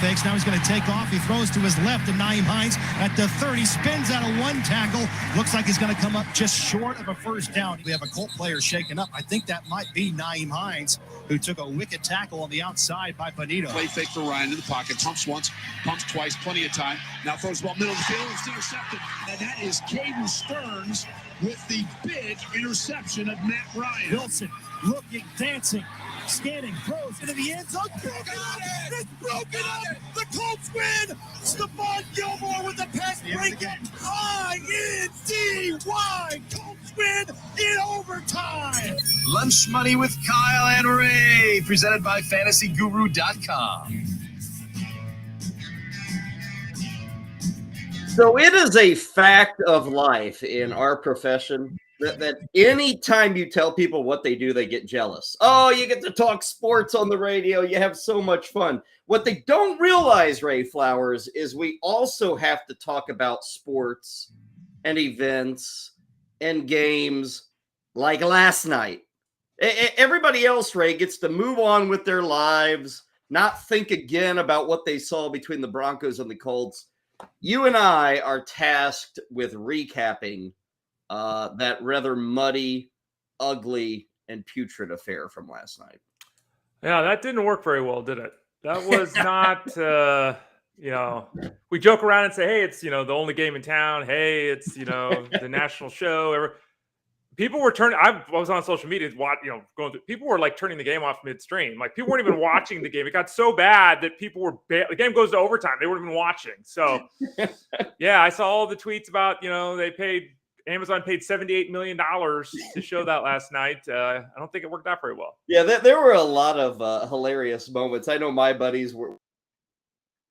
fakes. Now he's going to take off. He throws to his left to Nyheim Hines at the 30. Spins out of one tackle. Looks like he's going to come up just short of a first down. We have a Colt player shaken up. I think that might be Nyheim Hines, who took a wicked tackle on the outside by Bonito. Play fake for Ryan in the pocket. Pumps once, pumps twice, plenty of time. Now throws the ball middle of the field. It's intercepted. And that is Caden Stearns with the big interception of Matt Ryan. Wilson looking, dancing, scanning, throws into the end zone. Broken up! It's broken up! The Colts win! Stephon Gilmore with the pass breakup. I-N-D-Y! Colts win in overtime! Lunch Money with Kyle and Ray, presented by FantasyGuru.com. So it is a fact of life in our profession that any time you tell people what they do, they get jealous. Oh, you get to talk sports on the radio. You have so much fun. What they don't realize, Ray Flowers, is we also have to talk about sports and events and games like last night. Everybody else, Ray, gets to move on with their lives, not think again about what they saw between the Broncos and the Colts. You and I are tasked with recapping that rather muddy, ugly, and putrid affair from last night. Yeah, that didn't work very well, did it? That was not, we joke around and say, hey, it's, the only game in town. Hey, it's, the national show. People were turning, I was on social media, going through, people were like turning the game off midstream. Like people weren't even watching the game. It got so bad that people were, the game goes to overtime. They weren't even watching. So yeah, I saw all the tweets about, Amazon paid $78 million to show that last night. I don't think it worked out very well. Yeah, there were a lot of hilarious moments. I know my buddies were,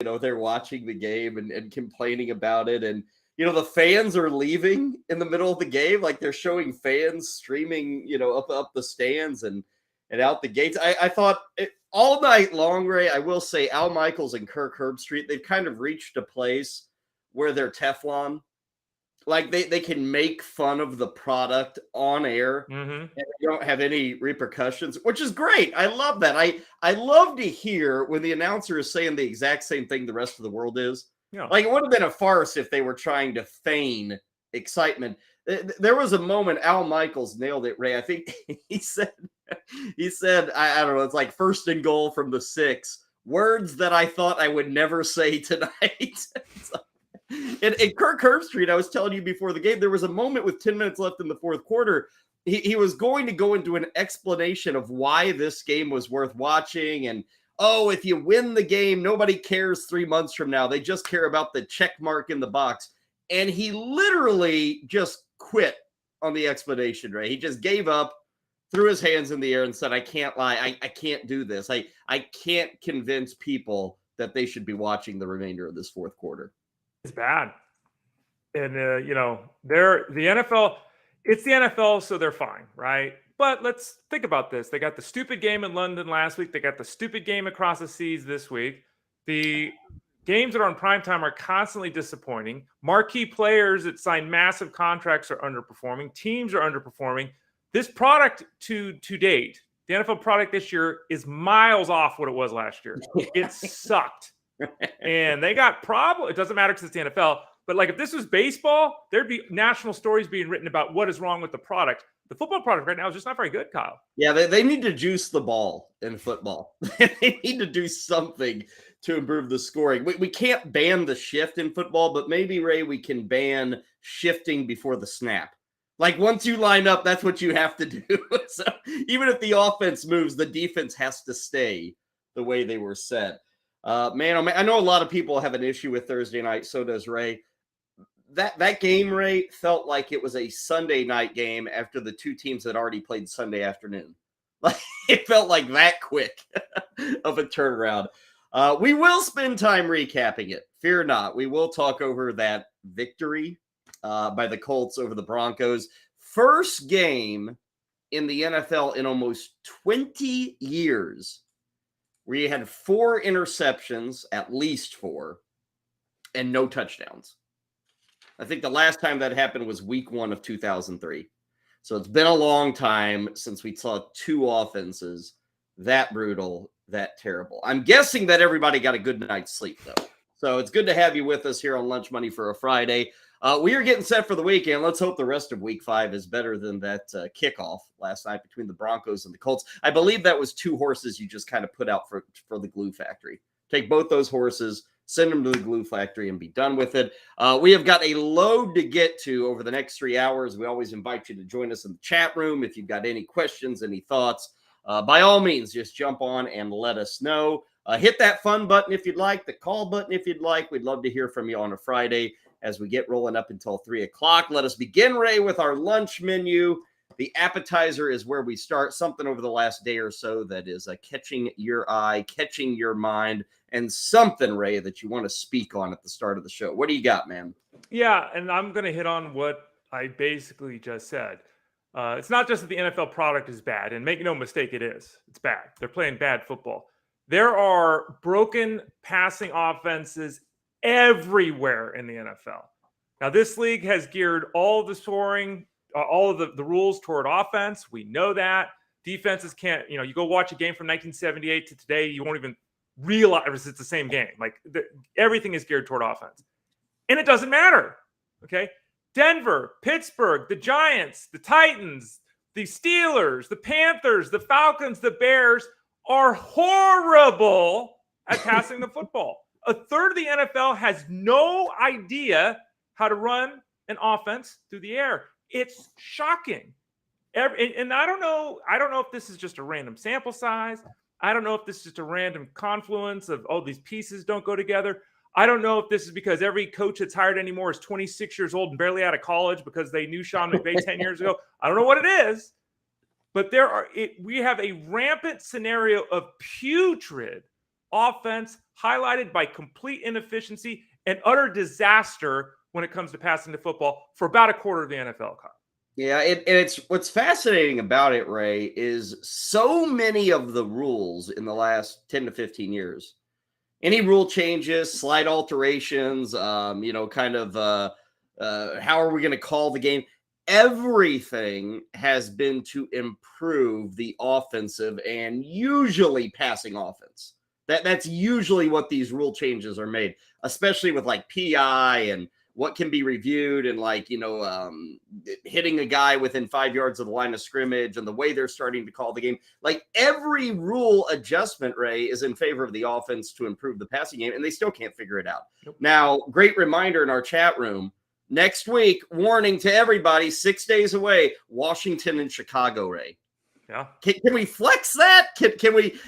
they're watching the game and complaining about it. And, the fans are leaving in the middle of the game. Like they're showing fans streaming, up the stands and out the gates. I thought all night long, Ray, I will say Al Michaels and Kirk Herbstreit, they've kind of reached a place where they're Teflon. Like they can make fun of the product on air and they don't have any repercussions, which is great. I love that. I love to hear when the announcer is saying the exact same thing the rest of the world is. Yeah. Like it would have been a farce if they were trying to feign excitement. There was a moment Al Michaels nailed it, Ray. I think he said, I don't know, it's like first and goal from the 6. Words that I thought I would never say tonight. And Kirk Herbstreit, I was telling you before the game, there was a moment with 10 minutes left in the fourth quarter. He was going to go into an explanation of why this game was worth watching. And, if you win the game, nobody cares 3 months from now. They just care about the check mark in the box. And he literally just quit on the explanation, right? He just gave up, threw his hands in the air and said, I can't lie. I can't do this. I can't convince people that they should be watching the remainder of this fourth quarter. It's bad. And, they're the NFL. It's the NFL, so they're fine, right? But let's think about this. They got the stupid game in London last week. They got the stupid game across the seas this week. The games that are on primetime are constantly disappointing. Marquee players that sign massive contracts are underperforming. Teams are underperforming. This product to date, the NFL product this year is miles off what it was last year. It sucked. And they got problems. It doesn't matter because it's the NFL. But like if this was baseball, there'd be national stories being written about what is wrong with the product. The football product right now is just not very good, Kyle. Yeah, they need to juice the ball in football. They need to do something to improve the scoring. We can't ban the shift in football, but maybe, Ray, we can ban shifting before the snap. Like once you line up, that's what you have to do. So even if the offense moves, the defense has to stay the way they were set. Man, I know a lot of people have an issue with Thursday night. So does Ray. That game, Ray, felt like it was a Sunday night game after the two teams had already played Sunday afternoon. Like it felt like that quick of a turnaround. We will spend time recapping it. Fear not. We will talk over that victory by the Colts over the Broncos. First game in the NFL in almost 20 years where you had 4 interceptions, at least 4, and no touchdowns. I think the last time that happened was week 1 of 2003. So it's been a long time since we saw 2 offenses that brutal that terrible. I'm guessing that everybody got a good night's sleep, though. So it's good to have you with us here on Lunch Money for a Friday. We are getting set for the weekend. Let's hope the rest of week 5 is better than that kickoff last night between the Broncos and the Colts. I believe that was 2 horses you just kind of put out for the glue factory. Take both those horses, send them to the glue factory, and be done with it. We have got a load to get to over the next 3 hours. We always invite you to join us in the chat room. If you've got any questions, any thoughts, by all means, just jump on and let us know. Hit that fun button if you'd like, the call button if you'd like. We'd love to hear from you on a Friday as we get rolling up until 3 o'clock. Let us begin, Ray, with our lunch menu. The appetizer is where we start. Something over the last day or so that is catching your eye, catching your mind, and something, Ray, that you want to speak on at the start of the show. What do you got, man? Yeah, and I'm going to hit on what I basically just said. It's not just that the NFL product is bad, and make no mistake, it is. It's bad. They're playing bad football. There are broken passing offenses everywhere in the NFL. Now, this league has geared all of the scoring, all of the rules toward offense. We know that. Defenses can't, you go watch a game from 1978 to today, you won't even realize it's the same game. Like, everything is geared toward offense. And it doesn't matter, okay? Denver, Pittsburgh, the Giants, the Titans, the Steelers, the Panthers, the Falcons, the Bears are horrible at passing the football. A third of the NFL has no idea how to run an offense through the air. It's shocking. And I don't know if this is just a random sample size. I don't know if this is just a random confluence of, these pieces don't go together. I don't know if this is because every coach that's hired anymore is 26 years old and barely out of college because they knew Sean McVay 10 years ago. I don't know what it is. But we have a rampant scenario of putrid offense highlighted by complete inefficiency and utter disaster when it comes to passing the football for about a quarter of the NFL. Yeah, it's what's fascinating about it, Ray, is so many of the rules in the last 10 to 15 years, any rule changes, slight alterations, how are we going to call the game? Everything has been to improve the offensive and usually passing offense. That's usually what these rule changes are made, especially with like PI and what can be reviewed and hitting a guy within 5 yards of the line of scrimmage and the way they're starting to call the game. Like, every rule adjustment, Ray, is in favor of the offense to improve the passing game, and they still can't figure it out. Nope. Now, great reminder in our chat room. Next week, warning to everybody, 6 days away, Washington and Chicago, Ray. Yeah. Can we flex that? Can we?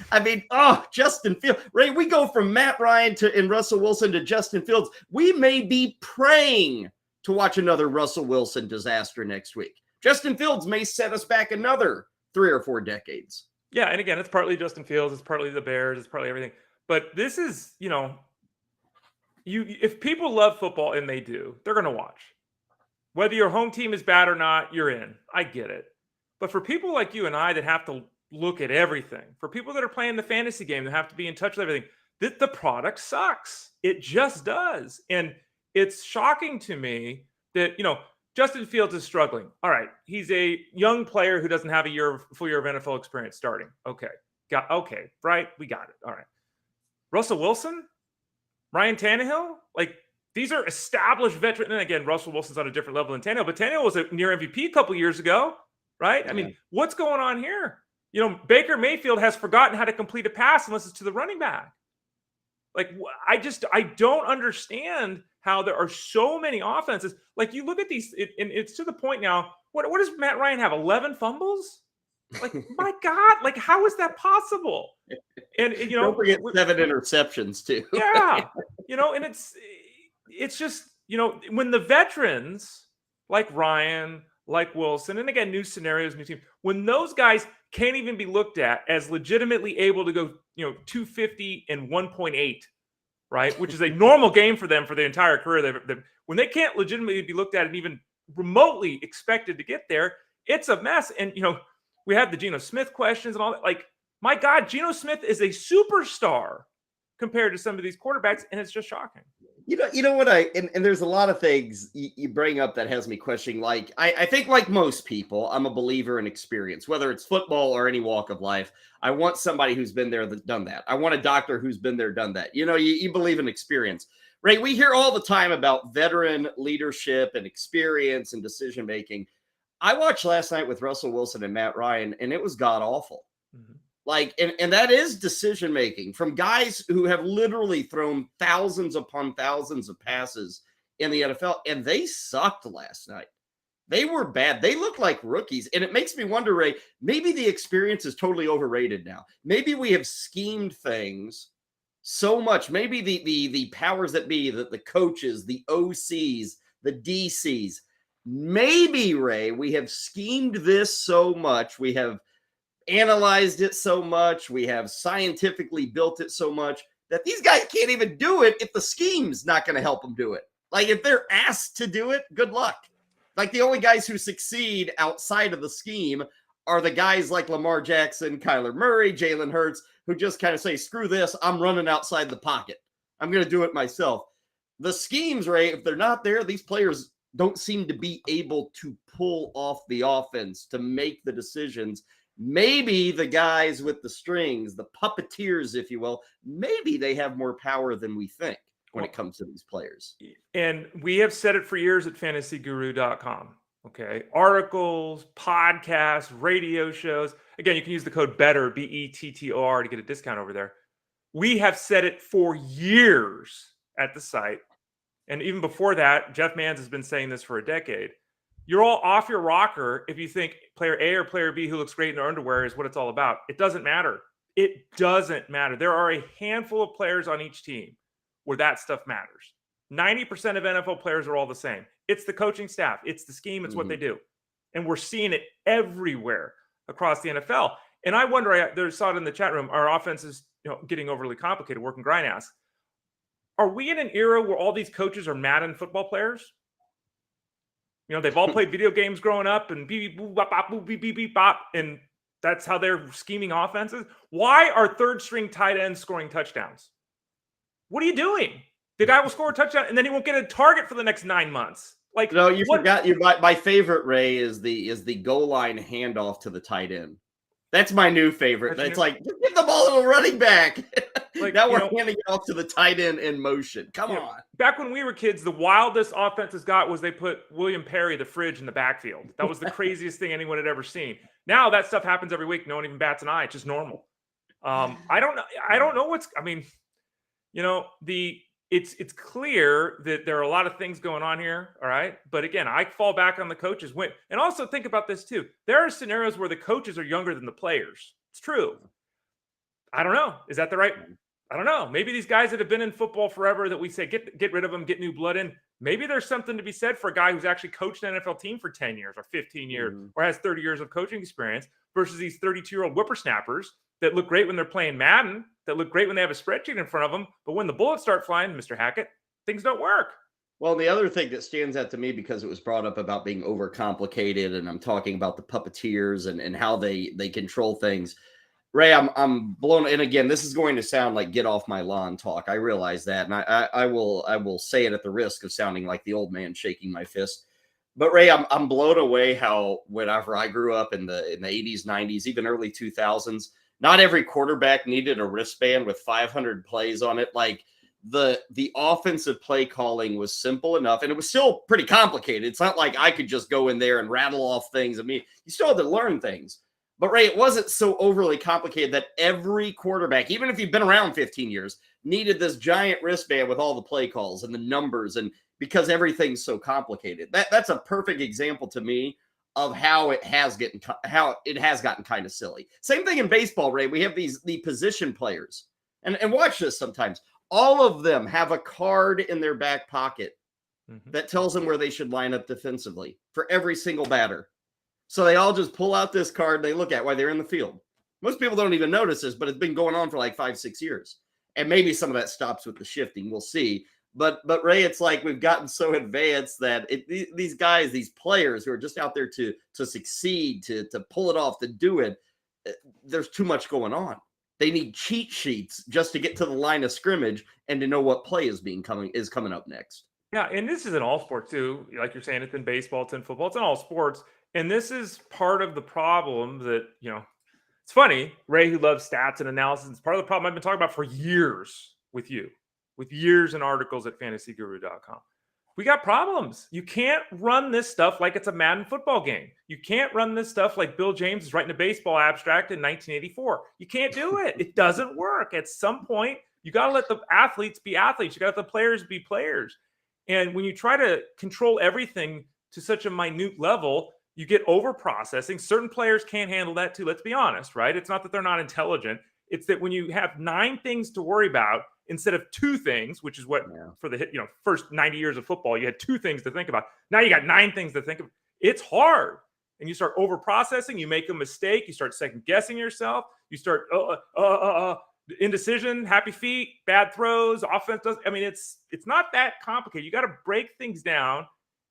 Justin Fields. Ray, we go from Matt Ryan and Russell Wilson to Justin Fields. We may be praying to watch another Russell Wilson disaster next week. Justin Fields may set us back another 3 or 4 decades. Yeah, and again, it's partly Justin Fields, it's partly the Bears, it's partly everything. But this is, if people love football, and they do, they're going to watch. Whether your home team is bad or not, you're in. I get it. But for people like you and I that have to look at everything, for people that are playing the fantasy game that have to be in touch with everything, the product sucks. It just does. And it's shocking to me that, Justin Fields is struggling. All right. He's a young player who doesn't have a full year of NFL experience starting. Okay. Right. We got it. All right. Russell Wilson, Ryan Tannehill, these are established veterans. And again, Russell Wilson's on a different level than Tannehill, but Tannehill was a near MVP a couple years ago, right? Yeah. I mean, what's going on here? Baker Mayfield has forgotten how to complete a pass unless it's to the running back. I don't understand how there are so many offenses. You look at these, and it's to the point now. What does Matt Ryan have? 11 fumbles? My God! How is that possible? And don't forget 7 interceptions too. Yeah, and it's just when the veterans like Ryan, like Wilson, and again, new scenarios, new team, when those guys can't even be looked at as legitimately able to go 250 and 1.8, right, which is a normal game for them for the entire career. When they can't legitimately be looked at and even remotely expected to get there, it's a mess. And we have the Geno Smith questions and all that. My God, Geno Smith is a superstar compared to some of these quarterbacks, and it's just shocking. You know what and there's a lot of things you bring up that has me questioning. Like, I think like most people, I'm a believer in experience, whether it's football or any walk of life. I want somebody who's been there, done that. I want a doctor who's been there, done that. You believe in experience, right? We hear all the time about veteran leadership and experience and decision making. I watched last night with Russell Wilson and Matt Ryan, and it was god awful. Mm-hmm. Like, and that is decision making from guys who have literally thrown thousands upon thousands of passes in the NFL, and they sucked last night. They were bad. They looked like rookies, and it makes me wonder, Ray, maybe the experience is totally overrated now. Maybe we have schemed things so much. Maybe the powers that be, the coaches, the OCs, the DCs, maybe, Ray, we have schemed this so much. We have analyzed it so much, we have scientifically built it so much that these guys can't even do it if the scheme's not going to help them do it. Like, if they're asked to do it, good luck. Like, the only guys who succeed outside of the scheme are the guys like Lamar Jackson, Kyler Murray, Jalen Hurts, who just kind of say, screw this, I'm running outside the pocket. I'm going to do it myself. The schemes, Ray, if they're not there, these players don't seem to be able to pull off the offense, to make the decisions. Maybe the guys with the strings, the puppeteers, if you will, maybe they have more power than we think when it comes to these players. And we have said it for years at fantasyguru.com. Okay. Articles, podcasts, radio shows. Again, you can use the code Bettor, Bettor, to get a discount over there. We have said it for years at the site. And even before that, Jeff Manns has been saying this for a decade. You're all off your rocker if you think player A or player B who looks great in their underwear is what it's all about. It doesn't matter. It doesn't matter. There are a handful of players on each team where that stuff matters. 90% of NFL players are all the same. It's the coaching staff. It's the scheme. It's what they do. And we're seeing it everywhere across the NFL. And I wonder, I saw it in the chat room, our offense is getting overly complicated, working grind ass. Are we in an era where all these coaches are Madden football players? They've all played video games growing up and beep, boop, bop, bop, boop, beep, beep, beep, bop, and that's how they're scheming offenses. Why are third string tight ends scoring touchdowns? What are you doing? The guy will score a touchdown and then he won't get a target for the next 9 months. Like, no, you forgot. My favorite, Ray, is the goal line handoff to the tight end. That's my new favorite. That's like, give the ball to the running back. Like, now we're handing it off to the tight end in motion. Come on. Back when we were kids, the wildest offenses got was they put William Perry, the fridge, in the backfield. That was the craziest thing anyone had ever seen. Now that stuff happens every week. No one even bats an eye. It's just normal. I don't know it's clear that there are a lot of things going on here. All right. But again, I fall back on the coaches. And also think about this too. There are scenarios where the coaches are younger than the players. It's true. I don't know. Is that the right? I don't know. Maybe these guys that have been in football forever that we say, get rid of them, get new blood in. Maybe there's something to be said for a guy who's actually coached an NFL team for 10 years or 15 years or has 30 years of coaching experience versus these 32-year-old whippersnappers that look great when they're playing Madden, that look great when they have a spreadsheet in front of them. But when the bullets start flying, Mr. Hackett, things don't work. Well, the other thing that stands out to me, because it was brought up about being overcomplicated, and I'm talking about the puppeteers and how they control things. Ray, I'm blown. And again, this is going to sound like get off my lawn talk. I realize that. And I will say it at the risk of sounding like the old man shaking my fist. But Ray, I'm blown away how whenever I grew up in the 80s, 90s, even early 2000s, not every quarterback needed a wristband with 500 plays on it. Like the offensive play calling was simple enough, and it was still pretty complicated. It's not like I could just go in there and rattle off things. I mean, you still had to learn things. But Ray, it wasn't so overly complicated that every quarterback, even if you've been around 15 years, needed this giant wristband with all the play calls and the numbers, and because everything's so complicated. That's a perfect example to me of how it has gotten kind of silly. Same thing in baseball, Ray. We have the position players. And watch this sometimes. All of them have a card in their back pocket that tells them where they should line up defensively for every single batter. So they all just pull out this card and they look at why they're in the field. Most people don't even notice this, but it's been going on for like 5-6 years. And maybe some of that stops with the shifting. We'll see. But Ray, it's like we've gotten so advanced that these guys, these players who are just out there to succeed, to pull it off, to do it, there's too much going on. They need cheat sheets just to get to the line of scrimmage and to know what play is coming up next. Yeah, and this is in all sports too. Like you're saying, it's in baseball, it's in football, it's in all sports. And this is part of the problem that, it's funny, Ray, who loves stats and analysis, it's part of the problem I've been talking about for years with you, with years and articles at fantasyguru.com. We got problems. You can't run this stuff like it's a Madden football game. You can't run this stuff like Bill James is writing a baseball abstract in 1984. You can't do it. It doesn't work. At some point, you got to let the athletes be athletes. You got to let the players be players. And when you try to control everything to such a minute level, you get over processing. Certain players can't handle that too. Let's be honest, right? It's not that they're not intelligent. It's that when you have 9 things to worry about instead of 2 things, which is what for the first 90 years of football, you had 2 things to think about. Now you got 9 things to think of. It's hard. And you start over processing. You make a mistake. You start second guessing yourself. You start indecision, happy feet, bad throws, offense does. I mean, it's not that complicated. You got to break things down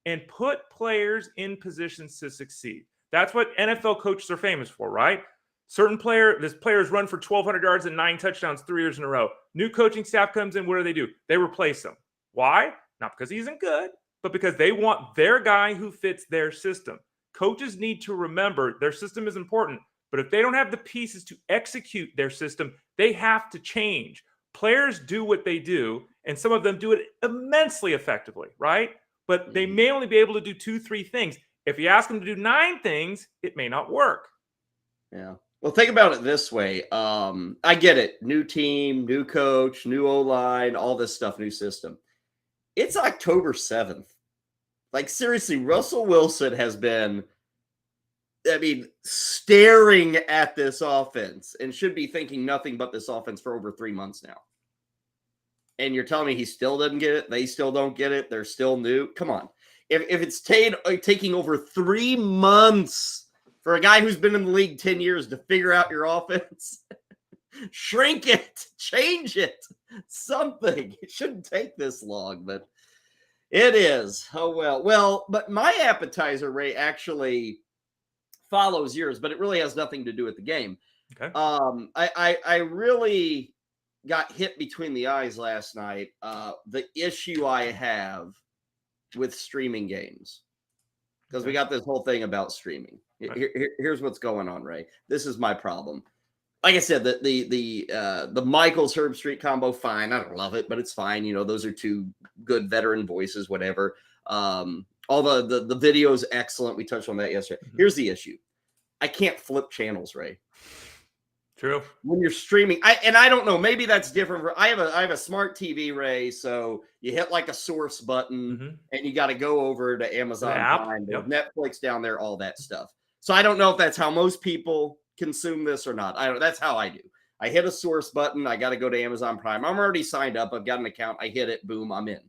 and put players in positions to succeed. That's what NFL coaches are famous for, right? This players run for 1,200 yards and 9 touchdowns 3 years in a row. New coaching staff comes in. What do? They replace him. Why? Not because he isn't good, but because they want their guy who fits their system. Coaches need to remember their system is important, but if they don't have the pieces to execute their system, they have to change. Players do what they do, and some of them do it immensely effectively, right? But they may only be able to do 2-3 things. If you ask them to do 9 things, it may not work. Yeah. Well, think about it this way. I get it. New team, new coach, new O-line, all this stuff, new system. It's October 7th. Like, seriously, Russell Wilson has been, staring at this offense and should be thinking nothing but this offense for over 3 months now. And you're telling me he still doesn't get it? They still don't get it? They're still new? Come on. If it's taking over 3 months for a guy who's been in the league 10 years to figure out your offense, shrink it, change it, something. It shouldn't take this long, but it is. Oh, well. Well, but my appetizer, Ray, actually follows yours, but it really has nothing to do with the game. Okay. I really got hit between the eyes last night. The issue I have with streaming games, because we got this whole thing about streaming. Here's what's going on, Ray. This is my problem. Like I said, the Michaels Herb Street combo, fine. I don't love it, but it's fine. Those are 2 good veteran voices, whatever. All the video is excellent. We touched on that yesterday. Mm-hmm. Here's the issue. I can't flip channels, Ray. True. When you're streaming, I don't know, maybe that's different. I have a smart TV, Ray, so you hit like a source button and you got to go over to Amazon Prime, Netflix down there, all that stuff. So I don't know if that's how most people consume this or not. That's how I do. I hit a source button. I got to go to Amazon Prime. I'm already signed up. I've got an account. I hit it. Boom, I'm in.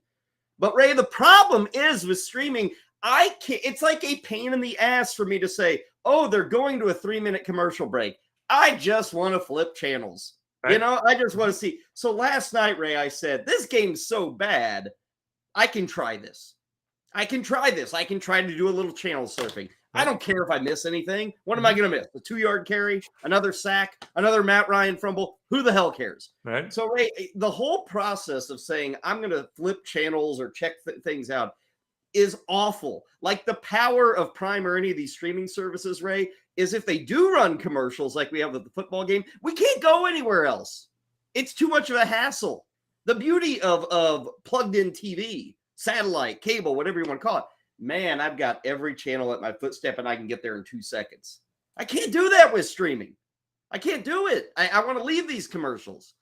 But Ray, the problem is with streaming, it's like a pain in the ass for me to say, oh, they're going to a 3-minute commercial break. I just want to flip channels. Right. I just want to see. So last night, Ray, I said, this game's so bad, I can try this. I can try to do a little channel surfing. I don't care if I miss anything. What am I going to miss? A 2-yard carry, another sack, another Matt Ryan fumble? Who the hell cares? Right. So, Ray, the whole process of saying I'm going to flip channels or check things out is awful. Like, the power of Prime or any of these streaming services, Ray, is if they do run commercials like we have with the football game, we can't go anywhere else. It's too much of a hassle. The beauty of plugged-in TV, satellite, cable, whatever you want to call it, man, I've got every channel at my footstep and I can get there in 2 seconds. I can't do that with streaming. I can't do it. I want to leave these commercials.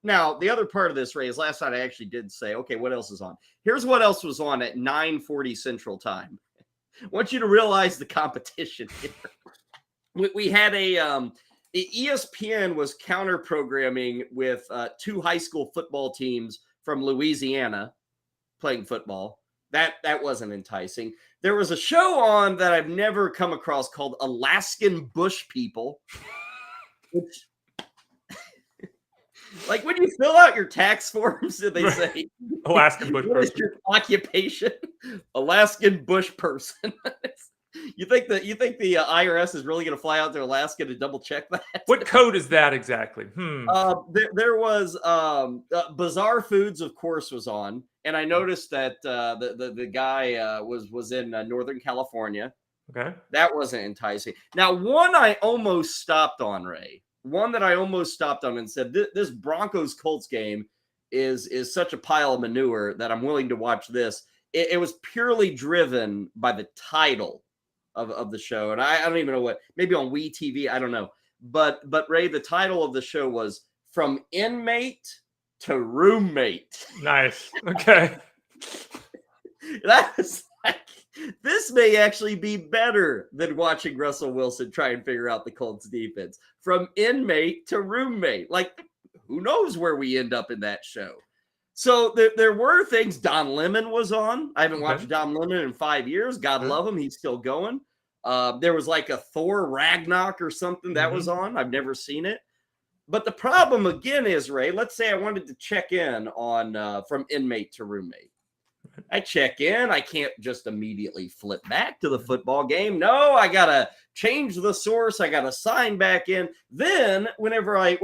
Now, the other part of this, Ray, is last night I actually did say, okay, what else is on? Here's what else was on at 9:40 Central Time. I want you to realize the competition here. We had ESPN was counter programming with 2 high school football teams from Louisiana playing football. That wasn't enticing. There was a show on that I've never come across called Alaskan Bush People, which, like, when you fill out your tax forms, did they say Alaskan Bush what person? Is your occupation? Alaskan Bush person. You think the IRS is really going to fly out to Alaska to double check that? What code is that exactly? There was Bizarre Foods, of course, was on, and I noticed that the guy was in Northern California. Okay, that wasn't enticing. Now, one I almost stopped on, Ray. One that I almost stopped on and said this Broncos Colts game is such a pile of manure that I'm willing to watch this. It was purely driven by the title of the show. And I don't even know what, maybe on Wii TV, I don't know. But Ray, the title of the show was From Inmate to Roommate. Nice. Okay. That was like, this may actually be better than watching Russell Wilson try and figure out the Colts defense. From inmate to roommate. Like, who knows where we end up in that show? So there were things. Don Lemon was on. I haven't watched Don Lemon in 5 years. God love him. He's still going. There was like a Thor Ragnarok or something that was on. I've never seen it. But the problem again is, Ray, let's say I wanted to check in on From Inmate to Roommate. I check in. I can't just immediately flip back to the football game. No, I got to change the source. I got to sign back in. Then whenever I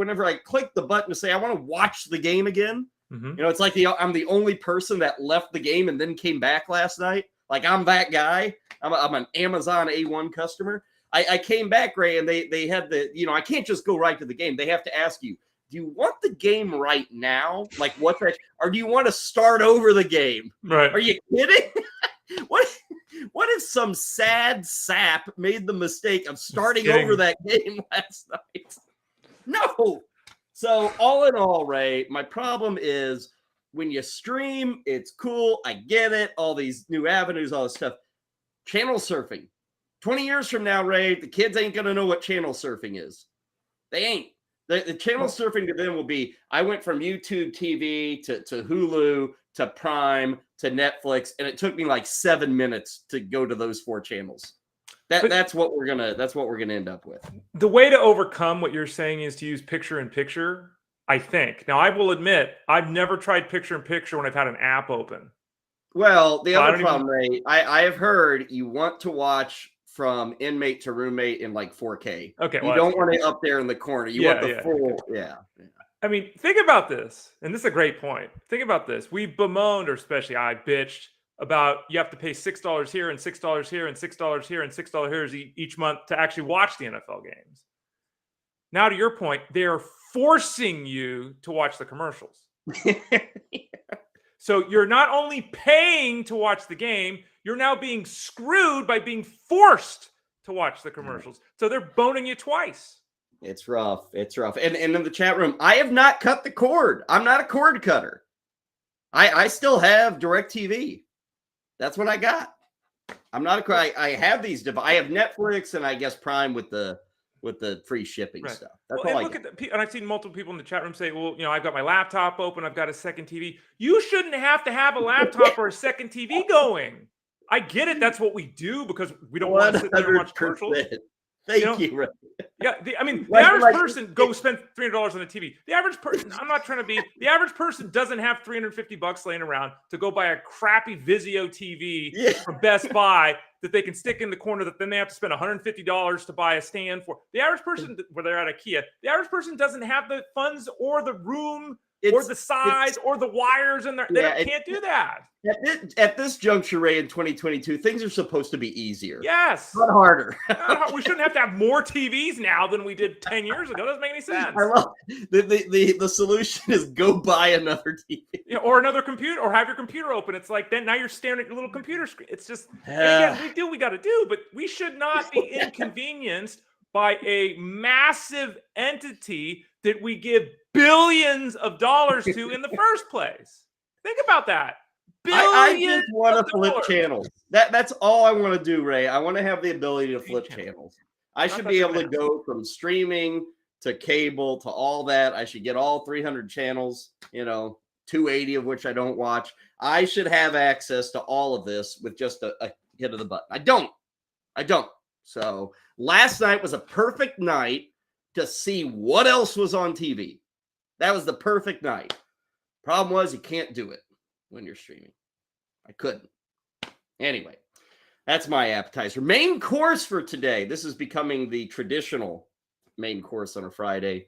click the button to say I want to watch the game again, you know, it's like I'm the only person that left the game and then came back last night. Like, I'm that guy. I'm an Amazon A1 customer. I came back, Ray, and they had the, you know, I can't just go right to the game. They have to ask you, do you want the game right now? Like, what's that? Or do you want to start over the game? Right. Are you kidding? What if some sad sap made the mistake of starting over that game last night? No. So all in all, Ray, my problem is when you stream, it's cool. I get it. All these new avenues, all this stuff. Channel surfing. 20 years from now, Ray, the kids ain't going to know what channel surfing is. They ain't. The channel surfing to them will be, I went from YouTube TV to Hulu to Prime to Netflix, and it took me like 7 minutes to go to those 4 channels. That's what we're gonna end up with. The way to overcome what you're saying is to use picture-in-picture, I think. Now, I will admit, I've never tried picture-in-picture when I've had an app open. Well, the other problem, Ray, I have heard you want to watch From Inmate to Roommate in like 4K. Okay, you don't want it up there in the corner. You want the full, I mean, think about this, and this is a great point. Think about this. We bemoaned, or especially I bitched about you have to pay $6 here and $6 here and $6 here and $6 here each month to actually watch the NFL games. Now, to your point, they are forcing you to watch the commercials. So you're not only paying to watch the game, you're now being screwed by being forced to watch the commercials. So they're boning you twice. It's rough. It's rough. And in the chat room, I have not cut the cord. I'm not a cord cutter. I still have DirecTV. That's what I got. I'm not I have these. I have Netflix and I guess Prime with the free shipping stuff. That's all I got. And I've seen multiple people in the chat room say, well, you know, I've got my laptop open. I've got a second TV. You shouldn't have to have a laptop or a second TV going. I get it. That's what we do because we don't want to sit there and watch commercials. Thank you. Yeah, I mean, the average person go spend $300 on a TV. The average person, I'm not trying to be, the average person doesn't have $350 laying around to go buy a crappy Vizio TV from Best Buy that they can stick in the corner that then they have to spend $150 to buy a stand for. The average person, where they're at IKEA, the average person doesn't have the funds or the room or the size or the wires in there. They can't do that. At this juncture, Ray, in 2022, things are supposed to be easier. Yes. Not harder. We shouldn't have to have more TVs now than we did 10 years ago. That doesn't make any sense. I love the solution is go buy another TV. Yeah, or another computer, or have your computer open. It's like then now you're staring at your little computer screen. It's just, again, we got to do, but we should not be inconvenienced by a massive entity that we give billions of dollars to in the first place. Think about that. I just want to flip channels. That's all I want to do, Ray. I want to have the ability to flip channels. I should be able to go from streaming to cable to all that. I should get all 300 channels, 280 of which I don't watch. I should have access to all of this with just a hit of the button. I don't. So last night was a perfect night to see what else was on TV. That was the perfect night. Problem was you can't do it when you're streaming. I couldn't. Anyway, That's my appetizer. Main course for today. This is becoming the traditional main course on a Friday.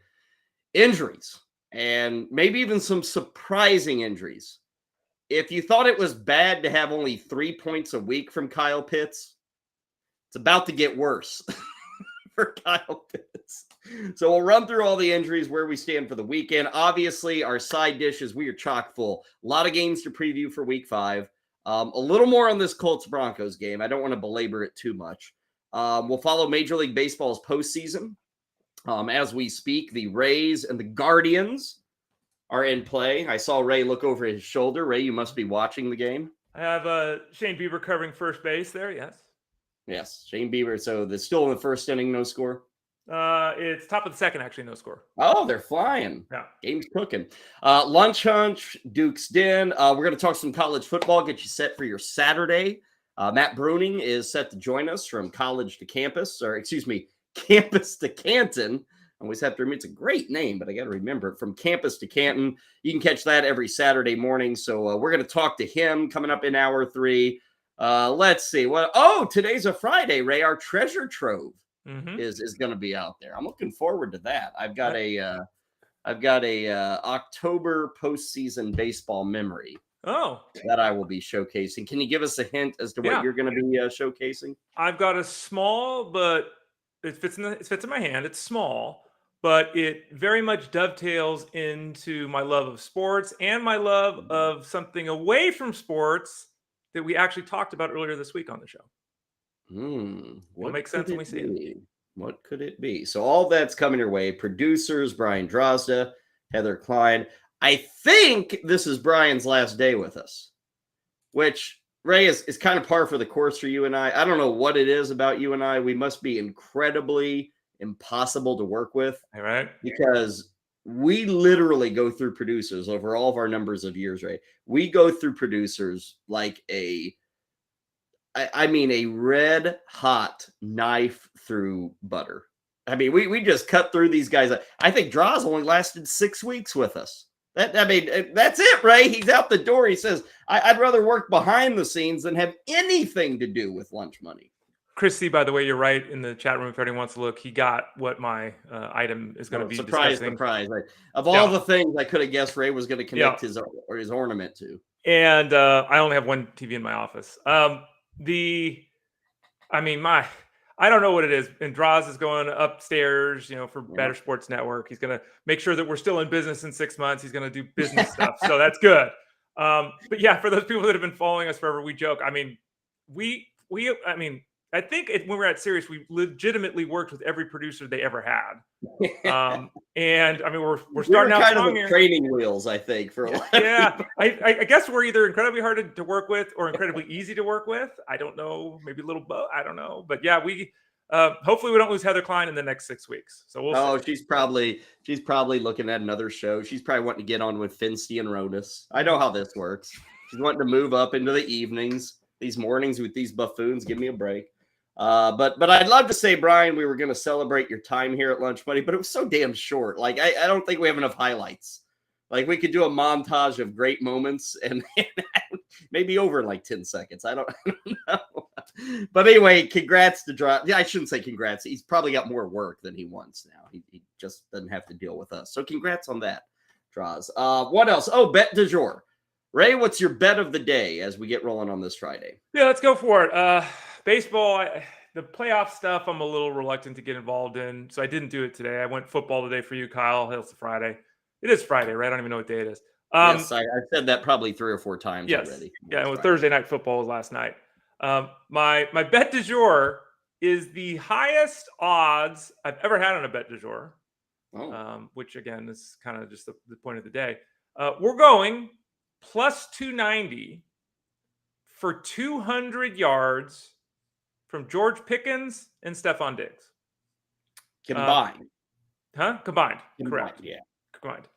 Injuries, and maybe even some surprising injuries. If you thought it was bad to have only 3 points a week from Kyle Pitts, it's about to get worse for Kyle Pitts. So we'll run through all the injuries, where we stand for the weekend. Obviously, our side dishes, we are chock full. A lot of games to preview for week 5. A little more on this Colts-Broncos game. I don't want to belabor it too much. We'll follow Major League Baseball's postseason. As we speak, the Rays and the Guardians are in play. I saw Ray look over his shoulder. Ray, you must be watching the game. I have Shane Bieber covering first base there, yes. Yes, Shane Bieber. So they're still in the first inning, no score? It's top of the second, actually, no score. Oh, they're flying. Yeah. Game's cooking. Lunch Hunch, Duke's Den. We're going to talk some college football, get you set for your Saturday. Matt Bruning is set to join us from college to campus, or excuse me, campus to Canton. I always have to remember, it's a great name, but I got to remember it. From campus to Canton. You can catch that every Saturday morning. So we're going to talk to him coming up in hour 3. Let's see. Today's a Friday, Ray. Our treasure trove is going to be out there. I'm looking forward to that. I've got a October postseason baseball memory. That I will be showcasing. Can you give us a hint as to what you're going to be showcasing? I've got a small, but it fits in my hand. It's small, but it very much dovetails into my love of sports and my love of something away from sports that we actually talked about earlier this week on the show. It'll make sense when we see it. What could it be? So all that's coming your way. Producers, Brian Drozda, Heather Klein. I think this is Brian's last day with us, which, Ray, is kind of par for the course for you and I. I don't know what it is about you and I. We must be incredibly impossible to work with. All right. Because we literally go through producers over all of our numbers of years, Ray. We go through producers like a red hot knife through butter. I mean, we just cut through these guys. I think Draws only lasted 6 weeks with us. That's it, Ray. He's out the door. He says, I'd rather work behind the scenes than have anything to do with lunch money. Chris C, by the way, you're right. In the chat room, if anyone wants to look, he got what my item is going to be. Surprise. Of all the things I could have guessed Ray was going to connect his ornament to. And I only have one TV in my office. I don't know what it is. And Draws is going upstairs, for Better Sports Network. He's going to make sure that we're still in business in 6 months. He's going to do business stuff. So that's good. But yeah, for those people that have been following us forever, we joke. I think when we were at Sirius, we legitimately worked with every producer they ever had. And I mean, we're starting out kind strong of the here. training wheels, I think, for a lot. Yeah, I guess we're either incredibly hard to work with or incredibly easy to work with. I don't know, maybe a little both. I don't know, but yeah, we hopefully we don't lose Heather Klein in the next 6 weeks. So we'll see. She's probably looking at another show. She's probably wanting to get on with Finsty and Rodas. I know how this works. She's wanting to move up into the evenings. These mornings with these buffoons, give me a break. But I'd love to say, Brian, we were going to celebrate your time here at Lunch Money, but it was so damn short. Like, I don't think we have enough highlights. Like, we could do a montage of great moments and maybe over in like 10 seconds. I don't know. But anyway, congrats to Draw. Yeah, I shouldn't say congrats. He's probably got more work than he wants now. He just doesn't have to deal with us. So congrats on that, Draws. What else? Oh, bet du jour. Ray, what's your bet of the day as we get rolling on this Friday? Yeah, let's go for it. Baseball, the playoff stuff, I'm a little reluctant to get involved in, so I didn't do it today. I went football today for you, Kyle. It's a Friday. It is Friday, right? I don't even know what day it is. Yes, I've said that probably 3 or 4 times already. Yeah, and Thursday night football was last night. My bet du jour is the highest odds I've ever had on a bet du jour, which, again, is kind of just the point of the day. We're going plus 290 for 200 yards from George Pickens and Stephon Diggs. Combined. Combined. Correct. Yeah. Combined.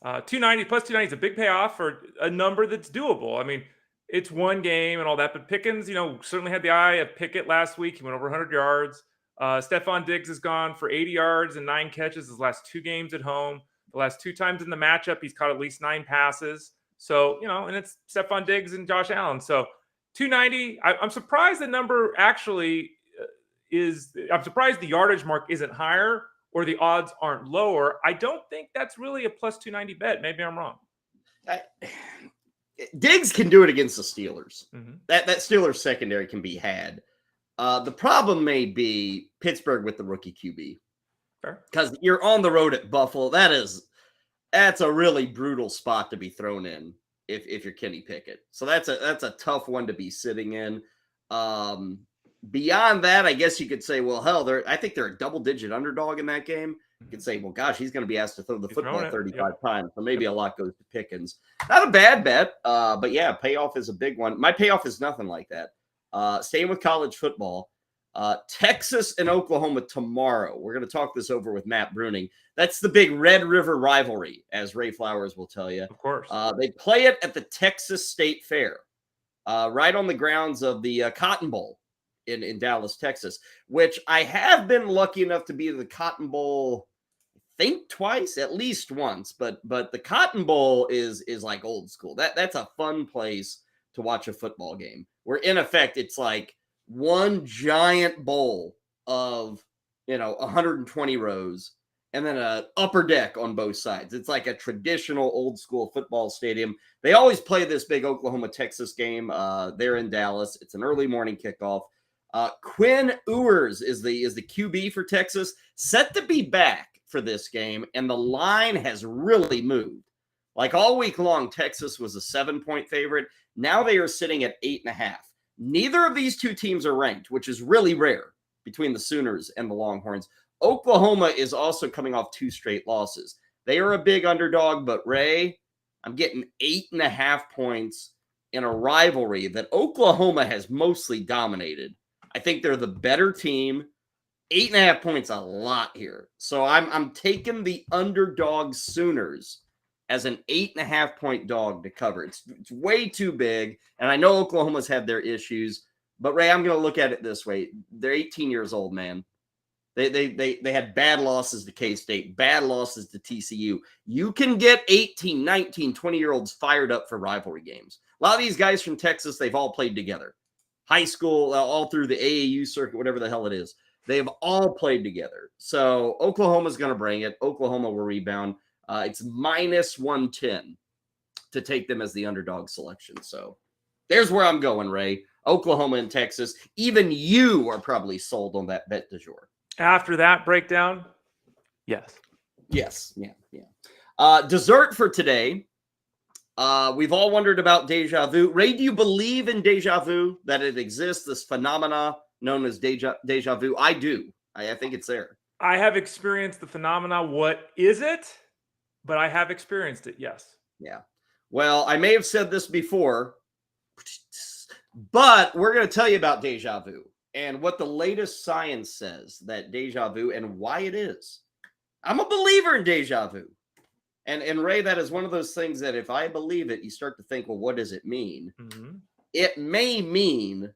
290 plus 290 is a big payoff for a number that's doable. I mean, it's one game and all that, but Pickens, certainly had the eye of Pickett last week. He went over 100 yards. Stephon Diggs has gone for 80 yards and 9 catches his last 2 games at home. The last 2 times in the matchup, he's caught at least 9 passes. So, and it's Stephon Diggs and Josh Allen. So 290. I'm surprised the number actually I'm surprised the yardage mark isn't higher or the odds aren't lower. I don't think that's really a plus 290 bet. Maybe I'm wrong. Diggs can do it against the Steelers. Mm-hmm. That Steelers secondary can be had. The problem may be Pittsburgh with the rookie QB. Because you're on the road at Buffalo. That's a really brutal spot to be thrown in if you're Kenny Pickett. So that's a tough one to be sitting in. Beyond that, I guess you could say, well, hell, I think they're a double-digit underdog in that game. You could say, well, gosh, he's going to be asked to throw the football 35 times, so maybe a lot goes to Pickens. Not a bad bet, but yeah, payoff is a big one. My payoff is nothing like that. Staying with college football, Texas and Oklahoma tomorrow. We're going to talk this over with Matt Bruning. That's the big Red River rivalry, as Ray Flowers will tell you. Of course. They play it at the Texas State Fair, right on the grounds of the Cotton Bowl in Dallas, Texas, which I have been lucky enough to be to the Cotton Bowl, I think twice, at least once. But the Cotton Bowl is like old school. That's a fun place to watch a football game, where in effect it's like one giant bowl of 120 rows and then a upper deck on both sides. It's like a traditional old school football stadium. They always play this big Oklahoma-Texas game. They're in Dallas. It's an early morning kickoff. Quinn Ewers is the QB for Texas, set to be back for this game, and the line has really moved. Like all week long, Texas was a 7-point favorite. Now they are sitting at 8.5. Neither of these two teams are ranked, which is really rare between the Sooners and the Longhorns. Oklahoma is also coming off 2 straight losses. They are a big underdog, but Ray, I'm getting 8.5 points in a rivalry that Oklahoma has mostly dominated. I think they're the better team. 8.5 points, a lot here. So I'm taking the underdog Sooners as an 8.5 point dog to cover. It's way too big. And I know Oklahoma's had their issues, but Ray, I'm going to look at it this way. They're 18 years old, man. They had bad losses to K-State, bad losses to TCU. You can get 18, 19, 20-year-olds fired up for rivalry games. A lot of these guys from Texas, they've all played together. High school, all through the AAU circuit, whatever the hell it is. They've all played together. So Oklahoma's going to bring it. Oklahoma will rebound. It's minus 110 to take them as the underdog selection. So there's where I'm going, Ray. Oklahoma and Texas. Even you are probably sold on that bet du jour. After that breakdown, yes. Yes. Yeah. Dessert for today. We've all wondered about deja vu. Ray, do you believe in deja vu, that it exists, this phenomena known as deja vu? I do. I think it's there. I have experienced the phenomena. What is it? But I have experienced it, yes. Yeah. Well, I may have said this before, but we're going to tell you about deja vu and what the latest science says that deja vu and why it is. I'm a believer in deja vu. And Ray, that is one of those things that if I believe it, you start to think, well, what does it mean? Mm-hmm. It may mean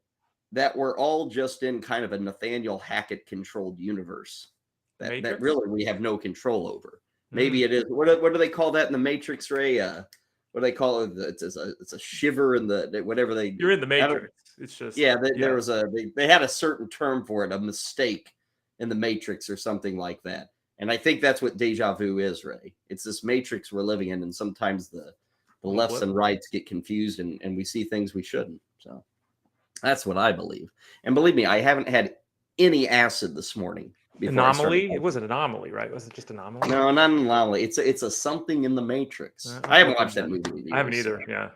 that we're all just in kind of a Nathaniel Hackett controlled universe that really we have no control over. Maybe it is. What do they call that in the Matrix, Ray? What do they call it? It's a shiver in the whatever they. You're in the Matrix. It's just There was they had a certain term for it, a mistake in the Matrix or something like that. And I think that's what deja vu is, Ray. It's this matrix we're living in, and sometimes the lefts and rights get confused, and we see things we shouldn't. So that's what I believe. And believe me, I haven't had any acid this morning. Anomaly? It was an anomaly, right? Was it just anomaly? No, not an anomaly. It's a something in the Matrix. I haven't watched that movie. I haven't either. Yeah.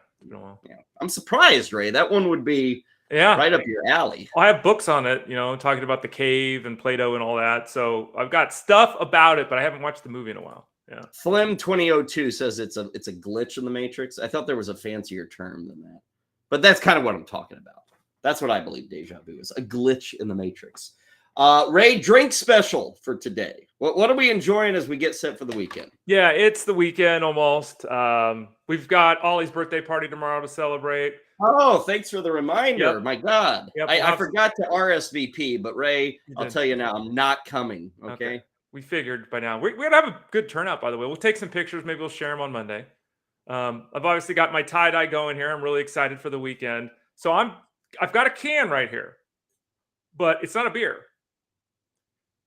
I'm surprised, Ray. That one would be right up your alley. Well, I have books on it, talking about the cave and Plato and all that. So I've got stuff about it, but I haven't watched the movie in a while. Yeah. Flim 2002 says it's a glitch in the Matrix. I thought there was a fancier term than that, but that's kind of what I'm talking about. That's what I believe deja vu is, a glitch in the Matrix. Ray, drink special for today. What are we enjoying as we get set for the weekend? Yeah, it's the weekend almost. We've got Ollie's birthday party tomorrow to celebrate. Oh, thanks for the reminder. Yep. My God. Yep, I forgot to RSVP, but Ray, I'll tell you now, I'm not coming. Okay. We figured by now. We're going to have a good turnout, by the way. We'll take some pictures. Maybe we'll share them on Monday. I've obviously got my tie-dye going here. I'm really excited for the weekend. So I'm I've got a can right here, but it's not a beer.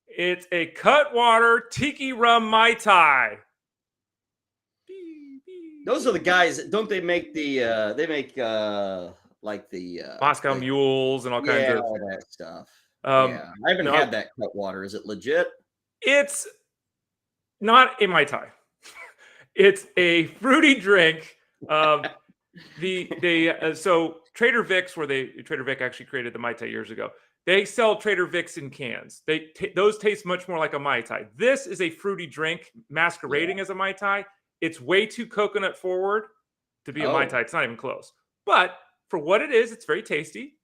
It's a Cutwater Tiki Rum Mai Tai. Those are the guys. Don't they make the? They make like the Moscow Mules and all kinds of all that stuff. Um, yeah, I haven't had that Cutwater. Is it legit? It's not a Mai Tai. It's a fruity drink. So Trader Vic's, Trader Vic actually created the Mai Tai years ago. They sell Trader Vic's in cans. Those taste much more like a Mai Tai. This is a fruity drink masquerading as a Mai Tai. It's way too coconut forward to be a Mai Tai. It's not even close. But for what it is, it's very tasty.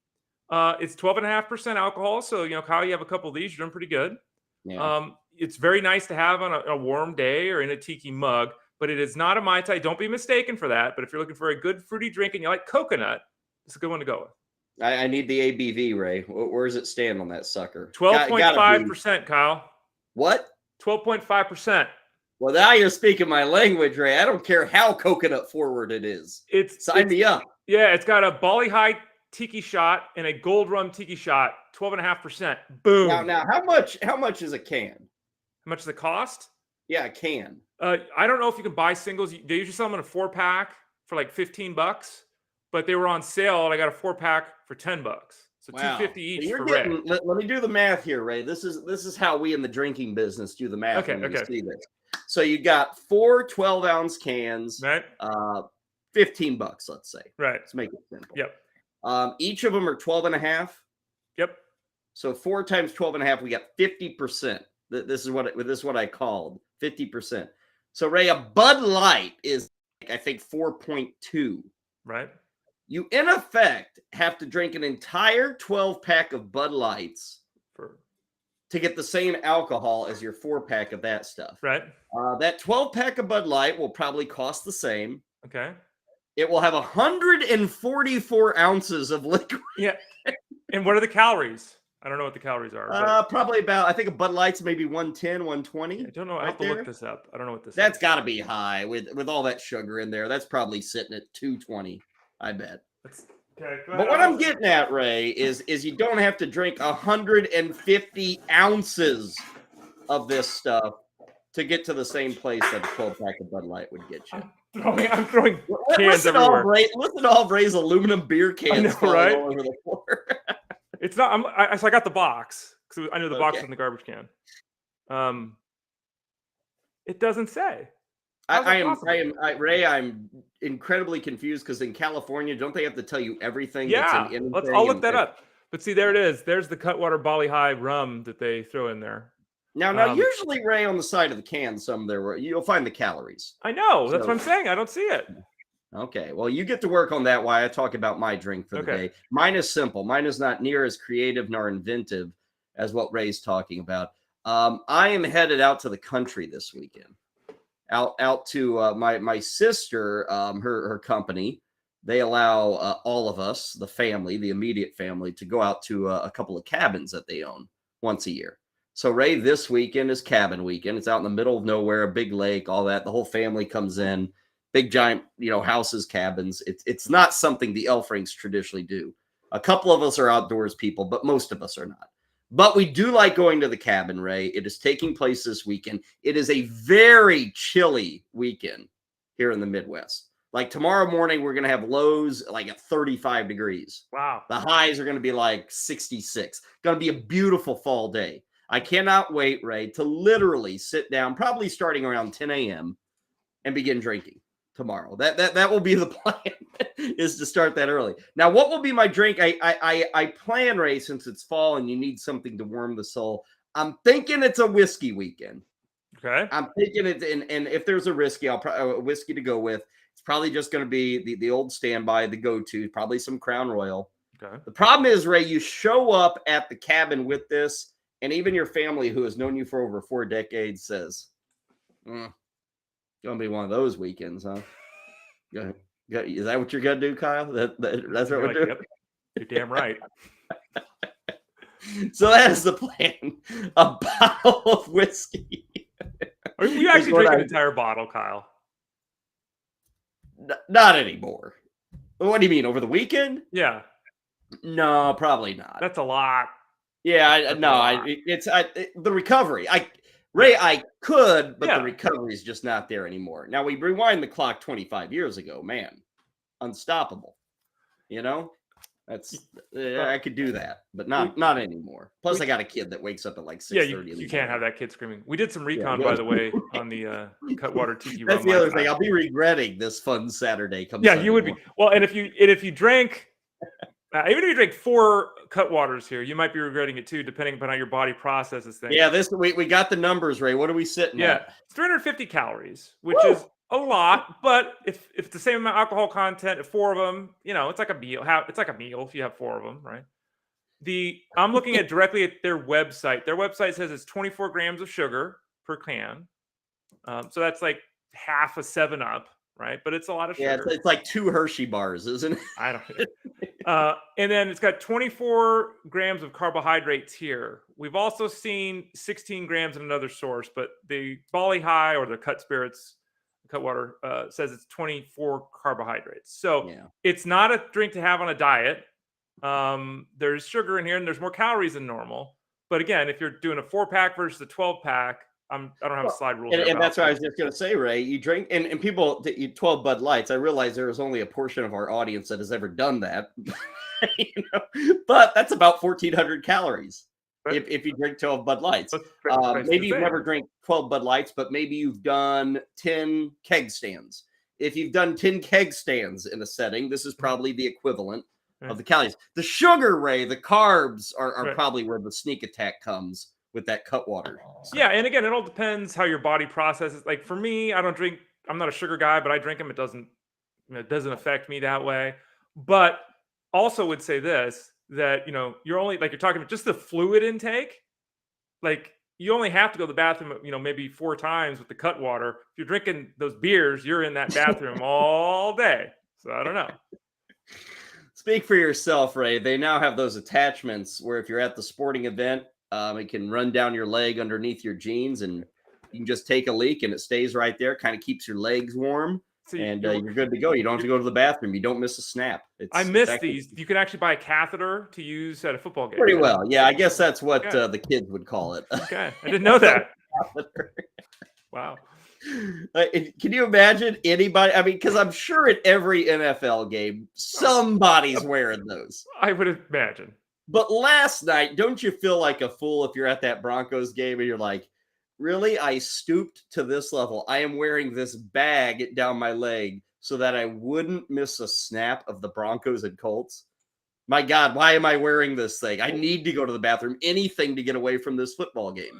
It's 12.5% alcohol. So, Kyle, you have a couple of these, you're doing pretty good. Yeah. It's very nice to have on a warm day or in a tiki mug, but it is not a Mai Tai. Don't be mistaken for that. But if you're looking for a good fruity drink and you like coconut, it's a good one to go with. I need the ABV, Ray. Where does it stand on that sucker? 12.5%, Kyle. What? 12.5%. Well, now you're speaking my language, Ray. I don't care how coconut forward it is. Sign me up. Yeah, it's got a Bali High tiki shot and a gold rum tiki shot. 12.5%. Boom. Now, how much is a can? How much does it cost? Yeah, a can. I don't know if you can buy singles. They usually sell them in a 4-pack for like $15, but they were on sale and I got a 4-pack for $10. So $2.50 each for Ray. Let me do the math here, Ray. This is how we in the drinking business do the math. Okay. See this. So you got 4 12-ounce cans, right? $15, let's say. Right. Let's make it simple. Yep. Each of them are 12.5. Yep. So 4 times 12.5, we got 50%. This is what I called 50%. So Ray, a Bud Light is, I think, 4.2. Right. You in effect have to drink an entire 12-pack of Bud Lights to get the same alcohol as your 4-pack of that stuff. Right. That 12-pack of Bud Light will probably cost the same. Okay. It will have 144 ounces of liquid. Yeah. And what are the calories? I don't know what the calories are. Probably about, I think a Bud Light's maybe 110, 120. I don't know. I have to look this up. I don't know what this is. That's got to be high with all that sugar in there. That's probably sitting at 220, I bet. Okay, but what I'm getting at, Ray, is you don't have to drink 150 ounces of this stuff to get to the same place that a 12-pack of Bud Light would get you. I'm throwing cans everywhere. Listen to all Ray's aluminum beer cans falling all over the floor. It's not. So I got the box because I knew the box was in the garbage can. It doesn't say. Ray, I'm incredibly confused because in California, don't they have to tell you everything? Yeah, that's in I'll look that up. But see, there it is. There's the Cutwater Bali High rum that they throw in there. Now, usually, Ray, on the side of the can, you'll find the calories. I know. That's what I'm saying. I don't see it. Okay. Well, you get to work on that while I talk about my drink for the day. Mine is simple. Mine is not near as creative nor inventive as what Ray's talking about. I am headed out to the country this weekend. Out to my sister, her company. They allow all of us, the family, the immediate family, to go out to a couple of cabins that they own once a year. So Ray, this weekend is cabin weekend. It's out in the middle of nowhere, a big lake, all that. The whole family comes in, big giant, houses, cabins. It's not something the elf rings traditionally do. A couple of us are outdoors people, but most of us are not. But we do like going to the cabin, Ray. It is taking place this weekend. It is a very chilly weekend here in the Midwest. Like tomorrow morning, we're going to have lows like at 35 degrees. Wow. The highs are going to be like 66. Going to be a beautiful fall day. I cannot wait, Ray, to literally sit down, probably starting around 10 a.m. and begin drinking tomorrow. That will be the plan, is to start that early. Now, what will be my drink? I plan, Ray, since it's fall and you need something to warm the soul. I'm thinking it's a whiskey weekend. Okay. I'm thinking it, and if there's a whiskey, a whiskey to go with. It's probably just going to be the old standby, the go-to, probably some Crown Royal. Okay. The problem is, Ray, you show up at the cabin with this, and even your family, who has known you for over 4 decades, says, "Gonna be one of those weekends, huh?" Is that what you're gonna do, Kyle? That's what we're doing. Yep. You're damn right. So that is the plan. A bottle of whiskey. You actually drink an entire bottle, Kyle? Not anymore. What do you mean, over the weekend? Yeah. No, probably not. That's a lot. Yeah, the recovery. I could, but the recovery is just not there anymore. Now we rewind the clock 25 years ago, man, unstoppable. You know, I could do that, but not anymore. Plus, I got a kid that wakes up at like 6:30. Yeah, you can't have that kid screaming. We did some recon, Yeah. by the way, on the Cutwater Tiki That's Rum the other last thing. night. I'll be regretting this fun Saturday. Yeah, you would be. Well, and if you drank, even if you drank 4 Cutwaters here, you might be regretting it too, depending upon how your body processes things. Yeah, we got the numbers, Ray. What are we sitting at? It's 350 calories, which is a lot. But if it's the same amount of alcohol content, if 4 of them, it's like a meal. It's like a meal if you have 4 of them, right? I'm looking at directly at their website. Their website says it's 24 grams of sugar per can. So that's like half a 7-Up, right? But it's a lot of sugar. Yeah, it's like 2 Hershey bars, isn't it? I don't. And then it's got 24 grams of carbohydrates here. We've also seen 16 grams in another source, but the Bali High or the Cut Spirits, Cutwater says it's 24 carbohydrates. So it's not a drink to have on a diet. There's sugar in here and there's more calories than normal. But again, if you're doing a 4-pack versus a 12-pack, I don't have a slide rule. And that's what I was just going to say, Ray. You drink, and people that eat 12 Bud Lights. I realize there is only a portion of our audience that has ever done that. But that's about 1,400 calories if you drink 12 Bud Lights. Maybe you've never drank 12 Bud Lights, but maybe you've done 10 keg stands. If you've done 10 keg stands in a setting, this is probably the equivalent of the calories. The sugar, Ray, the carbs are probably where the sneak attack comes with that Cutwater. So. Yeah, and again, it all depends how your body processes. Like for me, I'm not a sugar guy, but I drink them. It doesn't affect me that way. But also would say this, that you're only you're talking about just the fluid intake. Like you only have to go to the bathroom, maybe 4 times with the Cutwater. If you're drinking those beers, you're in that bathroom all day. So I don't know. Speak for yourself, Ray. They now have those attachments where if you're at the sporting event, it can run down your leg underneath your jeans, and you can just take a leak, and it stays right there. Kind of keeps your legs warm, and you're good to go. You don't have to go to the bathroom. You don't miss a snap. I miss these. You can actually buy a catheter to use at a football game. Pretty well. Yeah, I guess that's what the kids would call it. Okay, I didn't know that. Wow. Can you imagine anybody? I mean, because I'm sure at every NFL game, somebody's wearing those. I would imagine. But last night, don't you feel like a fool if you're at that Broncos game and you're like, really? I stooped to this level. I am wearing this bag down my leg so that I wouldn't miss a snap of the Broncos and Colts. My God, why am I wearing this thing? I need to go to the bathroom. Anything to get away from this football game.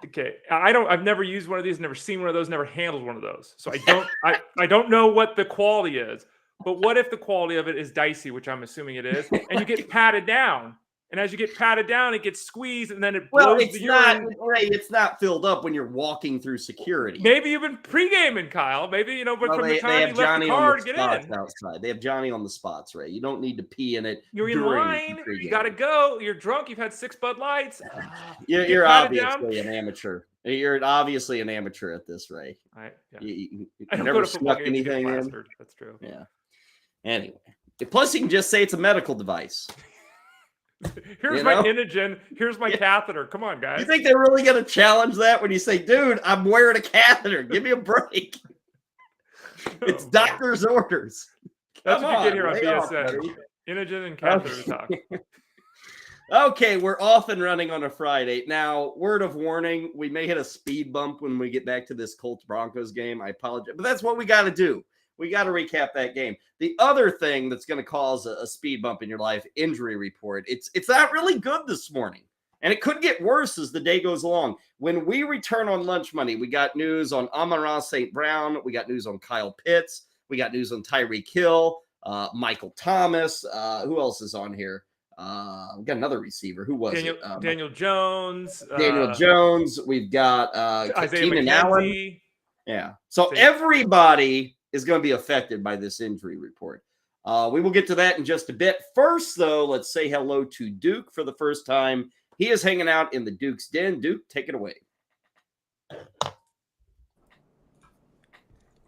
Okay, I've never used one of these, never seen one of those, never handled one of those. So I don't know what the quality is. But what if the quality of it is dicey, which I'm assuming it is, and you get patted down? And as you get patted down, it gets squeezed, and then it blows the urine. It's not filled up when you're walking through security. Maybe you've been pre-gaming, Kyle. Maybe, from the time you left the car to get in. Outside. They have Johnny on the spots, Ray. You don't need to pee in it. You're in line. You got to go. You're drunk. You've had 6 Bud Lights. You're obviously an amateur. You're obviously an amateur at this, Ray. You never snuck anything in. That's true. Yeah. Anyway. Plus, you can just say it's a medical device. Here's my Inogen. Here's my catheter. Come on, guys. You think they're really going to challenge that when you say, dude, I'm wearing a catheter. Give me a break. It's doctor's orders. That's what you get here on BSN. Inogen and catheter talk. Okay, we're off and running on a Friday. Now, word of warning, we may hit a speed bump when we get back to this Colts-Broncos game. I apologize. But that's what we got to do. We got to recap that game. The other thing that's going to cause a speed bump in your life, injury report. It's not really good this morning. And it could get worse as the day goes along. When we return on Lunch Money, we got news on Amon-Ra St. Brown. We got news on Kyle Pitts. We got news on Tyreek Hill, Michael Thomas. Who else is on here? We got another receiver. Who was it? Daniel Jones. Daniel Jones. We've got Keenan Allen. Yeah. So everybody is going to be affected by this injury report. We will get to that in just a bit. First, though, let's say hello to Duke for the first time. He is hanging out in the Duke's Den. Duke, take it away.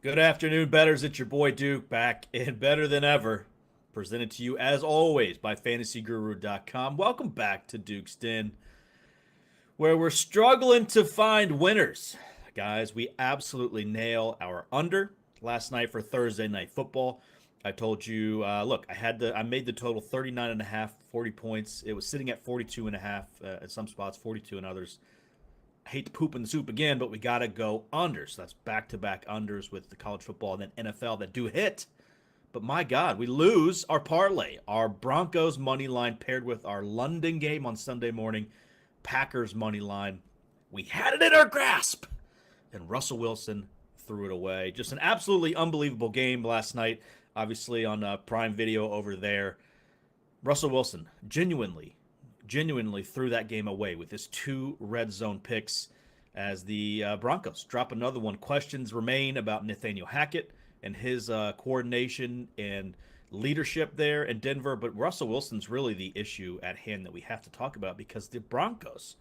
Good afternoon, bettors. It's your boy Duke back and better than ever. presented to you, as always, by fantasyguru.com. Welcome back to Duke's Den, where we're struggling to find winners. Guys, we absolutely nail our under last night for Thursday Night Football. I told you, look, I made the total 39.5, 40 points. It was sitting at 42.5 at some spots, 42 in others. I hate to poop in the soup again, but we got to go under. So that's back-to-back unders with the college football and then NFL that do hit. But my God, we lose our parlay. Our Broncos money line paired with our London game on Sunday morning, Packers money line. We had it in our grasp. And Russell Wilson threw it away. Just an absolutely unbelievable game last night, obviously on Prime Video over there. Russell Wilson genuinely threw that game away with his 2 red zone picks as the Broncos drop another one. Questions remain about Nathaniel Hackett and his coordination and leadership there in Denver. But Russell Wilson's really the issue at hand that we have to talk about because the Broncos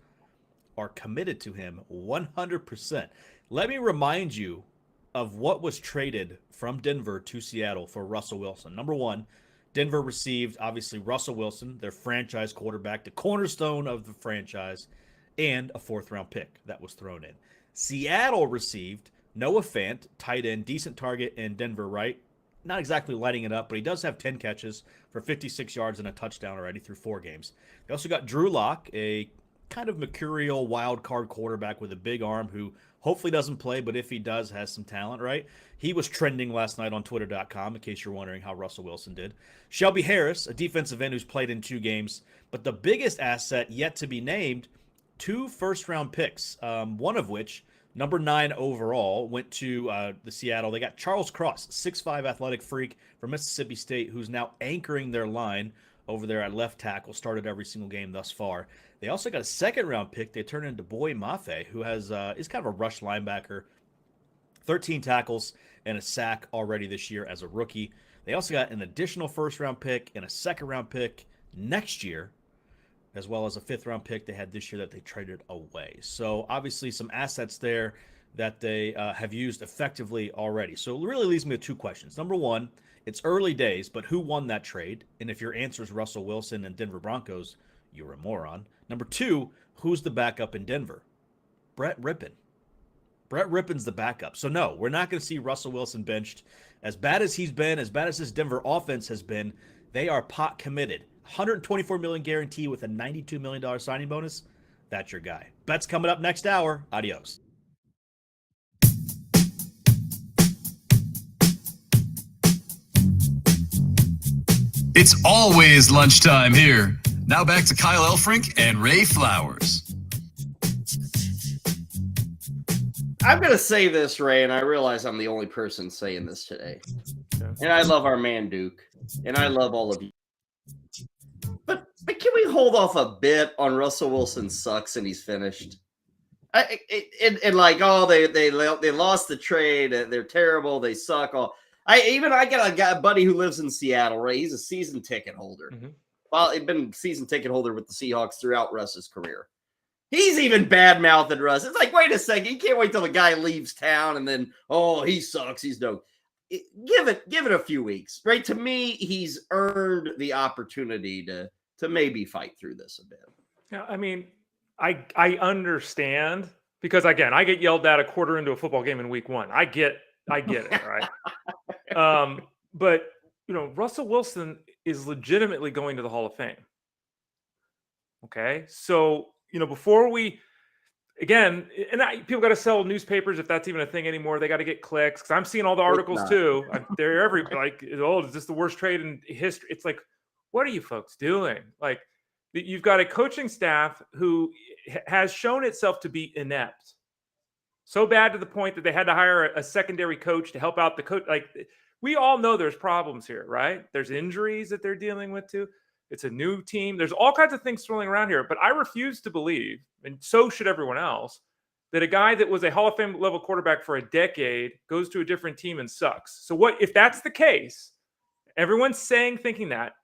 are committed to him 100%. Let me remind you of what was traded from Denver to Seattle for Russell Wilson. Number one, Denver received, obviously, Russell Wilson, their franchise quarterback, the cornerstone of the franchise, and a 4th-round pick that was thrown in. Seattle received Noah Fant, tight end, decent target in Denver, right? Not exactly lighting it up, but he does have 10 catches for 56 yards and a touchdown already through 4 games. They also got Drew Lock, a kind of mercurial wild card quarterback with a big arm who hopefully doesn't play, but if he does, has some talent, right? He was trending last night on Twitter.com, in case you're wondering how Russell Wilson did. Shelby Harris, a defensive end who's played in 2 games, but the biggest asset yet to be named, 2 first-round picks, one of which, number 9 overall, went to the Seattle. They got Charles Cross, 6'5" athletic freak from Mississippi State, who's now anchoring their line over there at left tackle, started every single game thus far. They also got a 2nd-round pick. They turned into Boy Mafe, who is kind of a rush linebacker, 13 tackles and a sack already this year as a rookie. They also got an additional 1st-round pick and a 2nd-round pick next year, as well as a 5th-round pick they had this year that they traded away. So obviously some assets there that they have used effectively already. So it really leaves me with 2 questions. Number one, it's early days, but who won that trade? And if your answer is Russell Wilson and Denver Broncos, you're a moron. Number 2, who's the backup in Denver? Brett Rippon. Brett Rippon's the backup. So no, we're not going to see Russell Wilson benched. As bad as he's been, as bad as this Denver offense has been, they are pot committed. $124 million guarantee with a $92 million signing bonus. That's your guy. Bets coming up next hour. Adios. It's always lunchtime here. Now back to Kyle Elfrink and Ray Flowers. I'm going to say this, Ray, and I realize I'm the only person saying this today. And I love our man, Duke. And I love all of you. But can we hold off a bit on Russell Wilson sucks and he's finished? And like, oh, they lost the trade. They're terrible. They suck. I got a buddy who lives in Seattle, right? He's a season ticket holder. Mm-hmm. Well, he's been a season ticket holder with the Seahawks throughout Russ's career. He's even bad-mouthed Russ. It's like, wait a second. You can't wait till the guy leaves town and then, oh, he sucks. He's no. Give it a few weeks, right? To me, he's earned the opportunity to maybe fight through this a bit. Yeah, I mean, I understand because again, I get yelled at a quarter into a football game in week 1. I get it, right? But Russell Wilson is legitimately going to the Hall of Fame. Okay, so before we. Again, people got to sell newspapers if that's even a thing anymore. They got to get clicks because I'm seeing all the articles too. They're is this the worst trade in history? It's like, what are you folks doing? Like, you've got a coaching staff who has shown itself to be inept, so bad to the point that they had to hire a secondary coach to help out the coach. Like, we all know there's problems here, right? There's injuries that they're dealing with too. It's a new team. There's all kinds of things swirling around here, but I refuse to believe, and so should everyone else, that a guy that was a Hall of Fame level quarterback for a decade goes to a different team and sucks. So what if that's the case? Everyone's thinking that.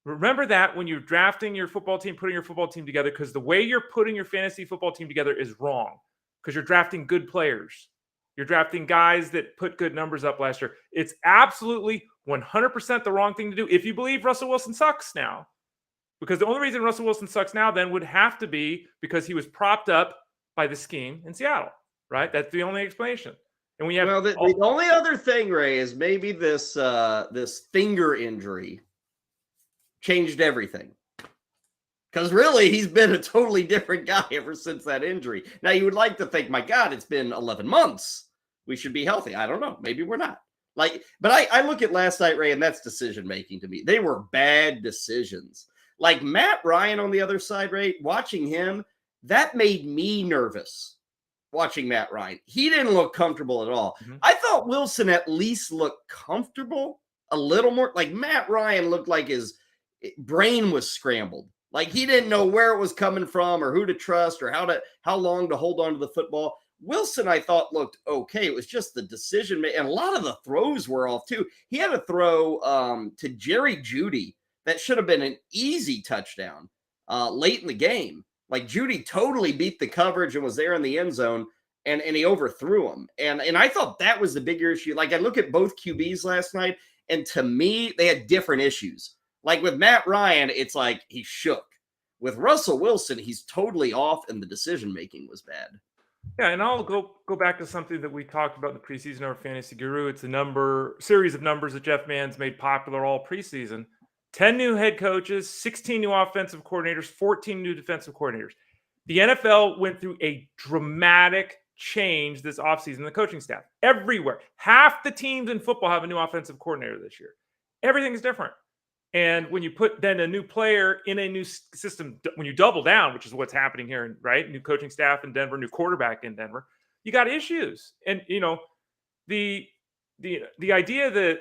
Remember that when you're drafting your football team, putting your football team together, because the way you're putting your fantasy football team together is wrong because you're drafting good players. You're drafting guys that put good numbers up last year. It's absolutely 100% the wrong thing to do if you believe Russell Wilson sucks now. Because the only reason Russell Wilson sucks now then would have to be because he was propped up by the scheme in Seattle, right? That's the only explanation. And we have the only other thing, Ray, is maybe this finger injury changed everything. Because really, he's been a totally different guy ever since that injury. Now, you would like to think, my God, it's been 11 months. We should be healthy. I don't know. Maybe we're not. But I look at last night, Ray, and that's decision-making to me. They were bad decisions. Like Matt Ryan on the other side, Ray, watching him, that made me nervous. Watching Matt Ryan. He didn't look comfortable at all. Mm-hmm. I thought Wilson at least looked comfortable a little more. Like Matt Ryan looked like his brain was scrambled. Like he didn't know where it was coming from or who to trust or how long to hold on to the football. Wilson, I thought, looked okay. It was just the decision. And a lot of the throws were off too. He had a throw to Jerry Jeudy that should have been an easy touchdown late in the game. Like Jeudy totally beat the coverage and was there in the end zone, and he overthrew him. And I thought that was the bigger issue. Like I look at both QBs last night, and to me, they had different issues. Like with Matt Ryan, it's like he shook. With Russell Wilson, he's totally off, and the decision-making was bad. Yeah, and I'll go back to something that we talked about in the preseason over Fantasy Guru. It's a series of numbers that Jeff Mann's made popular all preseason. 10 new head coaches, 16 new offensive coordinators, 14 new defensive coordinators. The NFL went through a dramatic change this offseason in the coaching staff. Everywhere. Half the teams in football have a new offensive coordinator this year. Everything's different. And when you put then a new player in a new system, when you double down, which is what's happening here, right? New coaching staff in Denver, new quarterback in Denver, you got issues. And, the idea that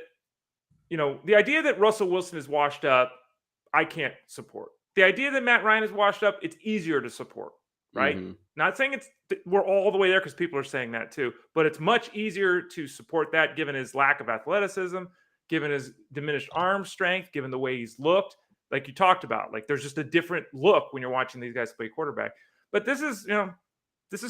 Russell Wilson is washed up, I can't support. The idea that Matt Ryan is washed up, it's easier to support, right? Mm-hmm. Not saying we're all the way there because people are saying that too, but it's much easier to support that given his lack of athleticism, given his diminished arm strength, given the way he's looked, like you talked about. Like there's just a different look when you're watching these guys play quarterback. But this is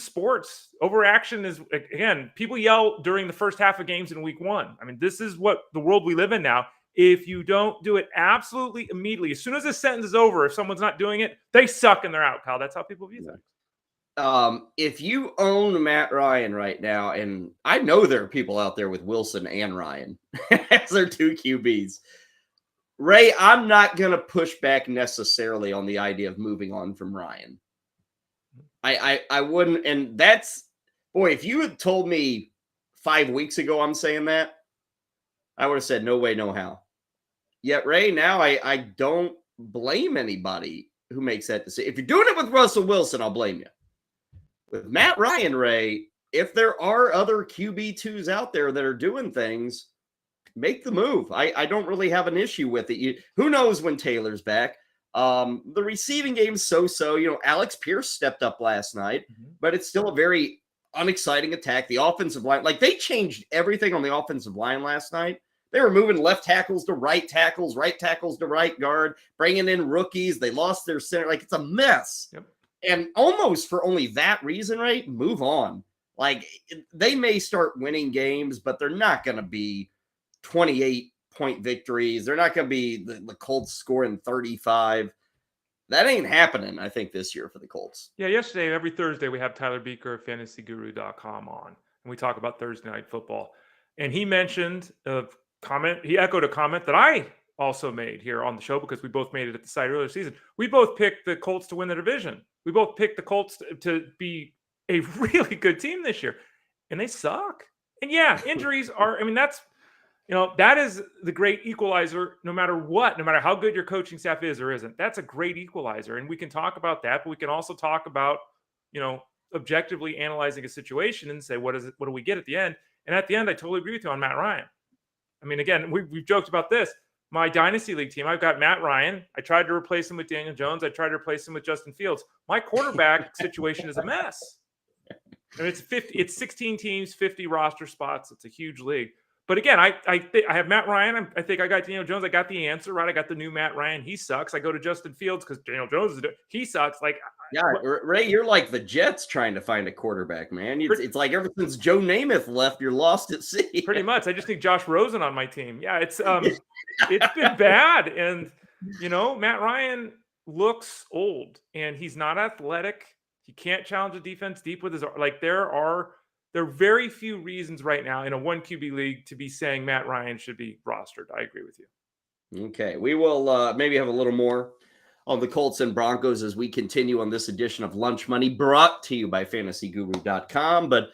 sports. Overreaction is, again, people yell during the first half of games in week one. I mean, this is what the world we live in now. If you don't do it absolutely immediately, as soon as the sentence is over, if someone's not doing it, they suck and they're out, Kyle. That's how people view things. If you own Matt Ryan right now, and I know there are people out there with Wilson and Ryan as their two QBs, Ray, I'm not going to push back necessarily on the idea of moving on from Ryan. I wouldn't, and that's, boy, if you had told me 5 weeks ago I'm saying that, I would have said no way, no how. Yet, Ray, now I don't blame anybody who makes that decision. If you're doing it with Russell Wilson, I'll blame you. With Matt Ryan, Ray, if there are other QB2s out there that are doing things, make the move. I don't really have an issue with it. Who knows when Taylor's back? The receiving game's so-so. Alex Pierce stepped up last night, but it's still a very unexciting attack. The offensive line, like they changed everything on the offensive line last night. They were moving left tackles to right tackles to right guard, bringing in rookies. They lost their center. Like it's a mess. Yep. And almost for only that reason, right? Move on. Like they may start winning games, but they're not going to be 28-point victories. They're not going to be the Colts scoring 35. That ain't happening, I think, this year for the Colts. Yeah, yesterday, every Thursday, we have Tyler Beaker of fantasyguru.com on, and we talk about Thursday night football. And he mentioned he echoed a comment that I also made here on the show because we both made it at the site earlier this season. We both picked the Colts to win the division. We both picked the Colts to be a really good team this year, and they suck. And yeah, injuries are, that is the great equalizer no matter what, no matter how good your coaching staff is or isn't. That's a great equalizer. And we can talk about that, but we can also talk about, objectively analyzing a situation and say, what do we get at the end? And at the end, I totally agree with you on Matt Ryan. I mean, again, we've joked about this. My Dynasty League team, I've got Matt Ryan. I tried to replace him with Daniel Jones. I tried to replace him with Justin Fields. My quarterback situation is a mess. I mean, it's 16 teams, 50 roster spots. It's a huge league. But again, I have Matt Ryan. I think I got Daniel Jones. I got the answer, right? I got the new Matt Ryan. He sucks. I go to Justin Fields because Daniel Jones he sucks. Like, Yeah, Ray, you're like the Jets trying to find a quarterback, man. It's like ever since Joe Namath left, you're lost at sea. Pretty much. I just need Josh Rosen on my team. Yeah, it's been bad. And Matt Ryan looks old and he's not athletic. He can't challenge the defense deep with his there are very few reasons right now in a 1 QB league to be saying Matt Ryan should be rostered. I agree with you. Okay, we will maybe have a little more on the Colts and Broncos as we continue on this edition of Lunch Money, brought to you by fantasyguru.com. But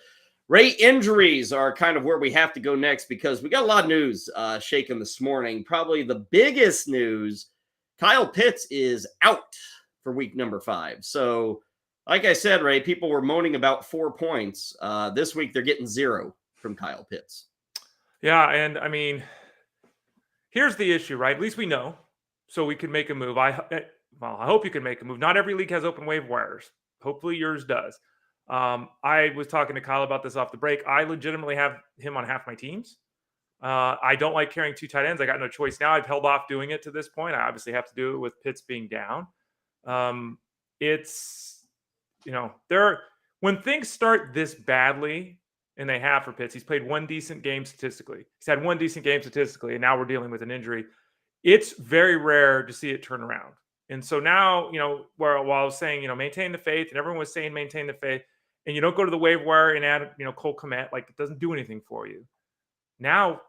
Ray, injuries are kind of where we have to go next because we got a lot of news shaken this morning. Probably the biggest news, Kyle Pitts is out for week number 5. So, like I said, Ray, people were moaning about 4 points. This week, they're getting 0 from Kyle Pitts. Yeah, and I mean, here's the issue, right? At least we know, so we can make a move. I hope you can make a move. Not every league has open waiver wires. Hopefully yours does. I was talking to Kyle about this off the break. I legitimately have him on half my teams. I don't like carrying 2 tight ends. I got no choice now. I've held off doing it to this point. I obviously have to do it with Pitts being down. When things start this badly, and they have for Pitts, he's played 1 decent game statistically. He's had 1 decent game statistically, and now we're dealing with an injury. It's very rare to see it turn around. And so now, while I was saying, maintain the faith, and everyone was saying maintain the faith, and you don't go to the waiver wire and add, Cole Kmet, it doesn't do anything for you. Now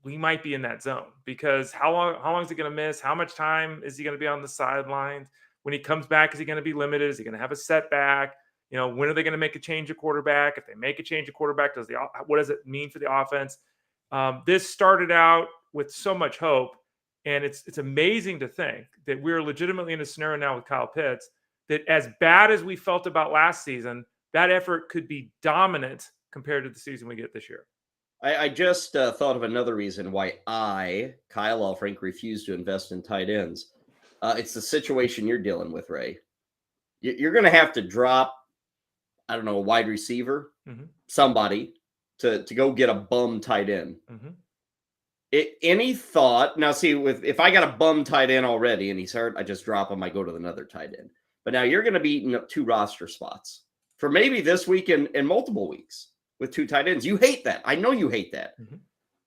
we might be in that zone because how long is he going to miss? How much time is he going to be on the sidelines? When he comes back, is he going to be limited? Is he going to have a setback? When are they going to make a change of quarterback? If they make a change of quarterback, what does it mean for the offense? This started out with so much hope, and it's amazing to think that we're legitimately in a scenario now with Kyle Pitts that, as bad as we felt about last season, that effort could be dominant compared to the season we get this year. I just thought of another reason why Kyle Elfrink, refuse to invest in tight ends. It's the situation you're dealing with, Ray. You're going to have to drop, I don't know, a wide receiver, somebody to go get a bum tight end. Any thought? Now, see, if I got a bum tight end already and he's hurt, I just drop him. I go to another tight end. But now you're going to be eating up 2 roster spots for maybe this week and multiple weeks with 2 tight ends. You hate that. I know you hate that.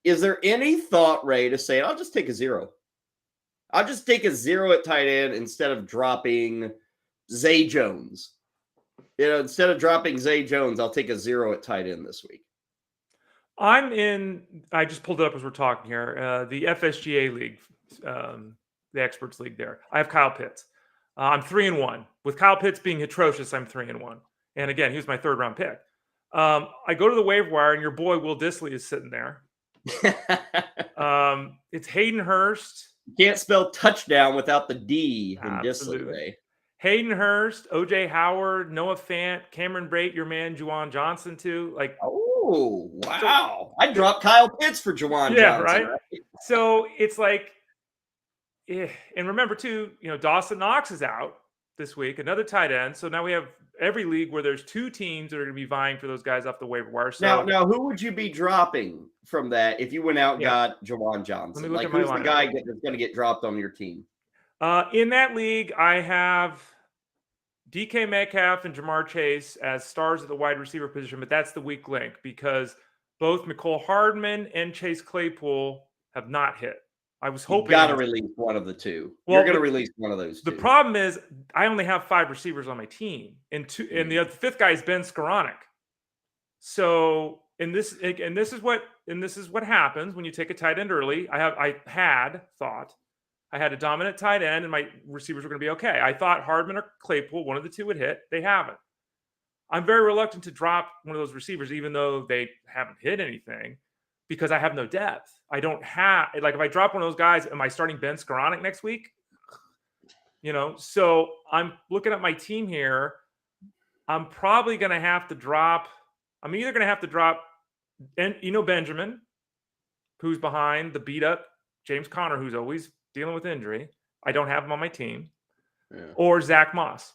Is there any thought, Ray, to say, I'll just take a 0? I'll just take a 0 at tight end instead of dropping Zay Jones. Instead of dropping Zay Jones, I'll take a 0 at tight end this week. I just pulled it up as we're talking here, the FSGA league, the experts league there. I have Kyle Pitts. I'm 3-1. With Kyle Pitts being atrocious, I'm 3-1. And again, he was my 3rd round pick. I go to the waiver wire, and your boy Will Dissly is sitting there. It's Hayden Hurst. You can't spell touchdown without the D in Dissly, Ray. Hayden Hurst, OJ Howard, Noah Fant, Cameron Brate, your man Juwan Johnson too. Oh wow! I dropped Kyle Pitts for Juwan Johnson. Right? So it's and remember too, Dawson Knox is out this week, another tight end. So now we have every league where there's 2 teams that are going to be vying for those guys off the waiver wire. So now who would you be dropping from that if you went out and got Juwan Johnson? Who's the guy that's going to get dropped on your team? In that league, I have DK Metcalf and Jamar Chase as stars at the wide receiver position, but that's the weak link because both Mecole Hardman and Chase Claypool have not hit. I was hoping. You got to release one of the 2. You're going to release one of those 2. The problem is I only have 5 receivers on my team, and the 5th guy is Ben Skoranek. So, this is what happens when you take a tight end early. I had thought I had a dominant tight end, and my receivers were going to be okay. I thought Hardman or Claypool, one of the 2 would hit. They haven't. I'm very reluctant to drop one of those receivers, even though they haven't hit anything, because I have no depth. I don't have, if I drop one of those guys, am I starting Ben Skoranek next week? So I'm looking at my team here. I'm probably going to have to drop. I'm either going to have to drop, Benjamin, who's behind the beat up James Conner, who's always dealing with injury. I don't have him on my team. Or Zach Moss.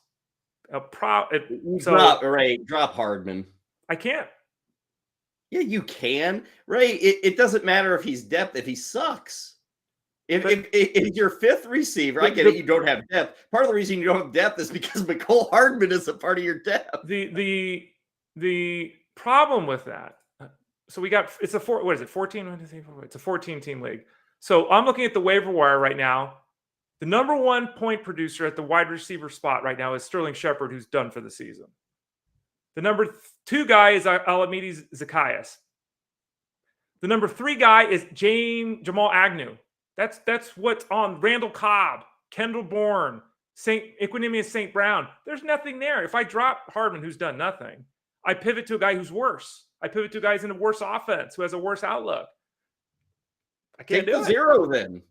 Drop Hardman. I can't. Yeah, you can. Ray, it doesn't matter if he's depth, if he sucks. If your fifth receiver, I get it, you don't have depth. Part of the reason you don't have depth is because McCole Hardman is a part of your depth. The problem with that, so it's a 14? It's a 14 team league. So I'm looking at the waiver wire right now. The number one point producer at the wide receiver spot right now is Sterling Shepard, who's done for the season. The number 2 guy is Alameda Zacchaeus. The number 3 guy is Jamal Agnew. That's what's on. Randall Cobb, Kendall Bourne, Equinemius St. Brown. There's nothing there. If I drop Hardman, who's done nothing, I pivot to a guy who's worse. I pivot to guys in a worse offense who has a worse outlook. I can't do the it. 0 then.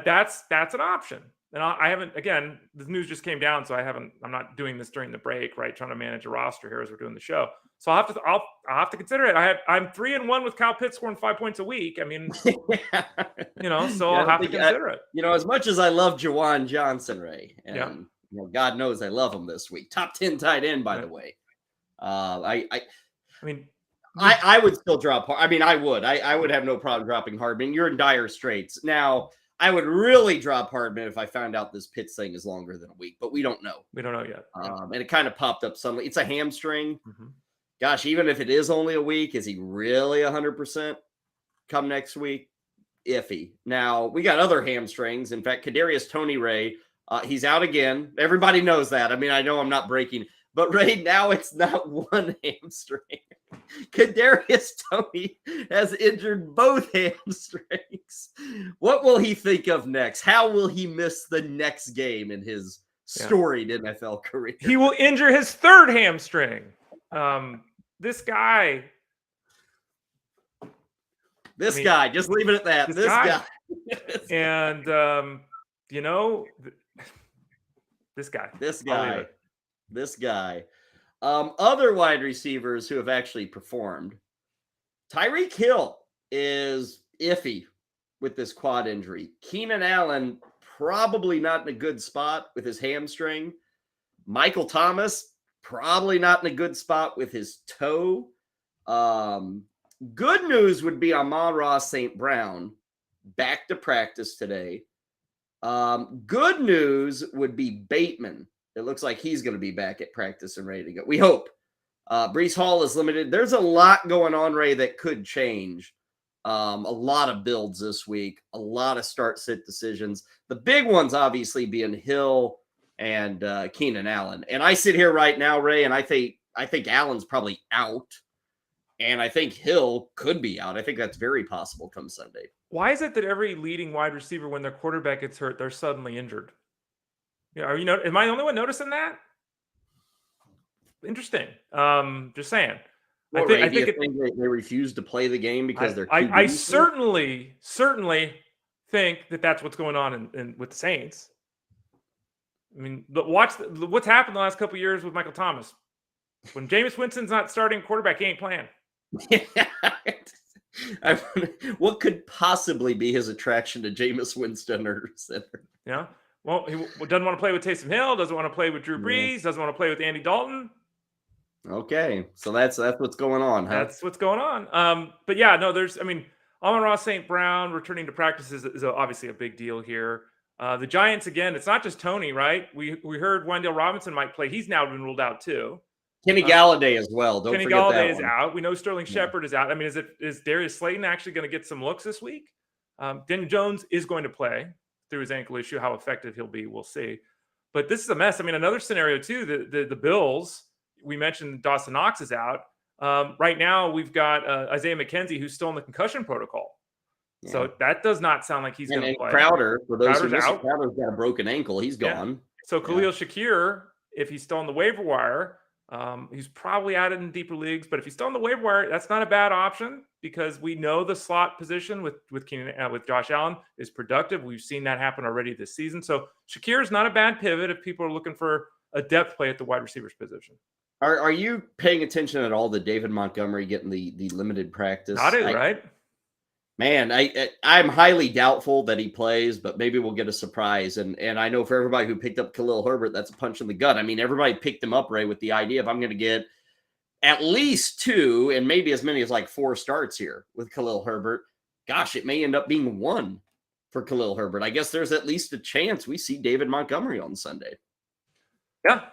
That's an option. And I haven't, again, the news just came down, so I'm not doing this during the break, right? Trying to manage a roster here as we're doing the show. So I'll have to consider it. I'm 3-1 with Kyle Pitts scoring 5 points a week. I mean, so I'll have to consider it. As much as I love Jawan Johnson, Ray, and God knows I love him this week. Top 10 tight end, by the way. I would still drop. I mean, I would have no problem dropping Hardman. You're in dire straits now. I would really drop Hardman if I found out this Pitts thing is longer than a week, but we don't know. We don't know yet. And it kind of popped up suddenly. It's a hamstring. Mm-hmm. Gosh, even if it is only a week, is he really 100% come next week? Iffy. Now, we got other hamstrings. In fact, Kadarius Toney, Ray, he's out again. Everybody knows that. I mean, I know I'm not breaking, but Ray, now it's not one hamstring. Kadarius Toney has injured both hamstrings. What will he think of next? How will he miss the next game in his storied NFL career? He will injure his 3rd hamstring. This guy. Just leave it at that. This guy. And, This guy. Other wide receivers who have actually performed. Tyreek Hill is iffy with this quad injury. Keenan Allen probably not in a good spot with his hamstring. Michael Thomas probably not in a good spot with his toe. Good news would be Amon-Ra St. Brown back to practice today. Good news would be Bateman. It looks like he's going to be back at practice and ready to go. We hope. Breece Hall is limited. There's a lot going on, Ray, that could change. A lot of builds this week. A lot of start-sit decisions. The big ones, obviously, being Hill and Keenan Allen. And I sit here right now, Ray, and I think Allen's probably out. And I think Hill could be out. I think that's very possible come Sunday. Why is it that every leading wide receiver, when their quarterback gets hurt, they're suddenly injured? Am I the only one noticing that? Interesting. Just saying. Well, I think they refuse to play the game because they're. I certainly think that that's what's going on with the Saints. I mean, but watch what's happened the last couple of years with Michael Thomas. When Jameis Winston's not starting quarterback, he ain't playing. What could possibly be his attraction to Jameis Winston or center? Yeah. Well, he doesn't want to play with Taysom Hill, doesn't want to play with Drew Brees, doesn't want to play with Andy Dalton. Okay, so that's what's going on, huh? That's what's going on. But yeah, no, Amon-Ra St. Brown returning to practice is obviously a big deal here. The Giants, again, it's not just Toney, right? We heard Wendell Robinson might play. He's now been ruled out too. Kenny Galladay as well. Don't forget that Galladay is out. We know Sterling Shepard is out. I mean, is Darius Slayton actually going to get some looks this week? Daniel Jones is going to play through his ankle issue. How effective he'll be, we'll see. But this is a mess. I mean, another scenario too, the Bills, we mentioned Dawson Knox is out. Right now we've got Isaiah McKenzie, who's still in the concussion protocol. Yeah. So that does not sound like he's going to play. Crowder, for those who missed, Crowder's got a broken ankle. He's gone. So Khalil Shakir, if he's still on the waiver wire, he's probably added in deeper leagues. But if he's still on the waiver wire, that's not a bad option because we know the slot position with Josh Allen is productive. We've seen that happen already this season. So Shakir is not a bad pivot if people are looking for a depth play at the wide receivers position. Are you paying attention at all to David Montgomery getting the limited practice? Got it, right? Man, I'm highly doubtful that he plays, but maybe we'll get a surprise. And I know for everybody who picked up Khalil Herbert, that's a punch in the gut. I mean, everybody picked him up, Ray, with the idea of I'm going to get at least 2 and maybe as many as like 4 starts here with Khalil Herbert. Gosh, it may end up being 1. for Khalil Herbert. I guess there's at least a chance we see David Montgomery on Sunday. Yeah,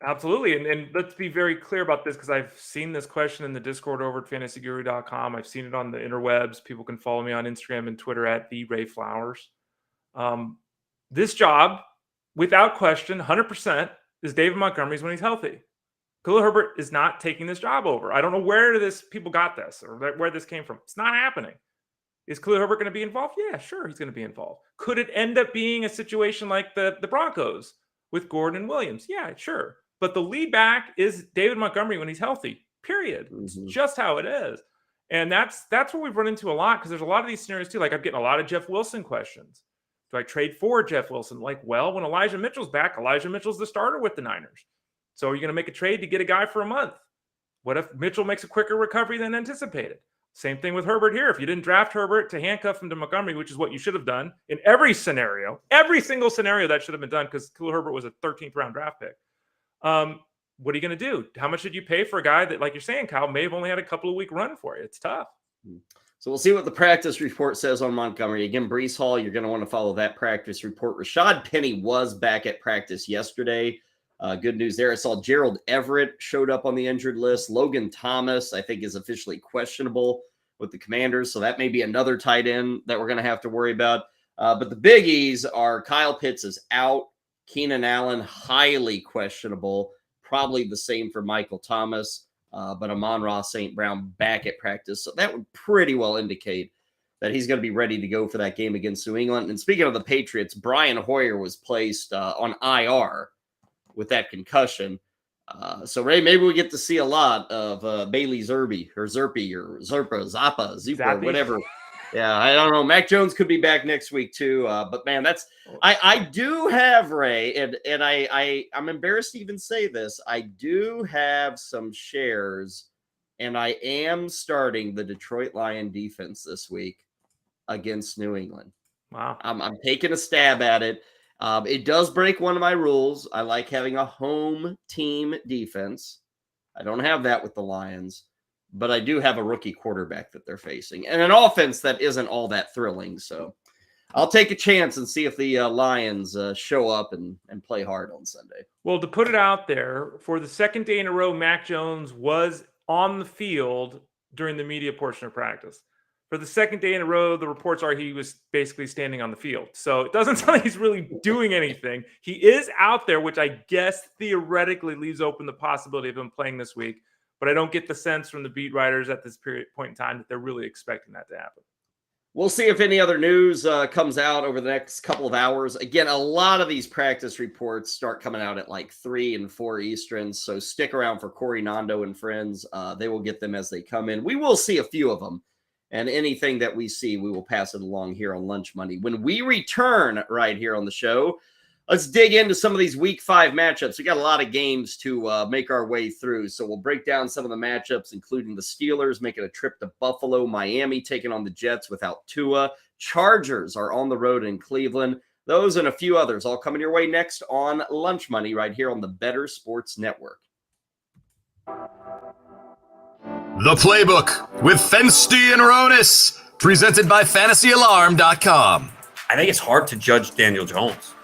absolutely. And let's be very clear about this, because I've seen this question in the Discord over at fantasyguru.com. I've seen it on the interwebs. People can follow me on Instagram and Twitter at @TheRayFlowers. This job, without question, 100%, is David Montgomery's when he's healthy. Khalil Herbert is not taking this job over. I don't know where people got this or where this came from. It's not happening. Is Khalil Herbert going to be involved? Yeah, sure, he's going to be involved. Could it end up being a situation like the Broncos with Gordon and Williams? Yeah, sure. But the lead back is David Montgomery when he's healthy, period. It's just how it is. And that's what we've run into a lot, because there's a lot of these scenarios too. Like, I'm getting a lot of Jeff Wilson questions. Do I trade for Jeff Wilson? Like, well, when Elijah Mitchell's back, Elijah Mitchell's the starter with the Niners. So are you going to make a trade to get a guy for a month? What if Mitchell makes a quicker recovery than anticipated? Same thing with Herbert here. If you didn't draft Herbert to handcuff him to Montgomery, which is what you should have done in every scenario, every single scenario that should have been done, because Khalil Herbert was a 13th round draft pick. What are you going to do? How much did you pay for a guy that, like you're saying, Kyle, may have only had a couple of week run for you? It's tough. So we'll see what the practice report says on Montgomery. Again, Breece Hall, you're going to want to follow that practice report. Rashad Penny was back at practice yesterday. Good news there. I saw Gerald Everett showed up on the injured list. Logan Thomas, I think, is officially questionable with the Commanders. So that may be another tight end that we're going to have to worry about. But the biggies are Kyle Pitts is out. Keenan Allen, highly questionable. Probably the same for Michael Thomas. But Amon-Ra St. Brown back at practice. So that would pretty well indicate that he's going to be ready to go for that game against New England. And speaking of the Patriots, Brian Hoyer was placed on IR with that concussion. So, Ray, maybe we get to see a lot of Bailey Zerby or Zappa, whatever. Yeah, I don't know. Mac Jones could be back next week too. But man, I do have, Ray, and I'm embarrassed to even say this. I do have some shares, and I am starting the Detroit Lion defense this week against New England. Wow. I'm taking a stab at it. It does break one of my rules. I like having a home team defense. I don't have that with the Lions, but I do have a rookie quarterback that they're facing and an offense that isn't all that thrilling. So I'll take a chance and see if the Lions show up and play hard on Sunday. Well, to put it out there, for the second day in a row, Mac Jones was on the field during the media portion of practice. For the second day in a row, the reports are he was basically standing on the field. So it doesn't sound like he's really doing anything. He is out there, which I guess theoretically leaves open the possibility of him playing this week. But I don't get the sense from the beat writers at this point in time that they're really expecting that to happen. We'll see if any other news comes out over the next couple of hours. Again, a lot of these practice reports start coming out at like 3 and 4 Eastern. So stick around for Corey Nando and friends. They will get them as they come in. We will see a few of them. And anything that we see, we will pass it along here on Lunch Money. When we return right here on the show, let's dig into some of these Week 5 matchups. We got a lot of games to make our way through. So we'll break down some of the matchups, including the Steelers making a trip to Buffalo, Miami taking on the Jets without Tua. Chargers are on the road in Cleveland. Those and a few others all coming your way next on Lunch Money right here on the Bettor Sports Network. The Playbook with Fensty and Ronis, presented by FantasyAlarm.com. I think it's hard to judge Daniel Jones.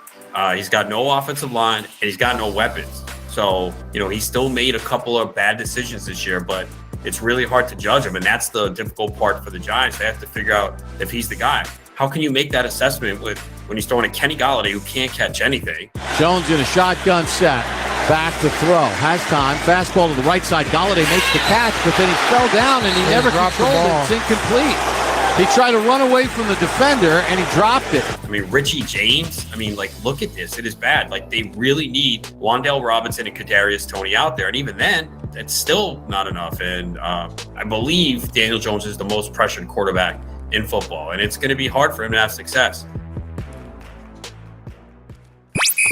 He's got no offensive line and he's got no weapons. So, he still made a couple of bad decisions this year, but it's really hard to judge him. And that's the difficult part for the Giants. They have to figure out if he's the guy. How can you make that assessment when he's throwing a Kenny Golladay who can't catch anything? Jones in a shotgun set. Back to throw. Has time. Fastball to the right side. Golladay makes the catch, but then he fell down and he never controlled it. It's incomplete. He tried to run away from the defender and he dropped it. I mean, Richie James, look at this. It is bad. They really need Wan'Dale Robinson and Kadarius Toney out there. And even then, that's still not enough. And I believe Daniel Jones is the most pressured quarterback in football. And it's going to be hard for him to have success.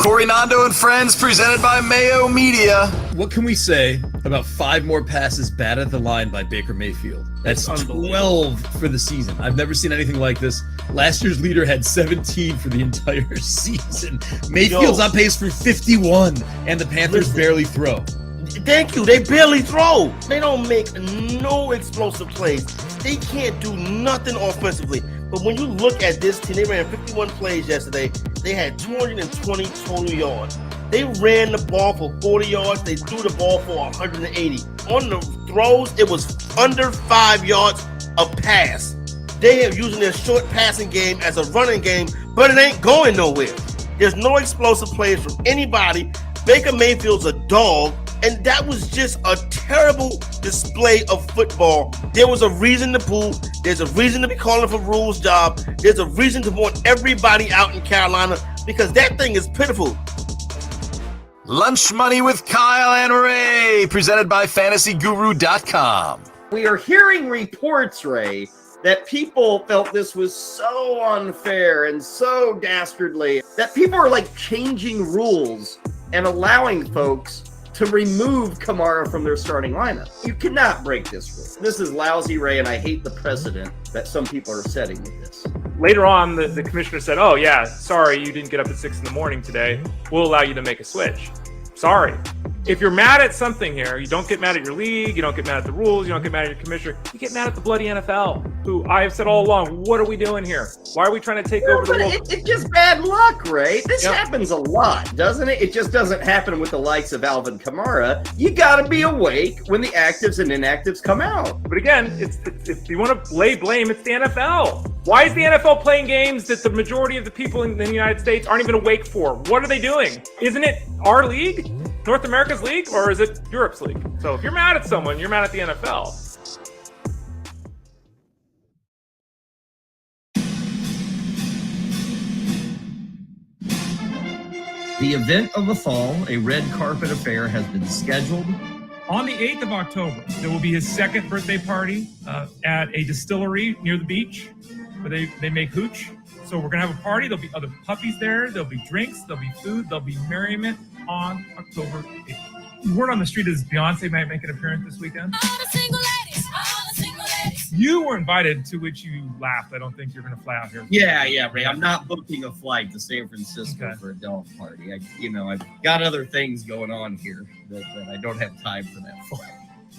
Corey Nando and friends, presented by Mayo Media. What can we say about 5 more passes batted at the line by Baker Mayfield? That's 12 for the season. I've never seen anything like this. Last year's leader had 17 for the entire season. Mayfield's on pace for 51, and the Panthers barely throw. Thank you. They barely throw. They don't make no explosive plays. They can't do nothing offensively. But when you look at this team, they ran 51 plays yesterday. They had 220 total yards. They ran the ball for 40 yards. They threw the ball for 180. On the throws, it was under 5 yards a pass. They are using their short passing game as a running game, but it ain't going nowhere. There's no explosive plays from anybody. Baker Mayfield's a dog, and that was just a terrible display of football. There was a reason to boo. There's a reason to be calling for Rule's job. There's a reason to want everybody out in Carolina because that thing is pitiful. Lunch Money with Kyle and Ray, presented by FantasyGuru.com. We are hearing reports, Ray, that people felt this was so unfair and so dastardly that people are like changing rules and allowing folks to remove Kamara from their starting lineup. You cannot break this rule. This is lousy, Ray, and I hate the precedent that some people are setting with this. Later on, the commissioner said, oh, yeah, sorry, you didn't get up at 6 a.m. today. We'll allow you to make a switch. Sorry. If you're mad at something here, you don't get mad at your league, you don't get mad at the rules, you don't get mad at your commissioner, you get mad at the bloody NFL, who I have said all along, what are we doing here? Why are we trying to take over the world? It's just bad luck, Ray. This happens a lot, doesn't it? It just doesn't happen with the likes of Alvin Kamara. You got to be awake when the actives and inactives come out. But again, if you want to lay blame, it's the NFL. Why is the NFL playing games that the majority of the people in the United States aren't even awake for? What are they doing? Isn't it our league? North America's league, or is it Europe's league? So if you're mad at someone, you're mad at the NFL. The event of the fall, a red carpet affair, has been scheduled. On the 8th of October, there will be his second birthday party at a distillery near the beach where they make hooch. So we're going to have a party. There'll be other puppies there. There'll be drinks. There'll be food. There'll be merriment on October 8th. Word on the street is Beyonce might make an appearance this weekend. All the single ladies, all the single ladies. You were invited, to which you laughed. I don't think you're going to fly out here. Yeah, Ray. I'm not booking a flight to San Francisco for a dog party. I've got other things going on here that I don't have time for that for.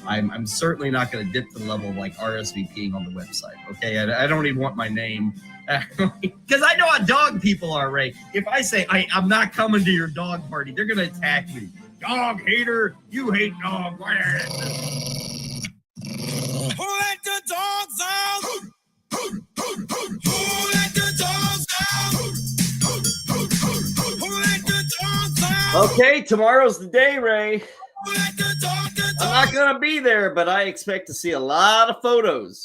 I'm certainly not going to dip to the level of like RSVPing on the website. Okay, I don't even want my name because I know how dog people are, Ray. If I say I'm not coming to your dog party, they're going to attack me. Dog hater, you hate dogs. Who let the dogs out? Who let the dogs out? Who let the dogs out? Okay, tomorrow's the day, Ray. I'm not going to be there, but I expect to see a lot of photos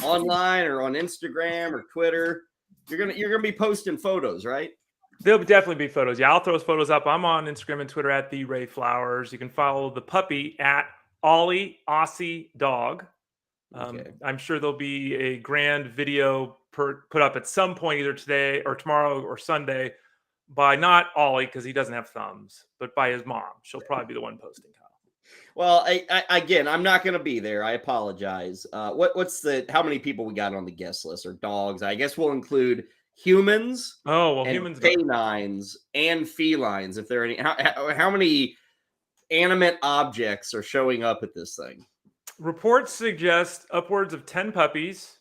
online or on Instagram or Twitter. You're gonna be posting photos, right? There'll definitely be photos. Yeah, I'll throw those photos up. I'm on Instagram and Twitter at @TheRayFlowers. You can follow the puppy at Ollie Aussie Dog. Okay. I'm sure there'll be a grand video put up at some point, either today or tomorrow or Sunday, by not Ollie because he doesn't have thumbs, but by his mom. She'll probably be the one posting. Well, again, I'm not going to be there. I apologize. How many people we got on the guest list or dogs? I guess we'll include humans. Oh, well, humans, canines and felines. If there are any, how many animate objects are showing up at this thing? Reports suggest upwards of 10 puppies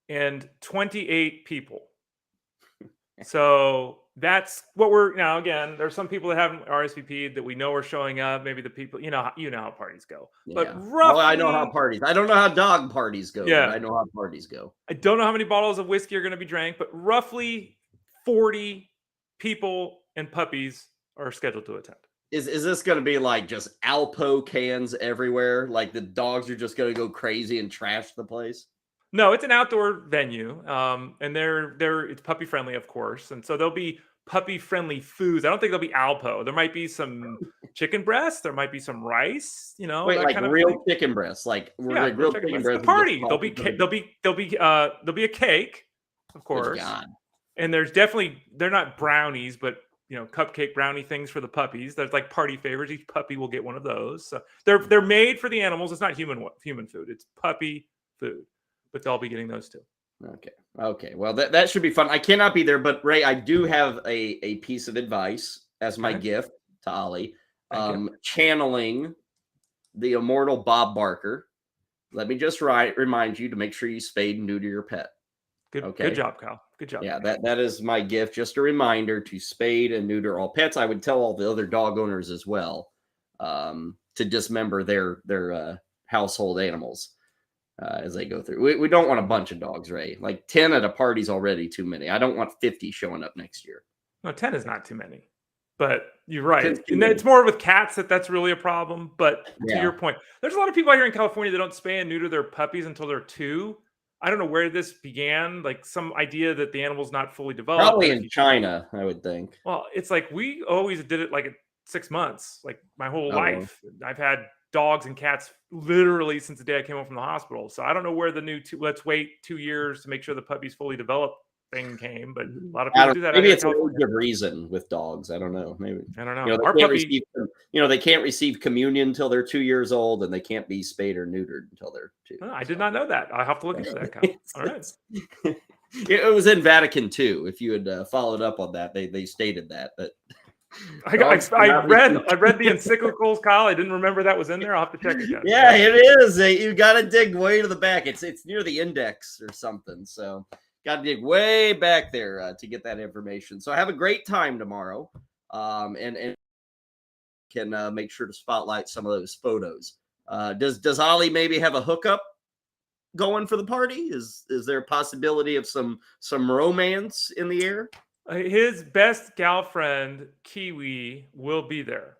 and 28 people. So that's what we're now. Again, there's some people that haven't RSVP'd that we know are showing up. Maybe the people, you know how parties go. Yeah. But roughly, I know how parties. I don't know how dog parties go. Yeah, but I know how parties go. I don't know how many bottles of whiskey are going to be drank, but roughly 40 people and puppies are scheduled to attend. Is this going to be like just Alpo cans everywhere? Like the dogs are just going to go crazy and trash the place? No, it's an outdoor venue, and it's puppy friendly, of course, and so there'll be puppy friendly foods. I don't think there'll be Alpo. There might be some chicken breasts. There might be some rice. Wait, like kind of real thing. Chicken breasts, like real chicken breasts. The party. There'll be a cake, of course. God. And there's definitely they're not brownies, but cupcake brownie things for the puppies. There's like party favors. Each puppy will get one of those. So they're made for the animals. It's not human food. It's puppy food. But they'll be getting those too. Okay. Well, that should be fun. I cannot be there, but Ray, I do have a piece of advice as my gift to Ollie. Channeling the immortal Bob Barker. Let me just remind you to make sure you spade and neuter your pet. Good job, Kyle. Good job. Yeah, that is my gift. Just a reminder to spade and neuter all pets. I would tell all the other dog owners as well to dismember their household animals as they go through. We don't want a bunch of dogs, Ray. Like 10 at a party's already too many. I don't want 50 showing up next year. No, 10 is not too many. But you're right. And it's more with cats that's really a problem. But to your point, there's a lot of people out here in California that don't spay and neuter their puppies until they're 2. I don't know where this began, like some idea that the animal's not fully developed. Probably in China, I would think. Well, it's like we always did it like at 6 months, like my whole life. I've had dogs and cats literally since the day I came home from the hospital. So I don't know where the new let's wait 2 years to make sure the puppy's fully developed thing came, but a lot of people do that. Maybe it's a good reason with dogs. I don't know. Maybe I don't know. They can't receive communion until they're 2 years old, and they can't be spayed or neutered until they're 2. Oh, I did not know that. I'll have to look into that. Kyle. All right. It was in Vatican II. If you had followed up on that, they stated that. But I read the encyclicals, Kyle. I didn't remember that was in there. I'll have to check again. Yeah, it is. You got to dig way to the back. It's near the index or something. So. Got to dig way back there to get that information. So have a great time tomorrow, and can make sure to spotlight some of those photos. Does Ollie maybe have a hookup going for the party? Is there a possibility of some romance in the air? His best gal friend Kiwi will be there.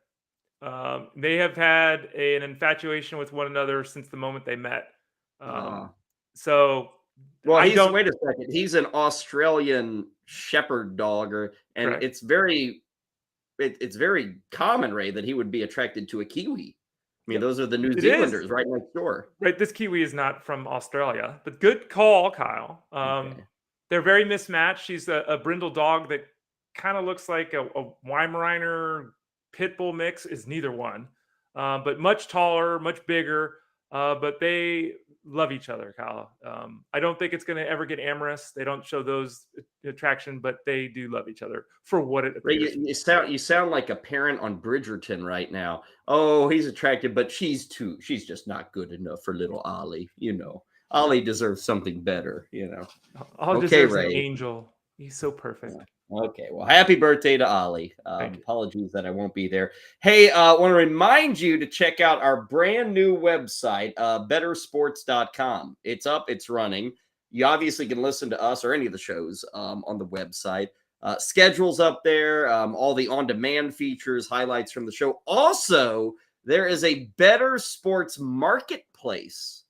They have had an infatuation with one another since the moment they met. So. Well, wait a second. He's an Australian shepherd dog, and it's very common, Ray, that he would be attracted to a Kiwi. I mean, those are the New Zealanders right next door. Right. This Kiwi is not from Australia, but good call, Kyle. They're very mismatched. She's a brindle dog that kind of looks like a Weimaraner pit bull mix. Is neither one, but much taller, much bigger. But they love each other, Kyle. I don't think it's going to ever get amorous. They don't show those attraction, but they do love each other for what it appears. You sound like a parent on Bridgerton right now. Oh, he's attractive, but she's just not good enough for little Ollie. Ollie deserves something better. Ollie deserves an angel. He's so perfect. Okay, well, happy birthday to Ollie. Apologies that I won't be there. Hey, I want to remind you to check out our brand new website, bettorsports.com. It's up, it's running. You obviously can listen to us or any of the shows on the website. Schedules up there, all the on-demand features, highlights from the show. Also, there is a Bettor Sports Marketplace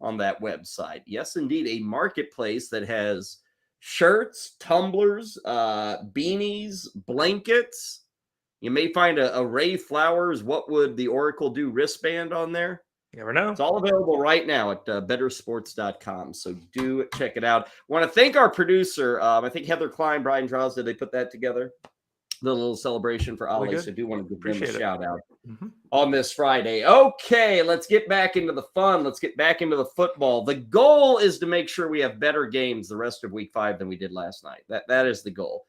on that website. Yes, indeed, a marketplace that has shirts, tumblers, beanies, blankets. You may find a Ray Flowers "What Would the Oracle Do" wristband on there. You never know. It's all available right now at bettorsports.com. So do check it out. Want to thank our producer. I think Heather Klein, Brian Draws, did they put that together? The little celebration for Ollie. So do want to give them a shout out on this Friday. Okay, let's get back into the fun. Let's get back into the football. The goal is to make sure we have better games the rest of week 5 than we did last night. That is the goal.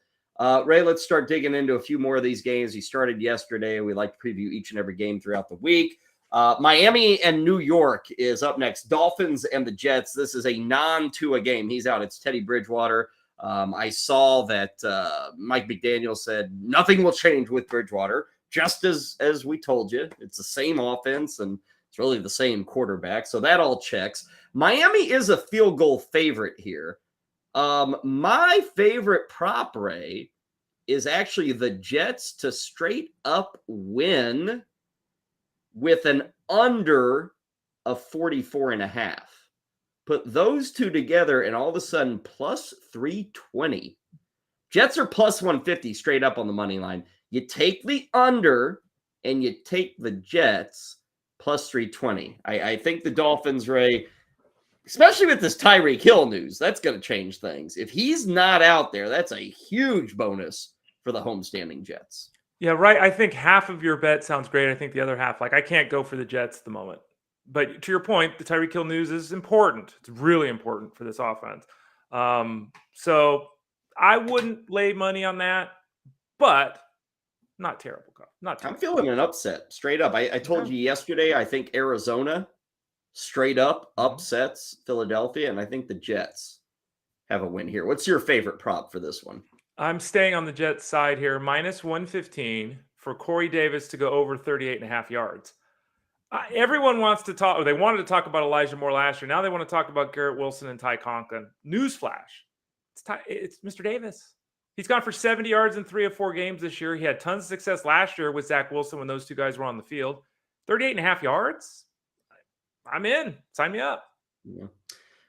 Ray, let's start digging into a few more of these games. He started yesterday. We like to preview each and every game throughout the week. Miami and New York is up next. Dolphins and the Jets. This is a non-Tua game. He's out. It's Teddy Bridgewater. I saw that Mike McDaniel said nothing will change with Bridgewater, just as we told you. It's the same offense, and it's really the same quarterback. So that all checks. Miami is a field goal favorite here. My favorite prop, Ray, is actually the Jets to straight up win with an under of 44.5. Put those two together, and all of a sudden, plus 320. Jets are plus 150 straight up on the money line. You take the under, and you take the Jets plus 320. I think the Dolphins, Ray, especially with this Tyreek Hill news, that's going to change things. If he's not out there, that's a huge bonus for the homestanding Jets. Yeah, right. I think half of your bet sounds great. I think the other half, I can't go for the Jets at the moment. But to your point, the Tyreek Hill news is important. It's really important for this offense. So I wouldn't lay money on that, but not terrible. Not terrible. I'm feeling an upset straight up. I told you yesterday, I think Arizona straight up upsets Philadelphia, and I think the Jets have a win here. What's your favorite prop for this one? I'm staying on the Jets side here, minus 115 for Corey Davis to go over 38.5 yards. Everyone wants to talk, or they wanted to talk about Elijah Moore last year. Now they want to talk about Garrett Wilson and Ty Conklin. Newsflash. It's Mr. Davis. He's gone for 70 yards in 3 of 4 games this year. He had tons of success last year with Zach Wilson when those two guys were on the field. 38.5 yards? I'm in. Sign me up. Yeah.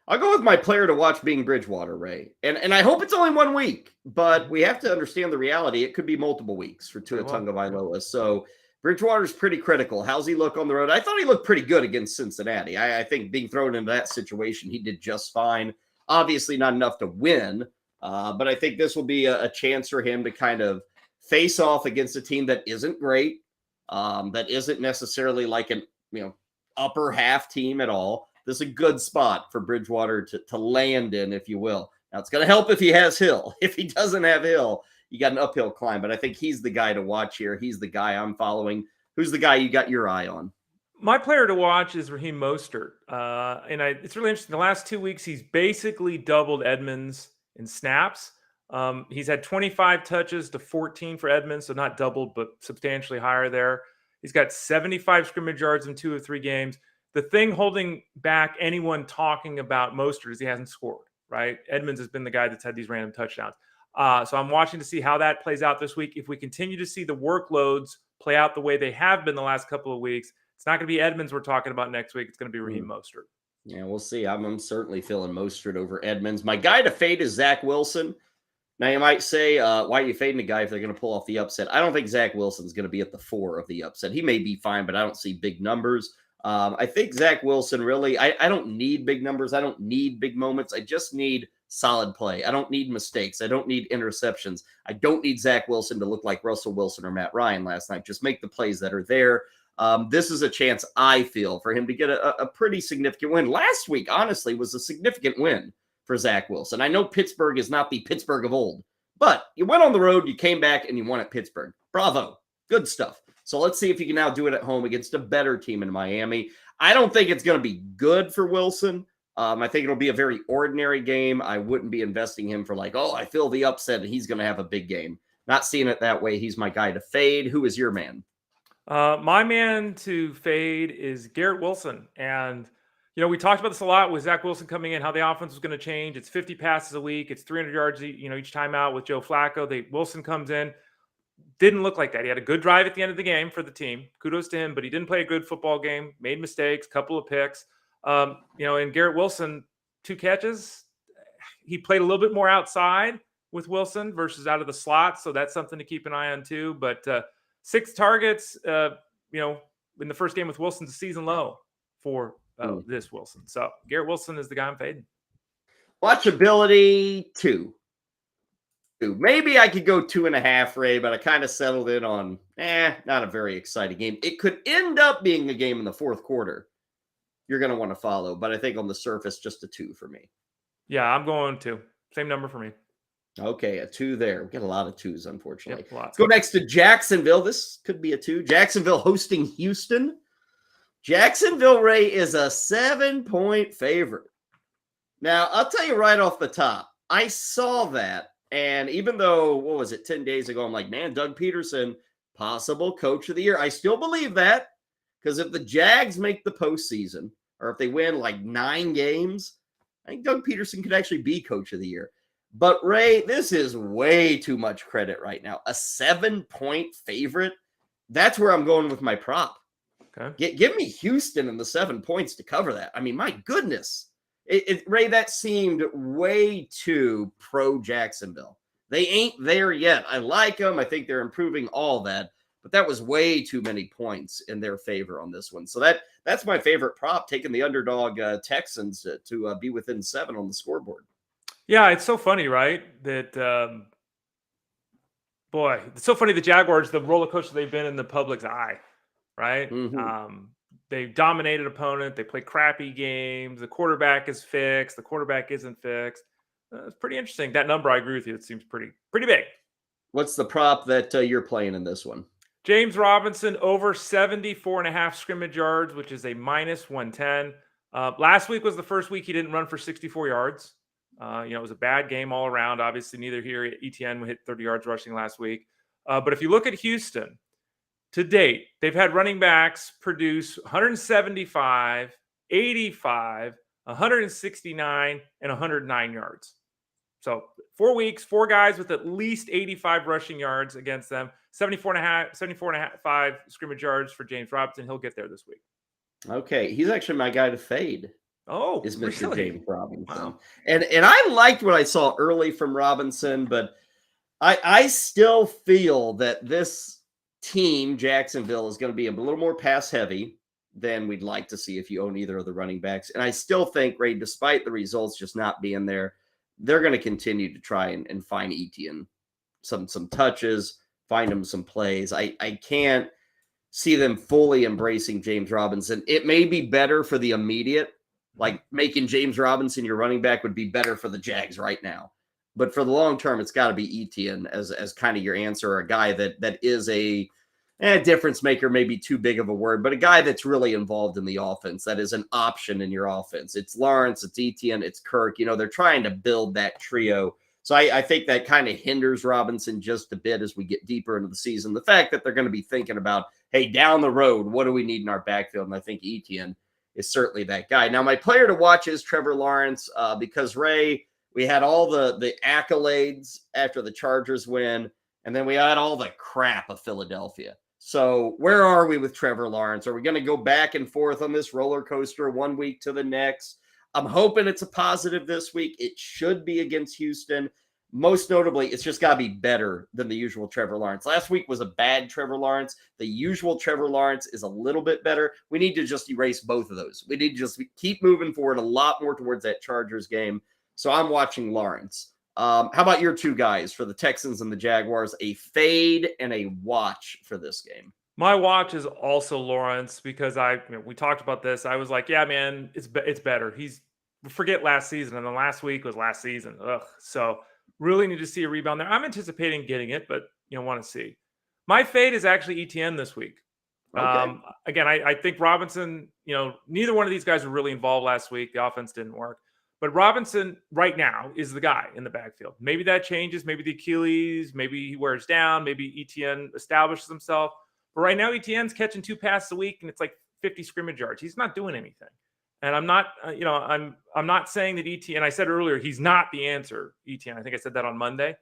I'll go with my player to watch being Bridgewater, Ray. And I hope it's only 1 week, but we have to understand the reality. It could be multiple weeks for Tua Tagovailoa. So Bridgewater's pretty critical. How's he look on the road? I thought he looked pretty good against Cincinnati. I think being thrown into that situation, he did just fine. Obviously not enough to win, but I think this will be a chance for him to kind of face off against a team that isn't great, that isn't necessarily like an upper half team at all. This is a good spot for Bridgewater to land in, if you will. Now, it's going to help if he has Hill. If he doesn't have Hill, you got an uphill climb. But I think he's the guy to watch here. He's the guy I'm following. Who's the guy you got your eye on? My player to watch is Raheem Mostert. It's really interesting. The last 2 weeks, he's basically doubled Edmonds in snaps. He's had 25 touches to 14 for Edmonds, so not doubled, but substantially higher there. He's got 75 scrimmage yards in 2 of 3 games. The thing holding back anyone talking about Mostert is he hasn't scored, right? Edmonds has been the guy that's had these random touchdowns. So I'm watching to see how that plays out this week. If we continue to see the workloads play out the way they have been the last couple of weeks, it's not going to be Edmonds we're talking about next week. It's going to be Raheem Mostert. Yeah, we'll see. I'm certainly feeling Mostert over Edmonds. My guy to fade is Zach Wilson. Now, you might say, why are you fading a guy if they're going to pull off the upset? I don't think Zach Wilson's going to be at the 4 of the upset. He may be fine, but I don't see big numbers. I think Zach Wilson really, I don't need big numbers. I don't need big moments. I just need solid play. I don't need mistakes. I don't need interceptions. I don't need Zach Wilson to look like Russell Wilson or Matt Ryan last night. Just make the plays that are there. This is a chance, I feel, for him to get a pretty significant win. Last week, honestly, was a significant win for Zach Wilson. I know Pittsburgh is not the Pittsburgh of old, but you went on the road, you came back, and you won at Pittsburgh. Bravo. Good stuff. So let's see if you can now do it at home against a better team in Miami. I don't think it's going to be good for Wilson. I think it'll be a very ordinary game. I wouldn't be investing him for I feel the upset and he's going to have a big game. Not seeing it that way. He's my guy to fade. Who is your man? My man to fade is Garrett Wilson. And, we talked about this a lot with Zach Wilson coming in, how the offense was going to change. It's 50 passes a week. It's 300 yards, each time out with Joe Flacco. Wilson comes in. Didn't look like that. He had a good drive at the end of the game for the team. Kudos to him, but he didn't play a good football game, made mistakes, couple of picks. And Garrett Wilson, 2 catches. He played a little bit more outside with Wilson versus out of the slot, so that's something to keep an eye on too. But 6 targets, in the first game with Wilson's a season low for this Wilson. So Garrett Wilson is the guy I'm fading. Watchability 2. Maybe I could go 2.5, Ray, but I kind of settled in on, not a very exciting game. It could end up being a game in the fourth quarter you're going to want to follow, but I think on the surface, just a 2 for me. Yeah, I'm going 2. Same number for me. Okay, a 2 there. We get a lot of 2s, unfortunately. Yep, Let's go next to Jacksonville. This could be a 2. Jacksonville hosting Houston. Jacksonville, Ray, is a 7-point favorite. Now, I'll tell you right off the top, I saw that. And even though, 10 days ago, I'm like, man, Doug Peterson, possible coach of the year. I still believe that because if the Jags make the postseason or if they win 9 games, I think Doug Peterson could actually be coach of the year. But Ray, this is way too much credit right now. A 7-point favorite. That's where I'm going with my prop. Okay. Give me Houston and the 7 points to cover that. I mean, my goodness. Ray, that seemed way too pro Jacksonville. They ain't there yet. I like them. I think they're improving all that, but that was way too many points in their favor on this one. So that's my favorite prop, taking the underdog Texans to be within 7 on the scoreboard. Yeah, it's so funny, right? That it's so funny. The Jaguars, the roller coaster they've been in the public's eye, right? Mm-hmm. They dominated opponent. They play crappy games. The quarterback is fixed. The quarterback isn't fixed. It's pretty interesting. That number, I agree with you. It seems pretty big. What's the prop that you're playing in this one? James Robinson over 74.5 scrimmage yards, which is a minus 110. Last week was the first week he didn't run for 64 yards. It was a bad game all around. Obviously, neither here. ETN hit 30 yards rushing last week. But if you look at Houston, to date, they've had running backs produce 175, 85, 169, and 109 yards. So 4 weeks, 4 guys with at least 85 rushing yards against them, 74 and a half, 5 scrimmage yards for James Robinson. He'll get there this week. Okay, he's actually my guy to fade. Oh, is Mr. really? James Robinson. Wow. And I liked what I saw early from Robinson, but I still feel that this team, Jacksonville, is going to be a little more pass heavy than we'd like to see if you own either of the running backs. And I still think, Ray, despite the results just not being there, they're going to continue to try and find Etienne some touches, find him some plays. I can't see them fully embracing James Robinson. It may be better for the immediate, like making James Robinson your running back would be better for the Jags right now. But for the long term, it's got to be Etienne as kind of your answer, a guy that is a difference maker, maybe too big of a word, but a guy that's really involved in the offense. That is an option in your offense. It's Lawrence, it's Etienne, it's Kirk. They're trying to build that trio. So I think that kind of hinders Robinson just a bit as we get deeper into the season. The fact that they're going to be thinking about, hey, down the road, what do we need in our backfield? And I think Etienne is certainly that guy. Now, my player to watch is Trevor Lawrence because, Ray, we had all the accolades after the Chargers win, and then we had all the crap of Philadelphia. So where are we with Trevor Lawrence? Are we going to go back and forth on this roller coaster 1 week to the next? I'm hoping it's a positive this week. It should be against Houston. Most notably, it's just got to be better than the usual Trevor Lawrence. Last week was a bad Trevor Lawrence. The usual Trevor Lawrence is a little bit better. We need to just erase both of those. We need to just keep moving forward a lot more towards that Chargers game. So I'm watching Lawrence. How about your two guys for the Texans and the Jaguars? A fade and a watch for this game. My watch is also Lawrence because we talked about this. I was like, yeah, man, it's better. Forget last season, and the last week was last season. So really need to see a rebound there. I'm anticipating getting it, but want to see. My fade is actually ETN this week. Okay. Again, I think Robinson. Neither one of these guys were really involved last week. The offense didn't work. But Robinson right now is the guy in the backfield. Maybe that changes. Maybe the Achilles. Maybe he wears down. Maybe ETN establishes himself. But right now, ETN's catching 2 passes a week, and it's like 50 scrimmage yards. He's not doing anything. And I'm not, I'm not saying that ETN. I said earlier he's not the answer. ETN. I think I said that on Monday.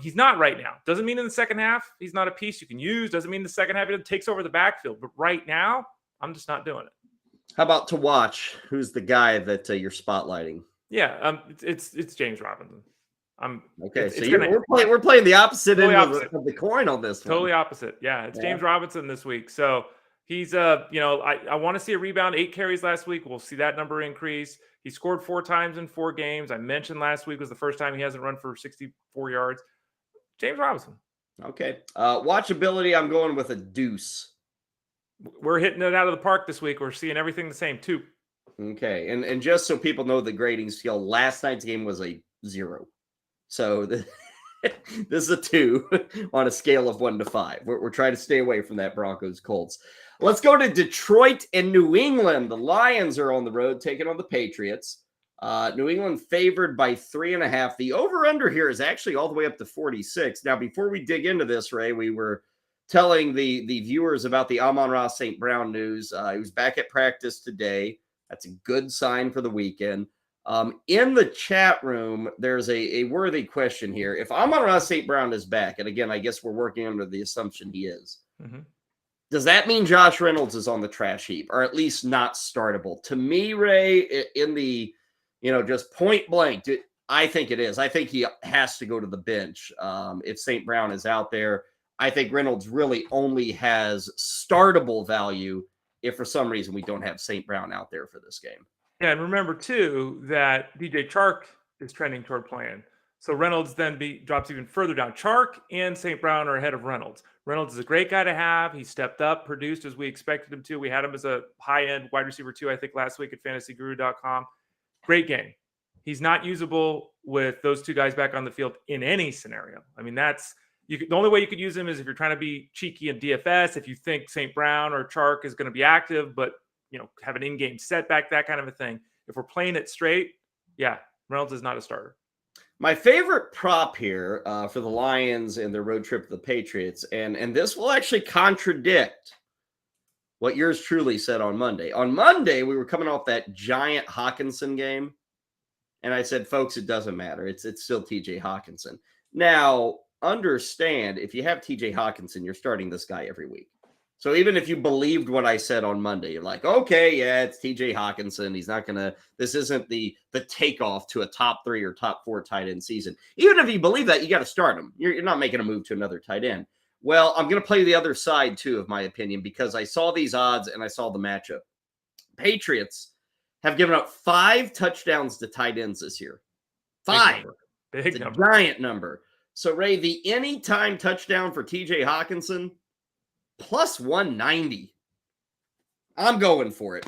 He's not right now. Doesn't mean in the second half he's not a piece you can use. Doesn't mean the second half he takes over the backfield. But right now, I'm just not doing it. How about to watch? Who's the guy that you're spotlighting? Yeah, it's James Robinson. Okay. We're playing the opposite end of the coin on this one. Totally opposite. Yeah, it's James Robinson this week. So he's I want to see a rebound. 8 carries last week. We'll see that number increase. He scored 4 times in 4 games. I mentioned last week was the first time he hasn't run for 64 yards. James Robinson. Okay. Watchability. I'm going with a deuce. We're hitting it out of the park this week. We're seeing everything the same, 2. Okay. And just so people know the grading scale, last night's game was a 0. So this is a 2 on a scale of 1 to 5. We're trying to stay away from that Broncos Colts. Let's go to Detroit and New England. The Lions are on the road taking on the Patriots. New England favored by 3.5. The over-under here is actually all the way up to 46. Now, before we dig into this, Ray, we were telling the viewers about the Amon-Ra St. Brown news. He was back at practice today. That's a good sign for the weekend. In the chat room, there's a worthy question here. If Amon-Ra St. Brown is back, and again, I guess we're working under the assumption he is, does that mean Josh Reynolds is on the trash heap, or at least not startable? To me, Ray, in the, just point blank, I think it is. I think he has to go to the bench if St. Brown is out there. I think Reynolds really only has startable value if for some reason we don't have St. Brown out there for this game. Yeah, and remember, too, that DJ Chark is trending toward playing. So Reynolds then drops even further down. Chark and St. Brown are ahead of Reynolds. Reynolds is a great guy to have. He stepped up, produced as we expected him to. We had him as a high-end wide receiver, too, I think, last week at fantasyguru.com. Great game. He's not usable with those 2 guys back on the field in any scenario. I mean, the only way you could use him is if you're trying to be cheeky in DFS, if you think St. Brown or Chark is going to be active, but have an in-game setback, that kind of a thing. If we're playing it straight, yeah, Reynolds is not a starter. My favorite prop here for the Lions and their road trip to the Patriots, and this will actually contradict what yours truly said on Monday. On Monday, we were coming off that giant Hawkinson game, and I said, folks, it doesn't matter. It's still TJ Hawkinson. Now, understand, if you have TJ Hawkinson, you're starting this guy every week. So even if you believed what I said on Monday, you're like, okay, yeah, it's TJ Hawkinson. He's not going to, this isn't the takeoff to a top 3 or top 4 tight end season. Even if you believe that, you got to start him. You're not making a move to another tight end. Well, I'm going to play the other side too, of my opinion, because I saw these odds and I saw the matchup. Patriots have given up 5 touchdowns to tight ends this year. 5. Big number. Giant number. So, Ray, the anytime touchdown for TJ Hawkinson, plus 190. I'm going for it.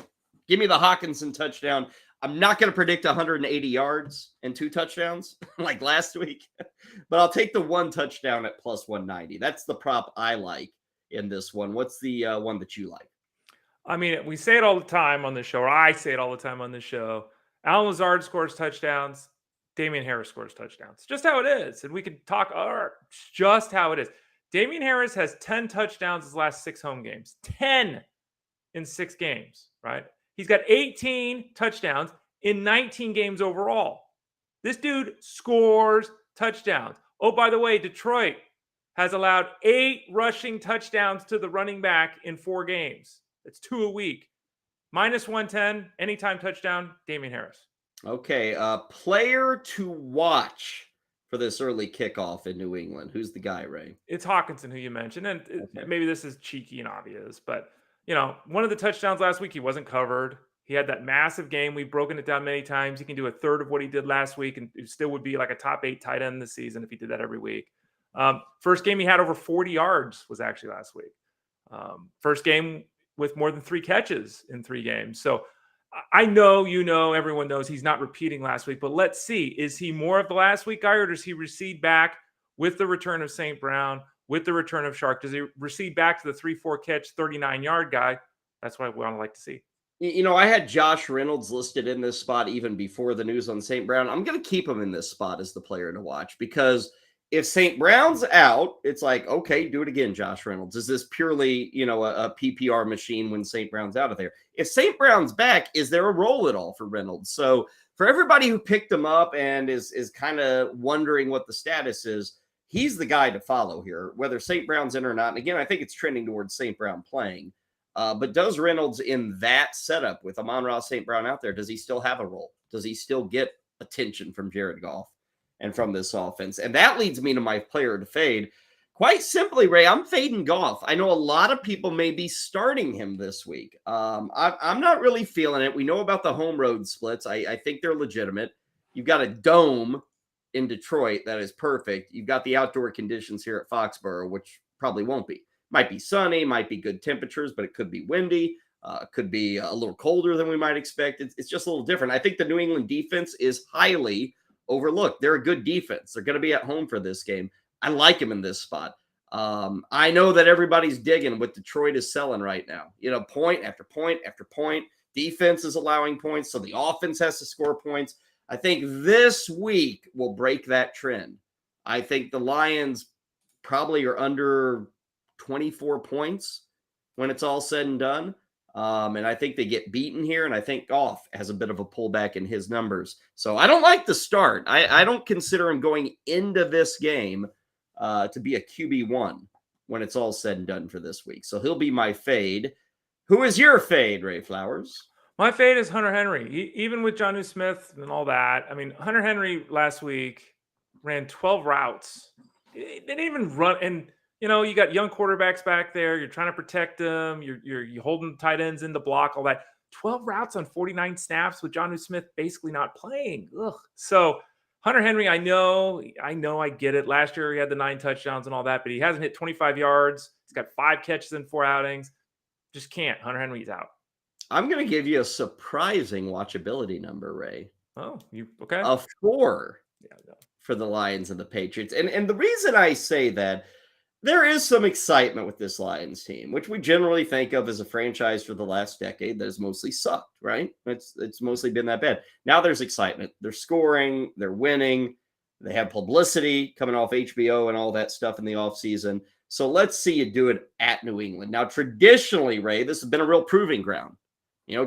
Give me the Hawkinson touchdown. I'm not going to predict 180 yards and 2 touchdowns like last week, but I'll take the 1 touchdown at plus 190. That's the prop I like in this one. What's the one that you like? I mean, we say it all the time on the show, or I say it all the time on the show. Alan Lazard scores touchdowns. Damian Harris scores touchdowns. Just how it is. And we can talk just how it is. Damian Harris has 10 touchdowns his last 6 home games. 10 in 6 games, right? He's got 18 touchdowns in 19 games overall. This dude scores touchdowns. Oh, by the way, Detroit has allowed 8 rushing touchdowns to the running back in 4 games. It's 2 a week. Minus 110, anytime touchdown, Damian Harris. Okay, player to watch for this early kickoff in New England. Who's the guy, Ray? It's Hawkinson, who you mentioned. And maybe this is cheeky and obvious, but, you know, one of the touchdowns last week, he wasn't covered. He had that massive game. We've broken it down many times. He can do a third of what he did last week, and it still would be like a top 8 tight end this season if he did that every week. First game he had over 40 yards was actually last week. First game with more than 3 catches in 3 games. So I know, everyone knows he's not repeating last week, but let's see. Is he more of the last week guy, or does he recede back with the return of St. Brown, with the return of Shark? Does he recede back to the 3-4 catch, 39-yard guy? That's what I want to like to see. You know, I had Josh Reynolds listed in this spot even before the news on St. Brown. I'm going to keep him in this spot as the player to watch, because if St. Brown's out, it's like, okay, do it again, Josh Reynolds. Is this purely, a PPR machine when St. Brown's out of there? If St. Brown's back, is there a role at all for Reynolds? So for everybody who picked him up and is kind of wondering what the status is, he's the guy to follow here, whether St. Brown's in or not. And again, I think it's trending towards St. Brown playing. But does Reynolds in that setup with Amon-Ra St. Brown out there, does he still have a role? Does he still get attention from Jared Goff and from this offense? And that leads me to my player to fade. Quite simply, Ray, I'm fading Goff. I know a lot of people may be starting him this week. I'm not really feeling it. We know about the home road splits. I think they're legitimate. You've got a dome in Detroit that is perfect. You've got the outdoor conditions here at Foxborough, which probably won't be. Might be sunny, might be good temperatures, but it could be windy. Could be a little colder than we might expect. It's just a little different. I think the New England defense is highly overlooked. They're a good defense. They're going to be at home for this game. I like him in this spot. I know that everybody's digging what Detroit is selling right now. Point after point after point. Defense is allowing points, so the offense has to score points. I think this week will break that trend. I think the Lions probably are under 24 points when it's all said and done. And I think they get beaten here, and I think Goff has a bit of a pullback in his numbers. So I don't like the start. I don't consider him going into this game to be a QB1 when it's all said and done for this week. So he'll be my fade. Who is your fade, Ray Flowers? My fade is Hunter Henry. Even with Jonnu Smith and all that, I mean, Hunter Henry last week ran 12 routes. They didn't even run. And, you got young quarterbacks back there. You're trying to protect them. You're holding tight ends in the block, all that. 12 routes on 49 snaps with Jonnu Smith basically not playing. Ugh. So Hunter Henry, I know, I get it. Last year he had the 9 touchdowns and all that, but he hasn't hit 25 yards. He's got 5 catches in 4 outings. Just can't. Hunter Henry's out. I'm going to give you a surprising watchability number, Ray. Oh, you okay? A 4 for the Lions and the Patriots. And the reason I say that, There is some excitement with this Lions team, which we generally think of as a franchise for the last decade that has mostly sucked, right? It's mostly been that bad. Now there's excitement. They're scoring, they're winning, they have publicity coming off HBO and all that stuff in the offseason. So let's see you do it at New England. Now, traditionally, Ray, this has been a real proving ground.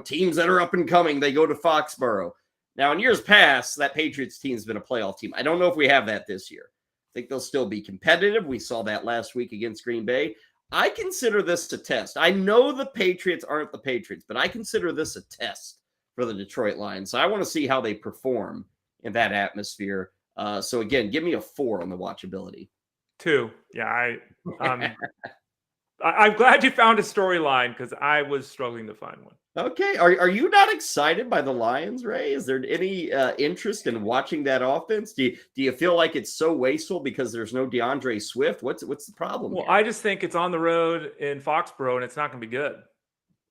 Teams that are up and coming, they go to Foxborough. Now, in years past, that Patriots team has been a playoff team. I don't know if we have that this year. I think they'll still be competitive. We saw that last week against Green Bay. I consider this a test. I know the Patriots aren't the Patriots, but I consider this a test for the Detroit Lions. So I want to see how they perform in that atmosphere. So again, give me a 4 on the watchability. 2. Yeah, I'm glad you found a storyline because I was struggling to find one. Okay. Are you not excited by the Lions, Ray? Is there any interest in watching that offense? Do you feel like it's so wasteful because there's no DeAndre Swift? What's the problem? Well, I just think it's on the road in Foxborough, and it's not going to be good.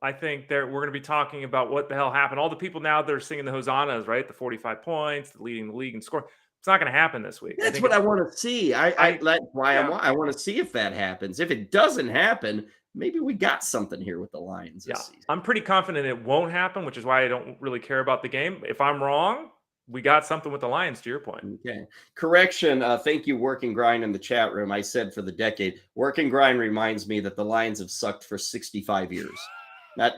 I think we're going to be talking about what the hell happened. All the people now, they're singing the hosannas, right? The 45 points, leading the league in score. It's not going to happen this week. That's what I want to see. That's why I want to see if that happens. If it doesn't happen, maybe we got something here with the Lions this season. I'm pretty confident it won't happen, which is why I don't really care about the game. If I'm wrong, we got something with the Lions, to your point. Okay. Correction. Thank you, Work and Grind in the chat room. I said for the decade. Work and Grind reminds me that the Lions have sucked for 65 years. Not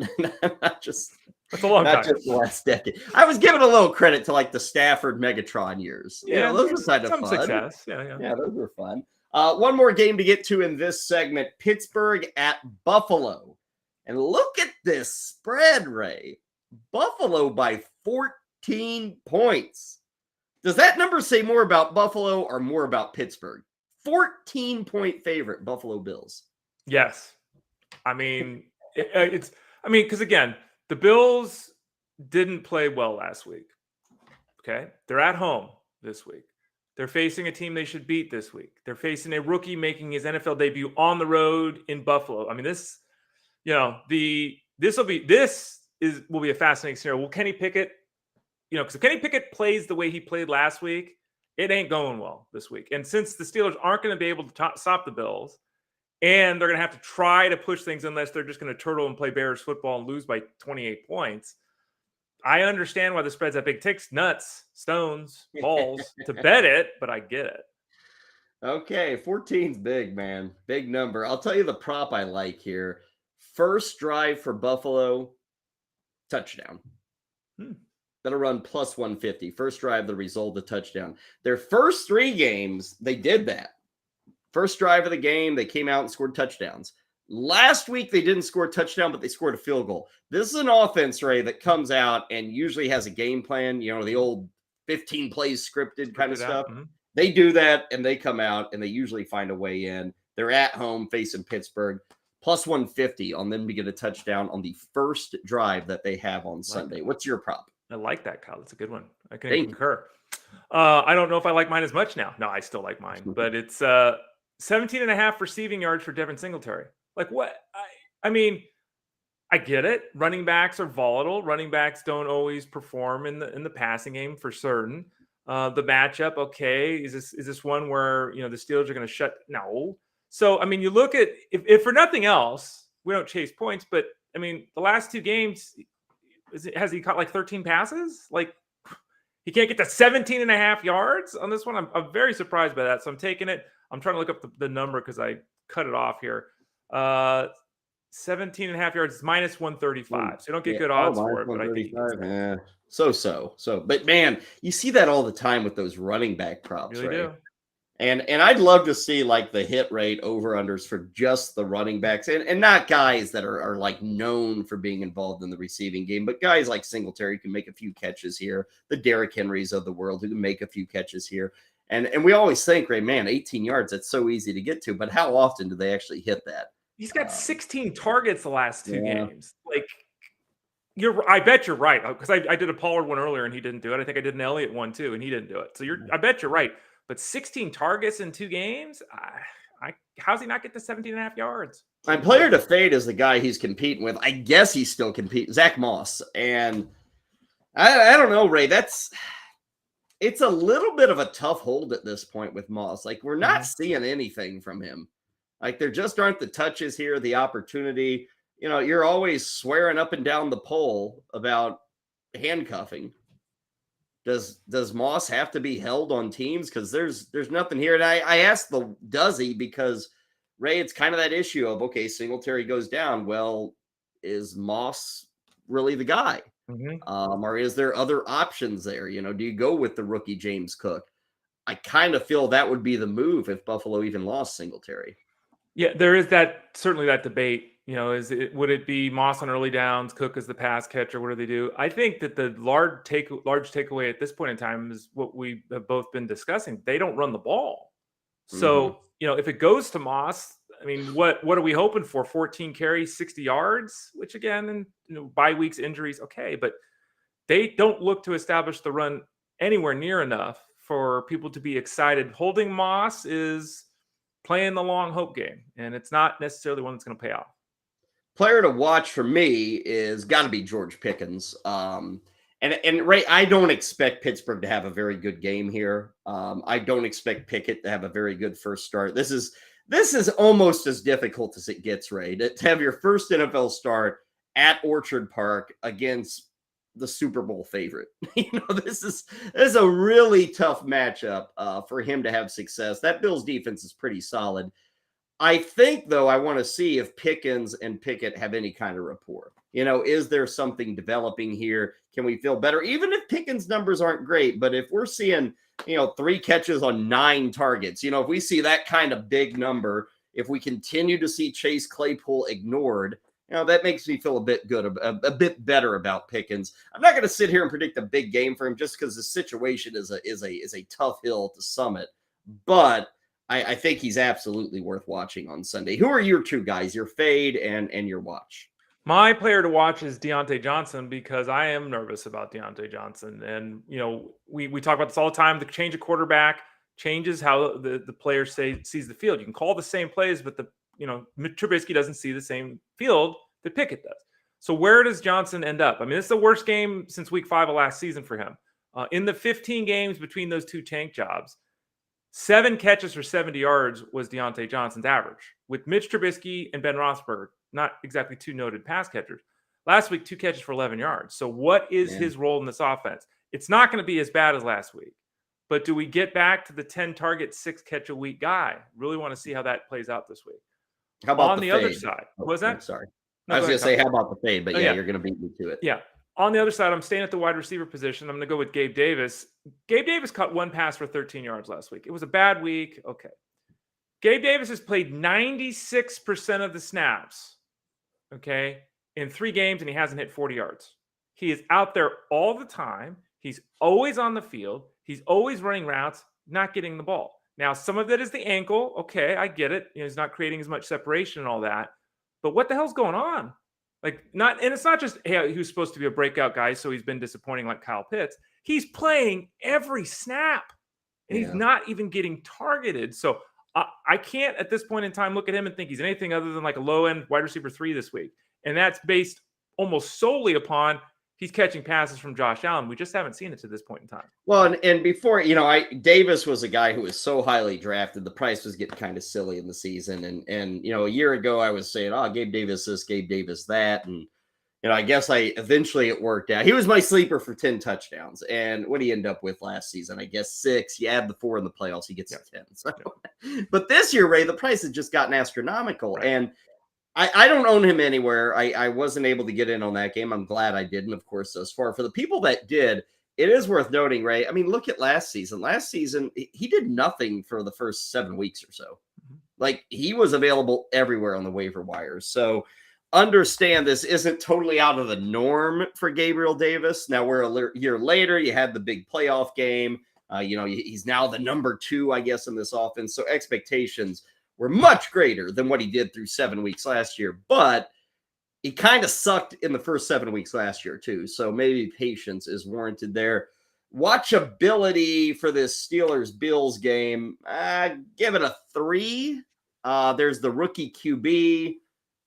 just that's a long time. Not just the last decade. I was giving a little credit to like the Stafford Megatron years. Yeah, those were kind of some fun. Success. Yeah, those were fun. One more game to get to in this segment: Pittsburgh at Buffalo, and look at this spread, Ray. Buffalo by 14 points. Does that number say more about Buffalo or more about Pittsburgh? 14-point favorite, Buffalo Bills. Yes, I mean because again, the Bills didn't play well last week. Okay. They're at home this week. They're facing a team they should beat this week. They're facing a rookie making his NFL debut on the road in Buffalo. I mean, this will be a fascinating scenario. Will Kenny Pickett, because if Kenny Pickett plays the way he played last week, it ain't going well this week. And since the Steelers aren't going to be able to stop the Bills, and they're going to have to try to push things unless they're just going to turtle and play Bears football and lose by 28 points. I understand why the spread's that big. Takes nuts, stones, balls to bet it, but I get it. Okay, 14's big, man. Big number. I'll tell you the prop I like here. First drive for Buffalo, touchdown. That'll run plus 150. First drive, the result, the touchdown. Their first 3 games, they did that. First drive of the game, they came out and scored touchdowns. Last week, they didn't score a touchdown, but they scored a field goal. This is an offense, Ray, that comes out and usually has a game plan, the old 15 plays scripted kind of stuff. Mm-hmm. They do that, and they come out, and they usually find a way in. They're at home facing Pittsburgh. Plus 150 on them to get a touchdown on the first drive that they have on Sunday. What's your prop? I like that, Kyle. That's a good one. I can concur. I don't know if I like mine as much now. No, I still like mine, but it's 17.5 receiving yards for Devin Singletary. Like what? I mean, I get it. Running backs are volatile. Running backs don't always perform in the passing game for certain. The matchup, okay. Is this one where the Steelers are going to shut? No. So I mean, you look at if for nothing else, we don't chase points, but I mean, the last 2 games, has he caught like 13 passes? Like he can't get to 17.5 yards on this one. I'm very surprised by that. So I'm taking it. I'm trying to look up the number because I cut it off here. 17.5 yards is minus 135. So you don't get good odds for it, but I think So. But man, you see that all the time with those running back props, really right? Do. And I'd love to see like the hit rate over-unders for just the running backs and not guys that are like known for being involved in the receiving game, but guys like Singletary can make a few catches here, the Derrick Henrys of the world who can make a few catches here. And we always think, Ray, man, 18 yards, that's so easy to get to, but how often do they actually hit that? He's got 16 targets the last 2 games. Like I bet you're right, because I did a Pollard one earlier and he didn't do it. I think I did an Elliott one too and he didn't do it. So I bet you're right. But 16 targets in 2 games, how's he not get to 17.5 yards? My player to fade is the guy he's competing with. I guess he's still competing, Zach Moss. And I don't know, Ray, it's a little bit of a tough hold at this point with Moss. Like we're not seeing anything from him. Like there just aren't the touches here, the opportunity. You know, you're always swearing up and down the pole about handcuffing. Does Moss have to be held on teams? Because there's nothing here. And I asked does he, because Ray, it's kind of that issue of, okay, Singletary goes down. Well, is Moss really the guy? Or is there other options there? You know, do you go with the rookie James Cook? I kind of feel that would be the move if Buffalo even lost Singletary. Yeah, there is certainly that debate. You know, would it be Moss on early downs, Cook as the pass catcher? What do they do? I think that the large takeaway at this point in time is what we have both been discussing. They don't run the ball. So, you know, if it goes to Moss, I mean, what are we hoping for? 14 carries, 60 yards, which again, and bye weeks, injuries, okay, but they don't look to establish the run anywhere near enough for people to be excited. Holding Moss is playing the long hope game, and it's not necessarily one that's going to pay off. Player to watch for me is got to be George Pickens. And Ray, I don't expect Pittsburgh to have a very good game here. I don't expect Pickett to have a very good first start. This is almost as difficult as it gets, Ray, to have your first NFL start at Orchard Park against the Super Bowl favorite. This is a really tough matchup for him to have success. That Bills defense is pretty solid. I think, though, I want to see if Pickens and Pickett have any kind of rapport. Is there something developing here? Can we feel better? Even if Pickens' numbers aren't great, but if we're seeing, 3 catches on 9 targets, if we see that kind of big number, if we continue to see Chase Claypool ignored, that makes me feel a bit good, a bit better about Pickens. I'm not going to sit here and predict a big game for him just because the situation is a tough hill to summit, but I think he's absolutely worth watching on Sunday. Who are your 2 guys, your fade and your watch? My player to watch is Deontay Johnson, because I am nervous about Deontay Johnson. And, we talk about this all the time. The change of quarterback changes how the player sees the field. You can call the same plays, but Trubisky doesn't see the same field that Pickett does. So where does Johnson end up? I mean, it's the worst game since week 5 of last season for him. In the 15 games between those 2 tank jobs, 7 catches for 70 yards was Deontay Johnson's average, with Mitch Trubisky and Ben Roethlisberger, not exactly 2 noted pass catchers. Last week, 2 catches for 11 yards. So what is his role in this offense? It's not going to be as bad as last week. But do we get back to the 10 target, 6 catch a week guy? Really want to see how that plays out this week. How about on the other side? What was that? I'm sorry. I was going to say, how about the fade? But you're going to beat me to it. Yeah. On the other side, I'm staying at the wide receiver position. I'm going to go with Gabe Davis. Gabe Davis caught 1 pass for 13 yards last week. It was a bad week. Okay. Gabe Davis has played 96% of the snaps, okay, in 3 games, and he hasn't hit 40 yards. He is out there all the time. He's always on the field. He's always running routes, not getting the ball. Now, some of it is the ankle. Okay, I get it. He's not creating as much separation and all that. But what the hell's going on? And it's not just, hey, he was supposed to be a breakout guy, so he's been disappointing like Kyle Pitts. He's playing every snap, and he's not even getting targeted. So I can't, at this point in time, look at him and think he's anything other than like a low-end wide receiver 3 this week. And that's based almost solely upon he's catching passes from Josh Allen. We just haven't seen it to this point in time. Well, and before, Davis was a guy who was so highly drafted. The price was getting kind of silly in the season. And a year ago I was saying, Gabe Davis this, Gabe Davis that. And, I guess eventually it worked out. He was my sleeper for 10 touchdowns. And what did he end up with last season? I guess 6. You add the 4 in the playoffs, he gets 10. So, but this year, Ray, the price has just gotten astronomical. Right. And I don't own him anywhere. I wasn't able to get in on that game. I'm glad I didn't, of course, thus far. For the people that did, it is worth noting, Ray. I mean, look at last season. Last season, he did nothing for the first 7 weeks or so. Like, he was available everywhere on the waiver wires. So understand this isn't totally out of the norm for Gabriel Davis. Now, we're a year later. You had the big playoff game. He's now the number 2, I guess, in this offense. So expectations were much greater than what he did through 7 weeks last year. But he kind of sucked in the first 7 weeks last year, too. So maybe patience is warranted there. Watchability for this Steelers-Bills game, give it a 3. There's the rookie QB.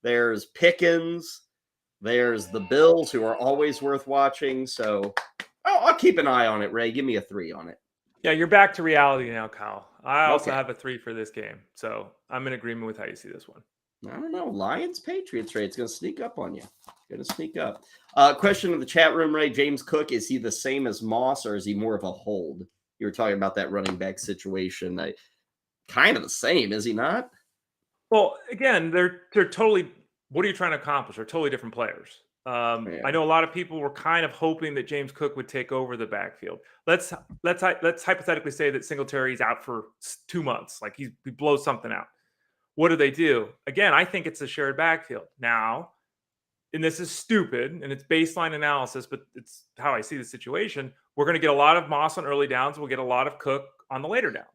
There's Pickens. There's the Bills, who are always worth watching. So I'll keep an eye on it, Ray. Give me a 3 on it. Yeah, you're back to reality now, Kyle. I also Okay. have a 3 for this game. So I'm in agreement with how you see this one. I don't know. Lions Patriots, Ray. It's going to sneak up on you. Going to sneak up. Question in the chat room, Ray. James Cook, is he the same as Moss, or is he more of a hold? You were talking about that running back situation. Kind of the same, is he not? Well, again, they're totally. What are you trying to accomplish? They're totally different players. I know a lot of people were kind of hoping that James Cook would take over the backfield. Let's hypothetically say that Singletary's out for 2 months, like he blows something out. What do? Again, I think it's a shared backfield now, and this is stupid and it's baseline analysis, but it's how I see the situation. We're going to get a lot of Moss on early downs. We'll get a lot of Cook on the later downs.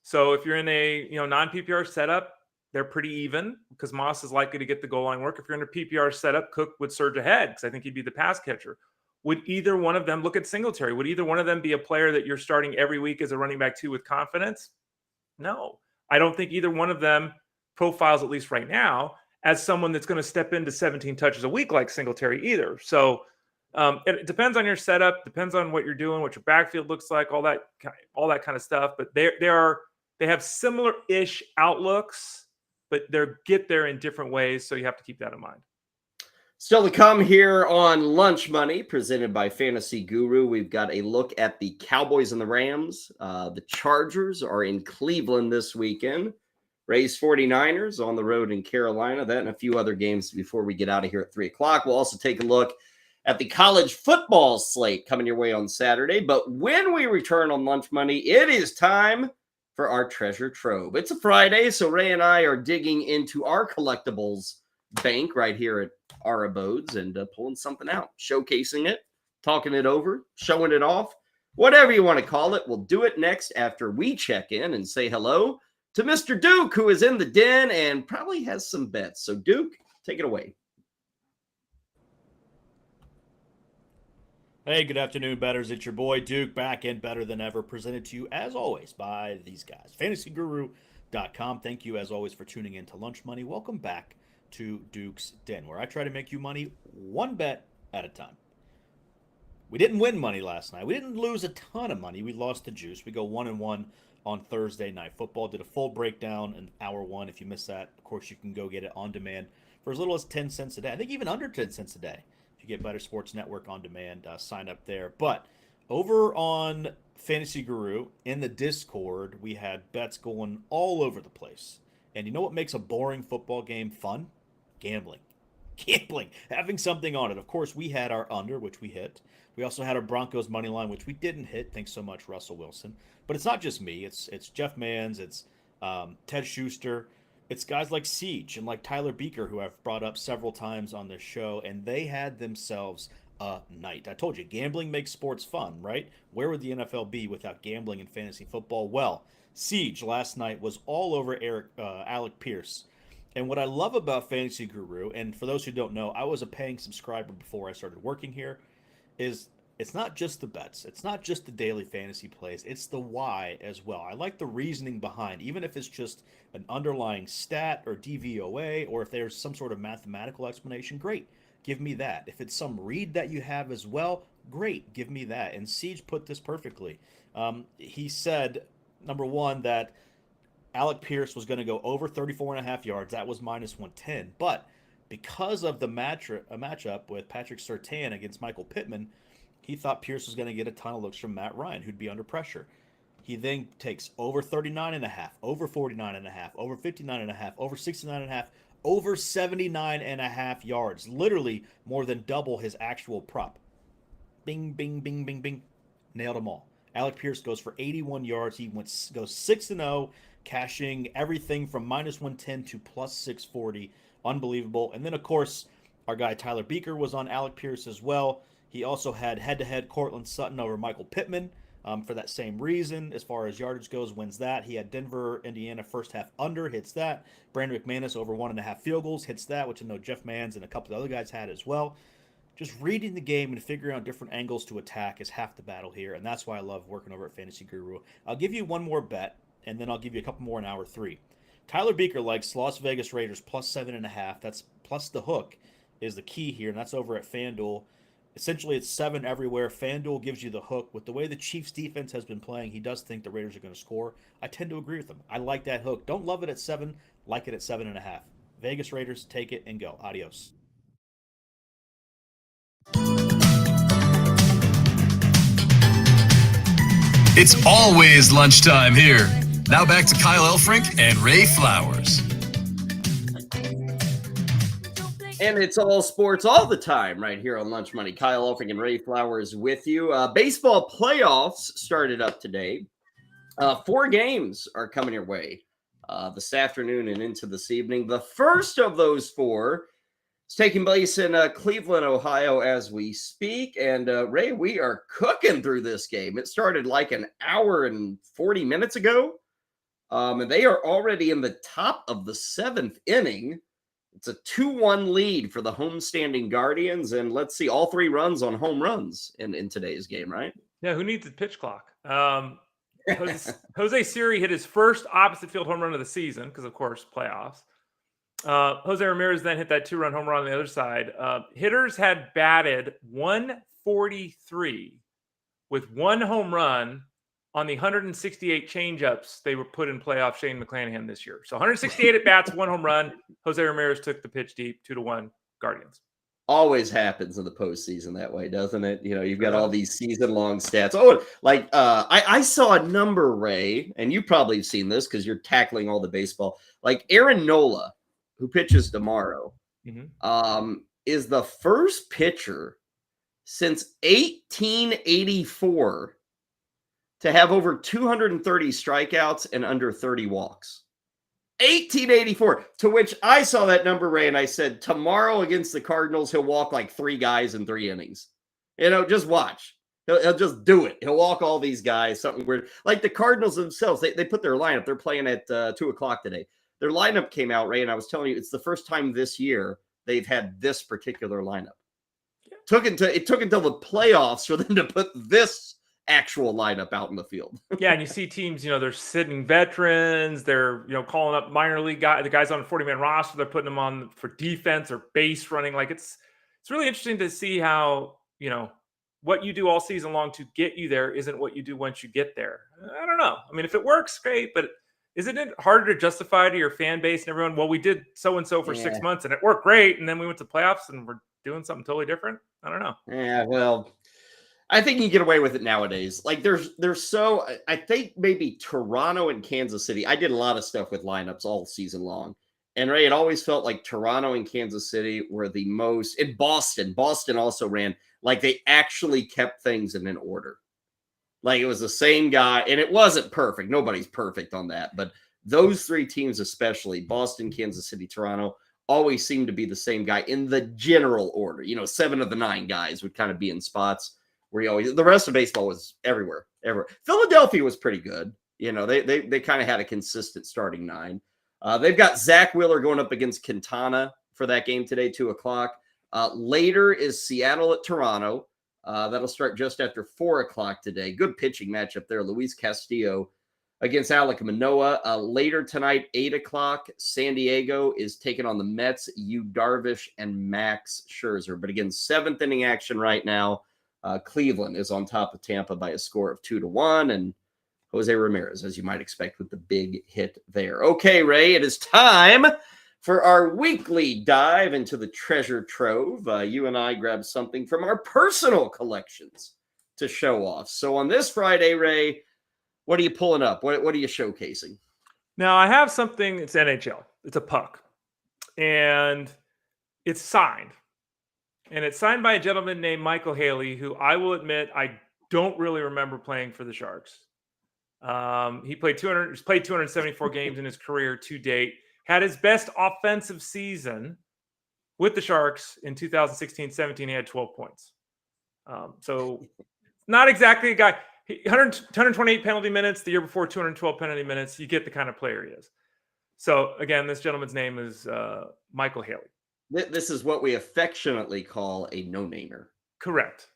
So if you're in a non-PPR setup, they're pretty even because Moss is likely to get the goal line work. If you're in a PPR setup, Cook would surge ahead because I think he'd be the pass catcher. Would either one of them look at Singletary? Would either one of them be a player that you're starting every week as a running back 2 with confidence? No. I don't think either one of them profiles, at least right now, as someone that's going to step into 17 touches a week like Singletary either. So it depends on your setup, depends on what you're doing, what your backfield looks like, all that kind of stuff. But they have similar-ish outlooks, but they get there in different ways. So you have to keep that in mind. Still to come here on Lunch Money, presented by Fantasy Guru. We've got a look at the Cowboys and the Rams. The Chargers are in Cleveland this weekend. Rays 49ers on the road in Carolina. That and a few other games before we get out of here at 3 o'clock. We'll also take a look at the college football slate coming your way on Saturday. But when we return on Lunch Money, it is time for our treasure trove. It's a Friday, so Ray and I are digging into our collectibles bank right here at our abodes and pulling something out, showcasing it, talking it over, showing it off, whatever you want to call it. We'll do it next after we check in and say hello to Mr. Duke, who is in the den and probably has some bets. So, Duke, take it away. Hey, good afternoon, bettors. It's your boy Duke, back and better than ever, presented to you, as always, by these guys. FantasyGuru.com. Thank you, as always, for tuning in to Lunch Money. Welcome back to Duke's Den, where I try to make you money one bet at a time. We didn't win money last night. We didn't lose a ton of money. We lost the juice. We go 1-1 on Thursday Night Football. Did a full breakdown in hour 1. If you missed that, of course, you can go get it on demand for as little as 10 cents a day. I think even under 10 cents a day. If you get Better Sports Network on demand, sign up there. But over on Fantasy Guru, in the Discord, we had bets going all over the place. And you know what makes a boring football game fun? Gambling. Having something on it. Of course, we had our under, which we hit. We also had our Broncos money line, which we didn't hit. Thanks so much, Russell Wilson. But it's not just me. It's Jeff Manns. It's Ted Schuster. It's guys like Siege and like Tyler Beaker, who I've brought up several times on this show, and they had themselves a night. I told you, gambling makes sports fun, right? Where would the NFL be without gambling in fantasy football? Well, Siege last night was all over Alec Pierce. And what I love about Fantasy Guru, and for those who don't know, I was a paying subscriber before I started working here, is it's not just the bets. It's not just the daily fantasy plays. It's the why as well. I like the reasoning behind, even if it's just an underlying stat or DVOA, or if there's some sort of mathematical explanation, great. Give me that. If it's some read that you have as well, great. Give me that. And Siege put this perfectly. He said, number one, that Alec Pierce was going to go over 34.5 yards. That was minus 110. But because of the matchup with Patrick Surtain against Michael Pittman, he thought Pierce was going to get a ton of looks from Matt Ryan, who'd be under pressure. He then takes over 39.5, over 49.5, over 59.5, over 69.5, over 79.5 yards. Literally more than double his actual prop. Bing, bing, bing, bing, bing. Nailed them all. Alec Pierce goes for 81 yards. He goes 6-0, cashing everything from minus 110 to plus 640. Unbelievable. And then, of course, our guy Tyler Beaker was on Alec Pierce as well. He also had head-to-head Cortland Sutton over Michael Pittman for that same reason. As far as yardage goes, wins that. He had Denver, Indiana first half under, hits that. Brandon McManus over 1.5 field goals, hits that, which I know Jeff Manns and a couple of other guys had as well. Just reading the game and figuring out different angles to attack is half the battle here, and that's why I love working over at Fantasy Guru. I'll give you one more bet, and then I'll give you a couple more in hour 3. Tyler Beaker likes Las Vegas Raiders plus 7.5. That's plus the hook is the key here, and that's over at FanDuel. Essentially, it's 7 everywhere. FanDuel gives you the hook. With the way the Chiefs defense has been playing, he does think the Raiders are going to score. I tend to agree with him. I like that hook. Don't love it at 7, like it at 7.5. Vegas Raiders, take it and go. Adios. It's always lunchtime here. Now back to Kyle Elfrink and Ray Flowers. And it's all sports all the time right here on Lunch Money. Kyle Elfrink and Ray Flowers with you. Baseball playoffs started up today. 4 games are coming your way this afternoon and into this evening. The first of those 4 is taking place in Cleveland, Ohio as we speak. And Ray, we are cooking through this game. It started like an hour and 40 minutes ago. And they are already in the top of the 7th inning. It's a 2-1 lead for the homestanding Guardians. And let's see, all 3 runs on home runs in today's game, right? Yeah, who needs a pitch clock? Jose Siri hit his first opposite field home run of the season because, of course, playoffs. Jose Ramirez then hit that 2-run home run on the other side. Hitters had batted 143 with 1 home run on the 168 changeups they were put in playoff Shane McClanahan this year. So 168 at bats, 1 home run. Jose Ramirez took the pitch deep, 2-1 Guardians. Always happens in the postseason that way, doesn't it? You know, you've got all these season-long stats. Oh, like I saw a number, Ray, and you probably have seen this because you're tackling all the baseball. Like Aaron Nola, who pitches tomorrow, is the first pitcher since 1884 to have over 230 strikeouts and under 30 walks. 1884, to which I saw that number, Ray, and I said, tomorrow against the Cardinals, he'll walk like 3 guys in 3 innings. You know, just watch. He'll just do it. He'll walk all these guys, something weird. Like the Cardinals themselves, they put their lineup. They're playing at 2 o'clock today. Their lineup came out, Ray, and I was telling you, it's the first time this year they've had this particular lineup. It took until the playoffs for them to put this actual lineup out in the field. Yeah, and you see teams, they're sitting veterans. They're, calling up minor league guys, the guys on a 40-man roster. They're putting them on for defense or base running. Like it's really interesting to see how, what you do all season long to get you there isn't what you do once you get there. I don't know. I mean, if it works, great, but isn't it harder to justify to your fan base and everyone? Well, we did so-and-so for 6 months and it worked great. And then we went to playoffs and we're doing something totally different. I don't know. Yeah, well, I think you get away with it nowadays. Like I think maybe Toronto and Kansas City. I did a lot of stuff with lineups all season long. And Ray, it always felt like Toronto and Kansas City were the most, in Boston also ran like they actually kept things in an order. Like it was the same guy, and it wasn't perfect. Nobody's perfect on that. But those 3 teams, especially Boston, Kansas City, Toronto, always seemed to be the same guy in the general order. 7 of the 9 guys would kind of be in spots where the rest of baseball was everywhere. Philadelphia was pretty good. They kind of had a consistent starting 9. They've got Zach Wheeler going up against Quintana for that game today, 2 o'clock. Later is Seattle at Toronto. That'll start just after 4 o'clock today. Good pitching matchup there. Luis Castillo against Alek Manoah. Later tonight, 8 o'clock, San Diego is taking on the Mets, Yu Darvish and Max Scherzer. But again, 7th inning action right now. Cleveland is on top of Tampa by a score of 2-1, and Jose Ramirez, as you might expect, with the big hit there. Okay, Ray, it is time for our weekly dive into the treasure trove. You and I grabbed something from our personal collections to show off. So on this Friday, Ray, what are you pulling up? What are you showcasing? Now, I have something. It's NHL. It's a puck, and it's signed. And it's signed by a gentleman named Michael Haley, who I will admit I don't really remember playing for the Sharks. He played 274 games in his career to date. Had his best offensive season with the Sharks in 2016-17. He had 12 points. So not exactly a guy. 128 penalty minutes the year before, 212 penalty minutes. You get the kind of player he is. So again, this gentleman's name is Michael Haley. This is what we affectionately call a no-namer. Correct.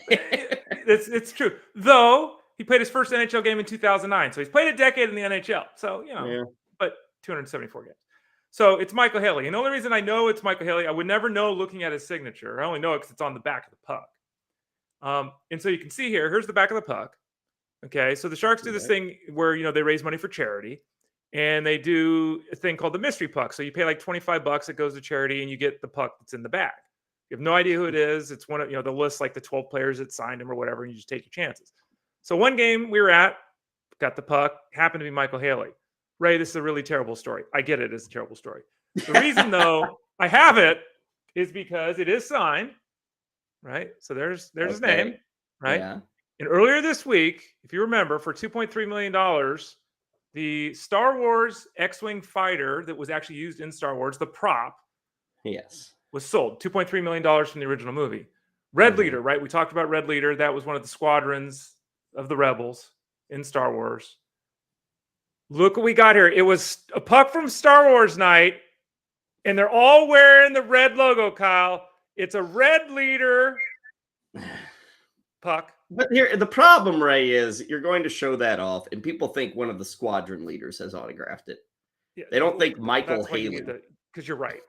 It's true. Though he played his first NHL game in 2009. So he's played a decade in the NHL. So, but 274 games. So it's Michael Haley. And the only reason I know it's Michael Haley, I would never know looking at his signature. I only know it because it's on the back of the puck. And so you can see here's the back of the puck. Okay, so the Sharks do this thing where they raise money for charity, and they do a thing called the mystery puck. So you pay like $25, it goes to charity, and you get the puck that's in the bag. You have no idea who it is. It's one of the list, like the 12 players that signed him or whatever, and you just take your chances. So one game we were at, got the puck, happened to be Michael Haley. Ray, this is a really terrible story. I get it, it's a terrible story. The reason though I have it is because it is signed, right? So there's his name, right? Yeah. And earlier this week, if you remember, for $2.3 million, the Star Wars X-Wing fighter that was actually used in Star Wars, the prop, was sold. $2.3 million from the original movie. Red Leader, right? We talked about Red Leader. That was one of the squadrons of the Rebels in Star Wars. Look what we got here. It was a puck from Star Wars Night, and they're all wearing the red logo, Kyle. It's a Red Leader puck. But here, the problem, Ray, is you're going to show that off, and people think one of the squadron leaders has autographed it. Yeah, they don't think Michael Haley. Because you're right.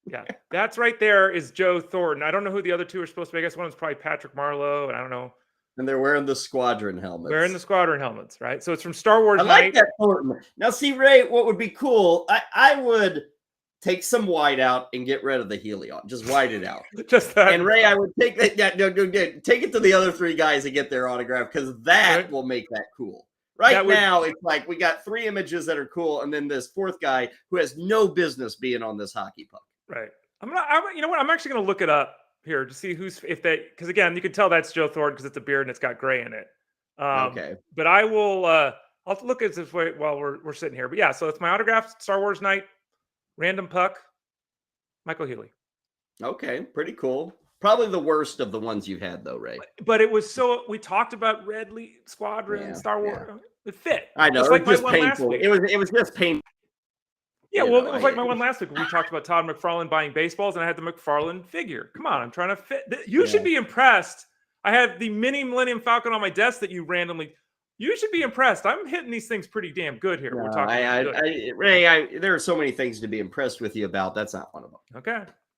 Yeah, that's right there is Joe Thornton. I don't know who the other two are supposed to be. I guess one is probably Patrick Marlowe, and I don't know. And they're wearing the squadron helmets. Wearing the squadron helmets, right? So it's from Star Wars I like that Thornton. Now, see, Ray, what would be cool, I would take some white out and get rid of the Helion. Just white it out. Just that. And Ray, I would take that. Yeah, no, take it to the other three guys and get their autograph because that will make that cool. Right now, it's like we got three images that are cool, and then this fourth guy who has no business being on this hockey puck. Right. You know what? I'm actually going to look it up here to see because again, you can tell that's Joe Thornton because it's a beard and it's got gray in it. Okay. But I will. I'll look at this way while we're sitting here. But yeah, so it's my autograph Star Wars Night. Random puck, Michael Healy. Okay, pretty cool. Probably the worst of the ones you've had, though, Ray. But it was we talked about Red Squadron, Star Wars. Yeah. It fit. I know. It was just painful. It was just painful. Yeah, it was like my one last week. We talked about Todd McFarlane buying baseballs, and I had the McFarlane figure. Come on, I'm trying to fit. You should be impressed. I have the mini Millennium Falcon on my desk that you randomly. You should be impressed. I'm hitting these things pretty damn good here. We're talking. Ray, there are so many things to be impressed with you about. That's not one of them.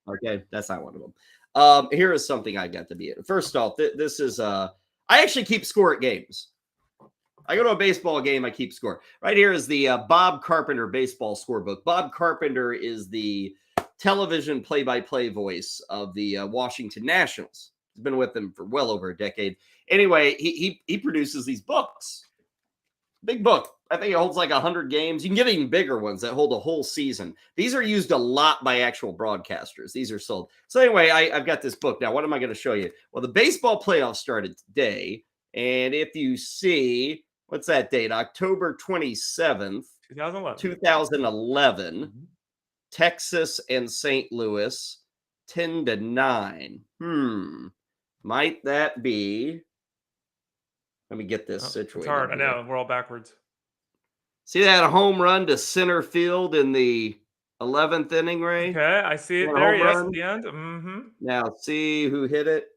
Okay, that's not one of them. Here is something I got to be in. First off, this is I actually keep score at games. I go to a baseball game, I keep score. Right here is the Bob Carpenter baseball scorebook. Bob Carpenter is the television play-by-play voice of the Washington Nationals. He's been with them for well over a decade. Anyway, he produces these books. Big book. I think it holds like 100 games. You can get even bigger ones that hold a whole season. These are used a lot by actual broadcasters. These are sold. So anyway, I've got this book. Now, what am I going to show you? Well, the baseball playoffs started today. And if you see, what's that date? October 27th, 2011. Mm-hmm. Texas and St. Louis, 10-9. Might that be? Let me get this situated. It's hard. I know. We're all backwards. See that home run to center field in the 11th inning, Ray? Okay, I see it there. Yes, at the end. Mm-hmm. Now, see who hit it?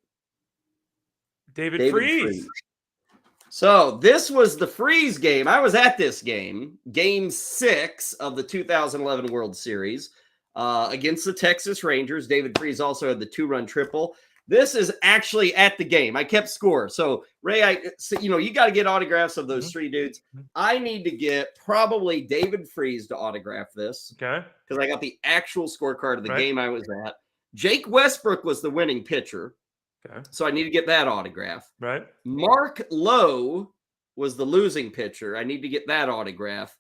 David Freese. So this was the Freese game. I was at this game, Game 6 of the 2011 World Series against the Texas Rangers. David Freese also had the 2-run triple. This is actually at the game. I kept score. So, Ray, you got to get autographs of those three dudes. I need to get probably David Freese to autograph this. Okay. Because I got the actual scorecard of the game I was at. Jake Westbrook was the winning pitcher. Okay. So I need to get that autograph. Right. Mark Lowe was the losing pitcher. I need to get that autograph.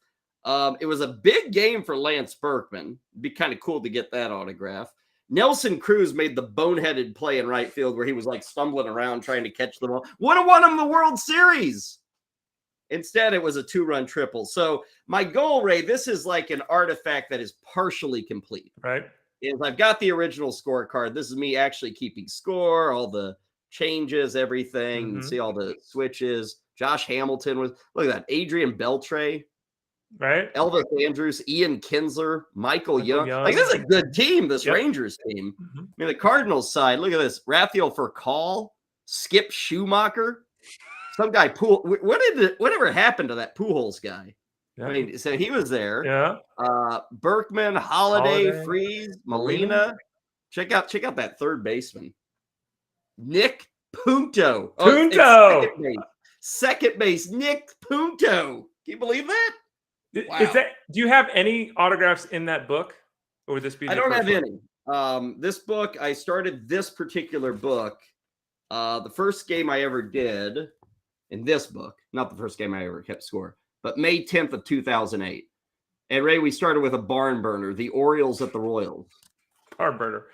It was a big game for Lance Berkman. It'd be kind of cool to get that autograph. Nelson Cruz made the boneheaded play in right field where he was like stumbling around trying to catch the ball. Would have won him the World Series. Instead, it was a 2-run triple. So my goal, Ray, this is like an artifact that is partially complete. Right. Is I've got the original scorecard. This is me actually keeping score, all the changes, everything. Mm-hmm. See all the switches. Josh Hamilton was, look at that. Adrian Beltre. Right. Elvis Andrews, Ian Kinsler, Michael Young. Like, this is a good team, this Rangers team. Mm-hmm. I mean, the Cardinals side, look at this. Raphael Furcal, Skip Schumacher, some guy, whatever happened to that Pujols guy? Yeah. I mean, so he was there. Yeah. Berkman, Holiday, Freese, Molina. Check out that third baseman. Nick Punto. Punto. Second base, Nick Punto. Can you believe that? Wow. Do you have any autographs in that book? Or would this be? I don't have any. This book, I started this particular book. The first game I ever did in this book, not the first game I ever kept score, but May 10th of 2008. And Ray, we started with a barn burner, the Orioles at the Royals. Barn burner.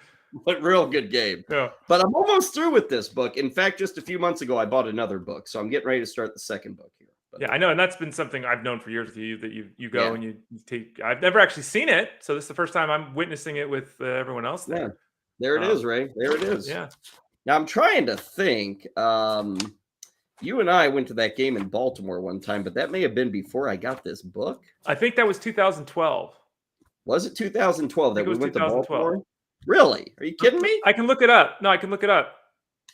But real good game. Yeah. But I'm almost through with this book. In fact, just a few months ago, I bought another book. So I'm getting ready to start the second book here. But, yeah, I know. And that's been something I've known for years with you, that you go and you take. I've never actually seen it. So this is the first time I'm witnessing it with everyone else there. Yeah. There it is, Ray. There it is. Yeah. Now I'm trying to think. You and I went to that game in Baltimore one time, but that may have been before I got this book. I think that was 2012. Was it 2012 that we went to 2012. Baltimore? Really? Are you kidding me? I can look it up. No, I can look it up.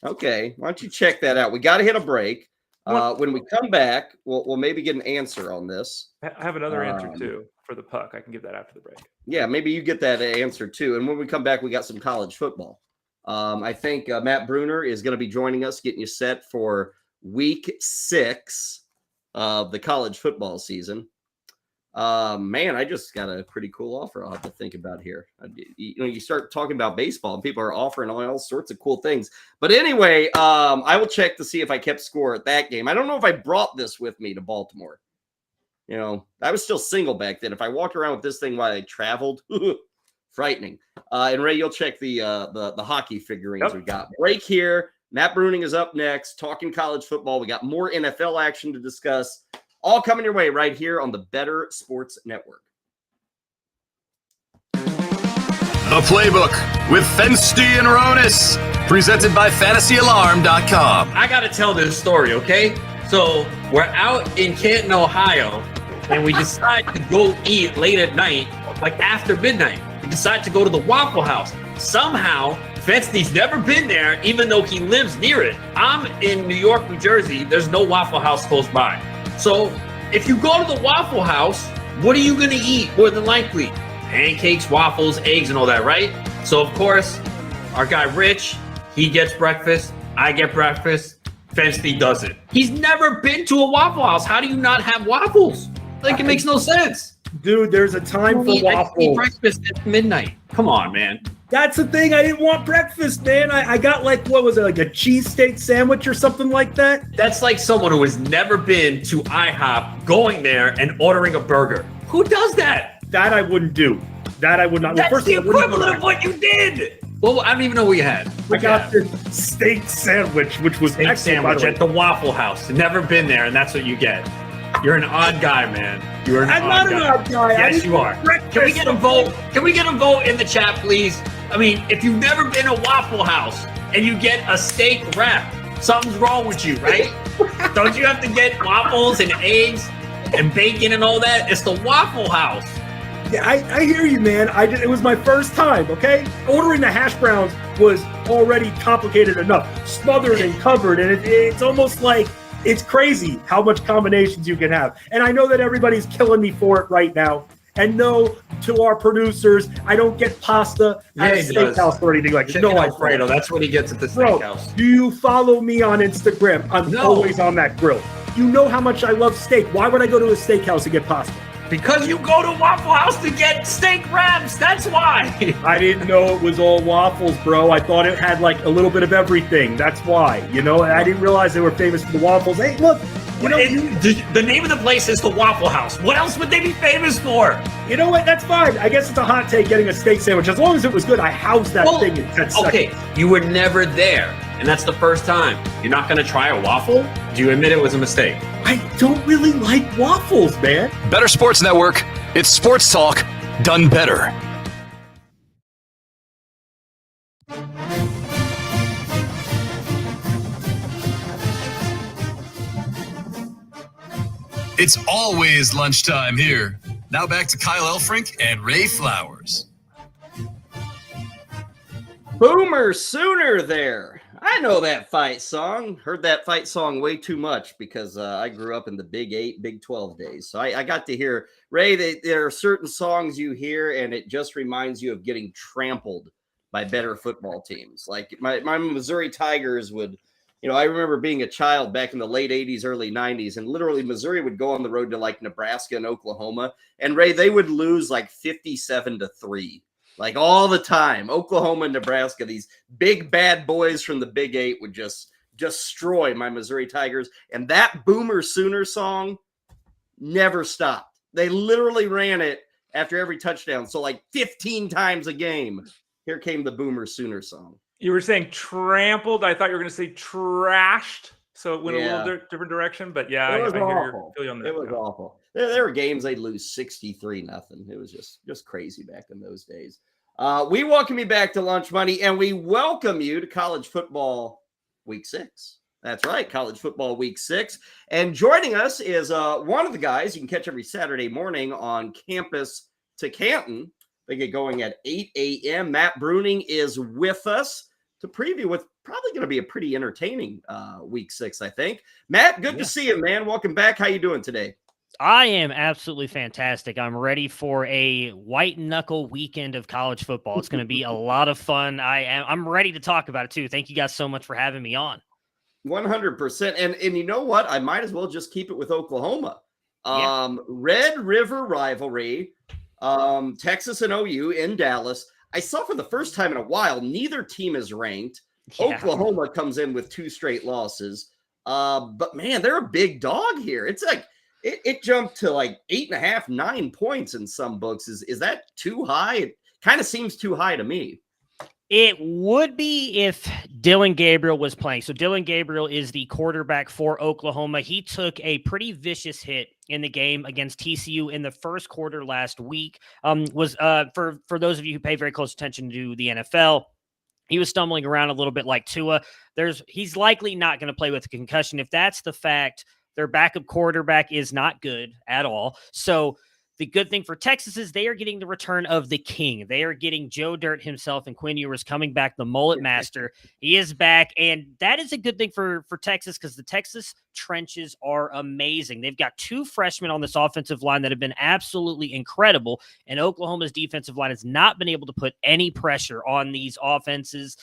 Okay. Why don't you check that out? We got to hit a break. When we come back, we'll maybe get an answer on this. I have another answer too for the puck. I can give that after the break. Yeah, maybe you get that answer too. And when we come back, we got some college football. I think Matt Bruner is going to be joining us, getting you set for week 6 of the college football season. Man, I just got a pretty cool offer I'll have to think about here. You start talking about baseball and people are offering all sorts of cool things. But anyway, I will check to see if I kept score at that game. I don't know if I brought this with me to Baltimore. I was still single back then. If I walked around with this thing while I traveled, frightening. And Ray, you'll check the hockey figurines we got. Break here. Matt Bruning is up next, talking college football. We got more NFL action to discuss. All coming your way right here on the Bettor Sports Network. The Playbook with Fensty and Ronis, presented by FantasyAlarm.com. I got to tell this story, okay? So we're out in Canton, Ohio, and we decide to go eat late at night, like after midnight. We decide to go to the Waffle House. Somehow, Fensty's never been there, even though he lives near it. I'm in New York, New Jersey. There's no Waffle House close by. So if you go to the Waffle House, what are you going to eat more than likely? Pancakes, waffles, eggs, and all that, right? So, of course, our guy Rich, he gets breakfast. I get breakfast. Fensty doesn't. He's never been to a Waffle House. How do you not have waffles? Like, it makes no sense. Dude, there's a time for waffles. I eat breakfast at midnight. Come on, man. That's the thing. I didn't want breakfast, man. I got what was it, like a cheesesteak sandwich or something like that? That's like someone who has never been to IHOP going there and ordering a burger. Who does that? That I wouldn't do. That I would not. That's the equivalent of what you did. Well, I don't even know what you had. I got this steak sandwich, which was steak sandwich at the Waffle House. Never been there, and that's what you get. You're an odd guy, man. You're an odd guy. I'm not an odd guy. Yes, you are. Can we get a vote? Can we get a vote in the chat, please? I mean, if you've never been to Waffle House and you get a steak wrap, something's wrong with you, right? Don't you have to get waffles and eggs and bacon and all that? It's the Waffle House. Yeah, I hear you, man. It was my first time, okay? Ordering the hash browns was already complicated enough. Smothered and covered, and it's almost like it's crazy how much combinations you can have. And I know that everybody's killing me for it right now. And no, to our producers, I don't get pasta at a steakhouse or anything like that. No, Alfredo, that's what he gets at the steakhouse. Do you follow me on Instagram? I'm always on that grill. You know how much I love steak. Why would I go to a steakhouse to get pasta? Because you go to Waffle House to get steak wraps. That's why. I didn't know it was all waffles, bro. I thought it had like a little bit of everything. That's why, I didn't realize they were famous for the waffles. Hey, look, the name of the place is the Waffle House. What else would they be famous for? You know what? That's fine. I guess it's a hot take getting a steak sandwich. As long as it was good, I housed that thing in 10 seconds. Okay, you were never there, and that's the first time. You're not going to try a waffle? Do you admit it was a mistake? I don't really like waffles, man. Bettor Sports Network. It's sports talk done better. It's always lunchtime here. Now back to Kyle Elfrink and Ray Flowers. Boomer Sooner there. I know that fight song. Heard that fight song way too much because I grew up in the Big 8, Big 12 days. So I got to hear, Ray, there are certain songs you hear and it just reminds you of getting trampled by better football teams. Like my Missouri Tigers would I remember being a child back in the late 80s, early 90s, and literally Missouri would go on the road to like Nebraska and Oklahoma. And Ray, they would lose like 57-3, like all the time. Oklahoma and Nebraska, these big bad boys from the Big Eight would just destroy my Missouri Tigers. And that Boomer Sooner song never stopped. They literally ran it after every touchdown. So like 15 times a game, here came the Boomer Sooner song. You were saying trampled. I thought you were going to say trashed. So it went a little different direction. But yeah, I hear you on that. It was awful. There were games they'd lose 63-0. It was just crazy back in those days. We welcome you back to Lunch Money, and we welcome you to College Football Week 6. That's right, College Football Week 6. And joining us is one of the guys you can catch every Saturday morning on Campus to Canton. They get going at 8 a.m. Matt Bruning is with us to preview what's probably going to be a pretty entertaining Week 6, I think. Matt, good to see you, man. Welcome back. How you doing today? I am absolutely fantastic. I'm ready for a white knuckle weekend of college football. It's going to be a lot of fun. I'm ready to talk about it, too. Thank you guys so much for having me on. 100%. And you know what? I might as well just keep it with Oklahoma. Red River rivalry. Texas and OU in Dallas. I saw for the first time in a while, neither team is ranked. Yeah. Oklahoma comes in with 2 straight losses. But man, they're a big dog here. It's like it jumped to like 8.5, 9 points in some books. Is that too high? It kind of seems too high to me. It would be if Dillon Gabriel was playing. So Dillon Gabriel is the quarterback for Oklahoma. He took a pretty vicious hit in the game against TCU in the first quarter last week. For those of you who pay very close attention to the NFL, he was stumbling around a little bit like Tua. He's likely not going to play with a concussion. If that's the fact, their backup quarterback is not good at all. So the good thing for Texas is they are getting the return of the king. They are getting Joe Dirt himself, and Quinn Ewers coming back, the mullet master. He is back, and that is a good thing for Texas because the Texas trenches are amazing. They've got 2 freshmen on this offensive line that have been absolutely incredible, and Oklahoma's defensive line has not been able to put any pressure on these offenses.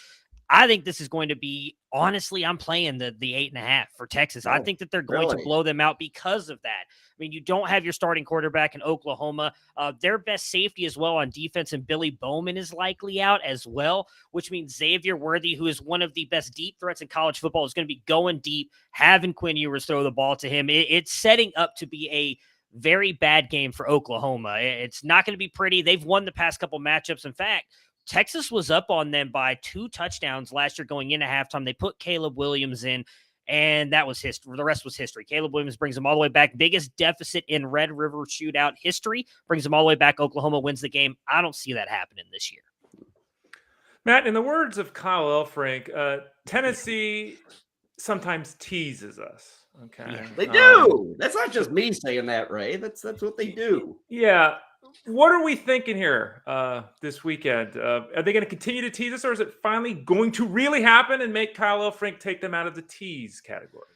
I think this is going to be, honestly, I'm playing the 8.5 for Texas. I think that they're going to blow them out because of that. I mean, you don't have your starting quarterback in Oklahoma. Their best safety as well on defense, and Billy Bowman is likely out as well, which means Xavier Worthy, who is one of the best deep threats in college football, is going to be going deep, having Quinn Ewers throw the ball to him. It's setting up to be a very bad game for Oklahoma. It's not going to be pretty. They've won the past couple matchups. In fact, Texas was up on them by 2 touchdowns last year going into halftime. They put Caleb Williams in, and that was history. The rest was history. Caleb Williams brings them all the way back. Biggest deficit in Red River shootout history. Brings them all the way back. Oklahoma wins the game. I don't see that happening this year. Matt, in the words of Kyle Elfrink, Tennessee sometimes teases us. Okay, yeah, they do. That's not just me saying that, Ray. That's what they do. Yeah. What are we thinking here this weekend? Are they going to continue to tease us, or is it finally going to really happen and make Kyle Elfrink take them out of the tease category?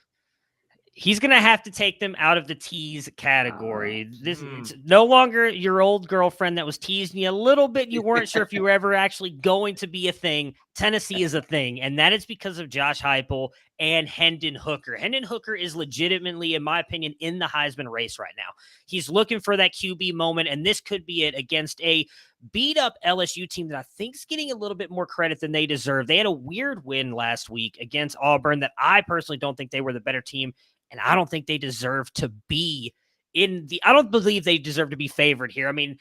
He's going to have to take them out of the tease category. It's no longer your old girlfriend that was teasing you a little bit. You weren't sure if you were ever actually going to be a thing. Tennessee is a thing, and that is because of Josh Heupel and Hendon Hooker. Hendon Hooker is legitimately, in my opinion, in the Heisman race right now. He's looking for that QB moment, and this could be it against a beat-up LSU team that I think is getting a little bit more credit than they deserve. They had a weird win last week against Auburn that I personally don't think they were the better team, and I don't think they deserve to be I don't believe they deserve to be favored here. I mean,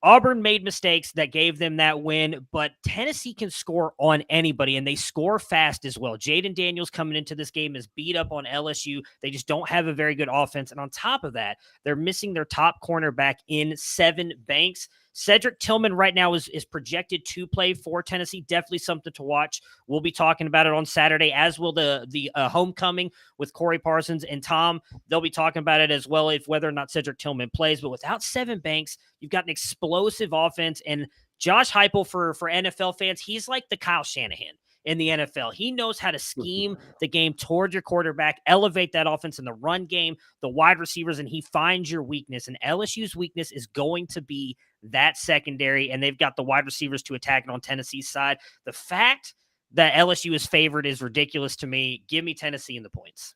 Auburn made mistakes that gave them that win, but Tennessee can score on anybody, and they score fast as well. Jaden Daniels coming into this game is beat up on LSU. They just don't have a very good offense, and on top of that, they're missing their top cornerback in Sevyn Banks. Cedric Tillman right now is projected to play for Tennessee. Definitely something to watch. We'll be talking about it on Saturday, as will the homecoming with Corey Parsons and Tom. They'll be talking about it as well, if whether or not Cedric Tillman plays. But without Sevyn Banks, you've got an explosive offense. And Josh Heupel, for NFL fans, he's like the Kyle Shanahan in the NFL. He knows how to scheme the game toward your quarterback, elevate that offense in the run game, the wide receivers, and he finds your weakness. And LSU's weakness is going to be that secondary, and they've got the wide receivers to attack it on Tennessee's side. The fact that LSU is favored is ridiculous to me. Give me Tennessee in the points.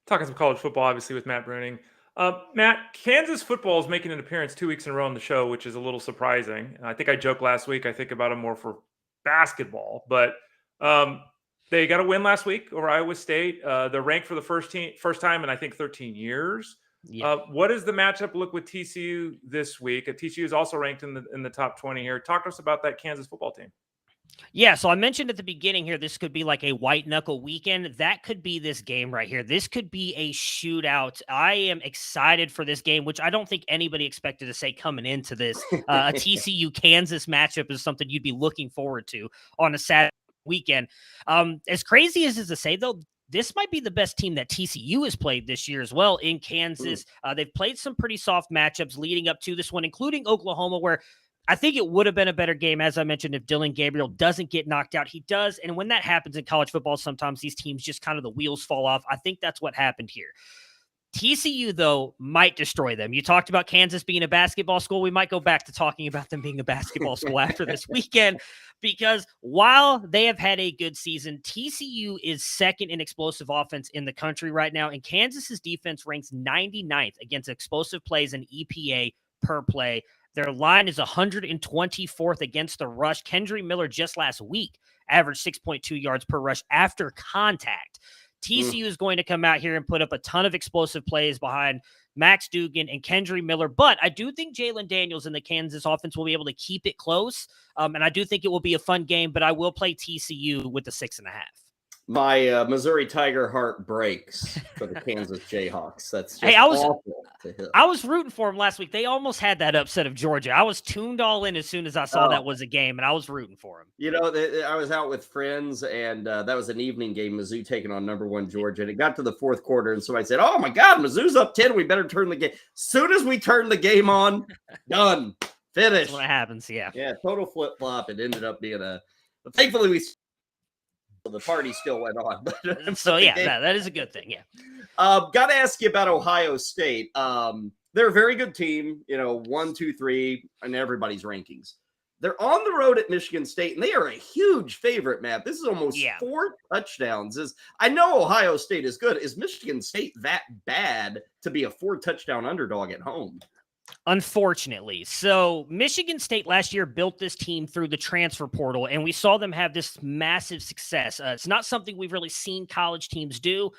Talking some college football, obviously, with Matt Bruning. Matt, Kansas football is making an appearance 2 weeks in a row on the show, which is a little surprising. I think I joked last week. I think about them more for basketball, but they got a win last week over Iowa State. They're ranked for the first time in, I think, 13 years. Yeah. What does the matchup look with TCU this week? TCU is also ranked in the top 20 here. Talk to us about that Kansas football team. Yeah, so I mentioned at the beginning here, this could be like a white knuckle weekend. That could be this game right here. This could be a shootout. I am excited for this game, which I don't think anybody expected to say coming into this. A TCU Kansas matchup is something you'd be looking forward to on a Saturday weekend. As crazy as it is to say, though, this might be the best team that TCU has played this year as well in Kansas. They've played some pretty soft matchups leading up to this one, including Oklahoma, where I think it would have been a better game, as I mentioned, if Dillon Gabriel doesn't get knocked out. He does, and when that happens in college football, sometimes these teams just kind of the wheels fall off. I think that's what happened here. TCU, though, might destroy them. You talked about Kansas being a basketball school. We might go back to talking about them being a basketball school after this weekend, because while they have had a good season, TCU is second in explosive offense in the country right now, and Kansas's defense ranks 99th against explosive plays and EPA per play. Their line is 124th against the rush. Kendry Miller just last week averaged 6.2 yards per rush after contact. TCU is going to come out here and put up a ton of explosive plays behind Max Duggan and Kendry Miller. But I do think Jalen Daniels and the Kansas offense will be able to keep it close. And I do think it will be a fun game, but I will play TCU with the 6.5. My Missouri Tiger heart breaks for the Kansas Jayhawks. That's just awful to hear. I was rooting for them last week. They almost had that upset of Georgia. I was tuned all in as soon as I saw that was a game, and I was rooting for them. You know, I was out with friends, and that was an evening game, Mizzou taking on number 1 Georgia. And it got to the fourth quarter, and so I said, oh, my God, Mizzou's up 10. We better turn the game. As soon as we turned the game on, done, finished. That's what happens, yeah. Yeah, total flip-flop. It ended up being but thankfully, the party still went on. So, yeah, that is a good thing, yeah. Got to ask you about Ohio State. They're a very good team, 1, 2, 3 in everybody's rankings. They're on the road at Michigan State, and they are a huge favorite, Matt. This is almost 4 touchdowns. I know Ohio State is good. Is Michigan State that bad to be a 4-touchdown underdog at home? Unfortunately. So Michigan State last year built this team through the transfer portal, and we saw them have this massive success. It's not something we've really seen college teams do.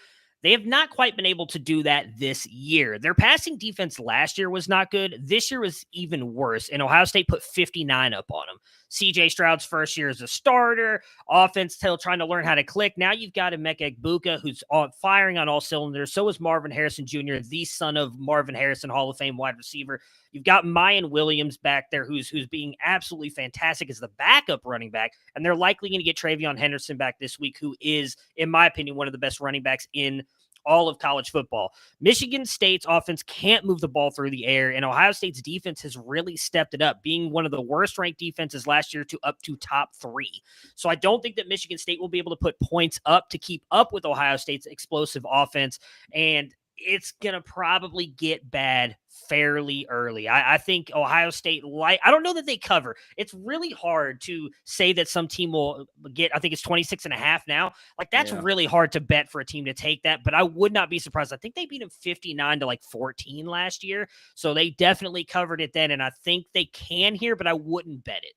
They have not quite been able to do that this year. Their passing defense last year was not good. This year was even worse, and Ohio State put 59 up on them. C.J. Stroud's first year as a starter, offense still trying to learn how to click. Now you've got Emeka Egbuka, who's firing on all cylinders. So is Marvin Harrison Jr., the son of Marvin Harrison, Hall of Fame wide receiver. You've got Mayan Williams back there, who's being absolutely fantastic as the backup running back, and they're likely going to get Travion Henderson back this week, who is, in my opinion, one of the best running backs in all of college football. Michigan State's offense can't move the ball through the air, and Ohio State's defense has really stepped it up, being one of the worst ranked defenses last year to up to top 3. So I don't think that Michigan State will be able to put points up to keep up with Ohio State's explosive offense, and it's going to probably get bad fairly early. I think Ohio State, I don't know that they cover. It's really hard to say that some team will get, I think it's 26.5 now. Like, that's really hard to bet for a team to take that, but I would not be surprised. I think they beat them 59 to 14 last year. So they definitely covered it then. And I think they can here, but I wouldn't bet it.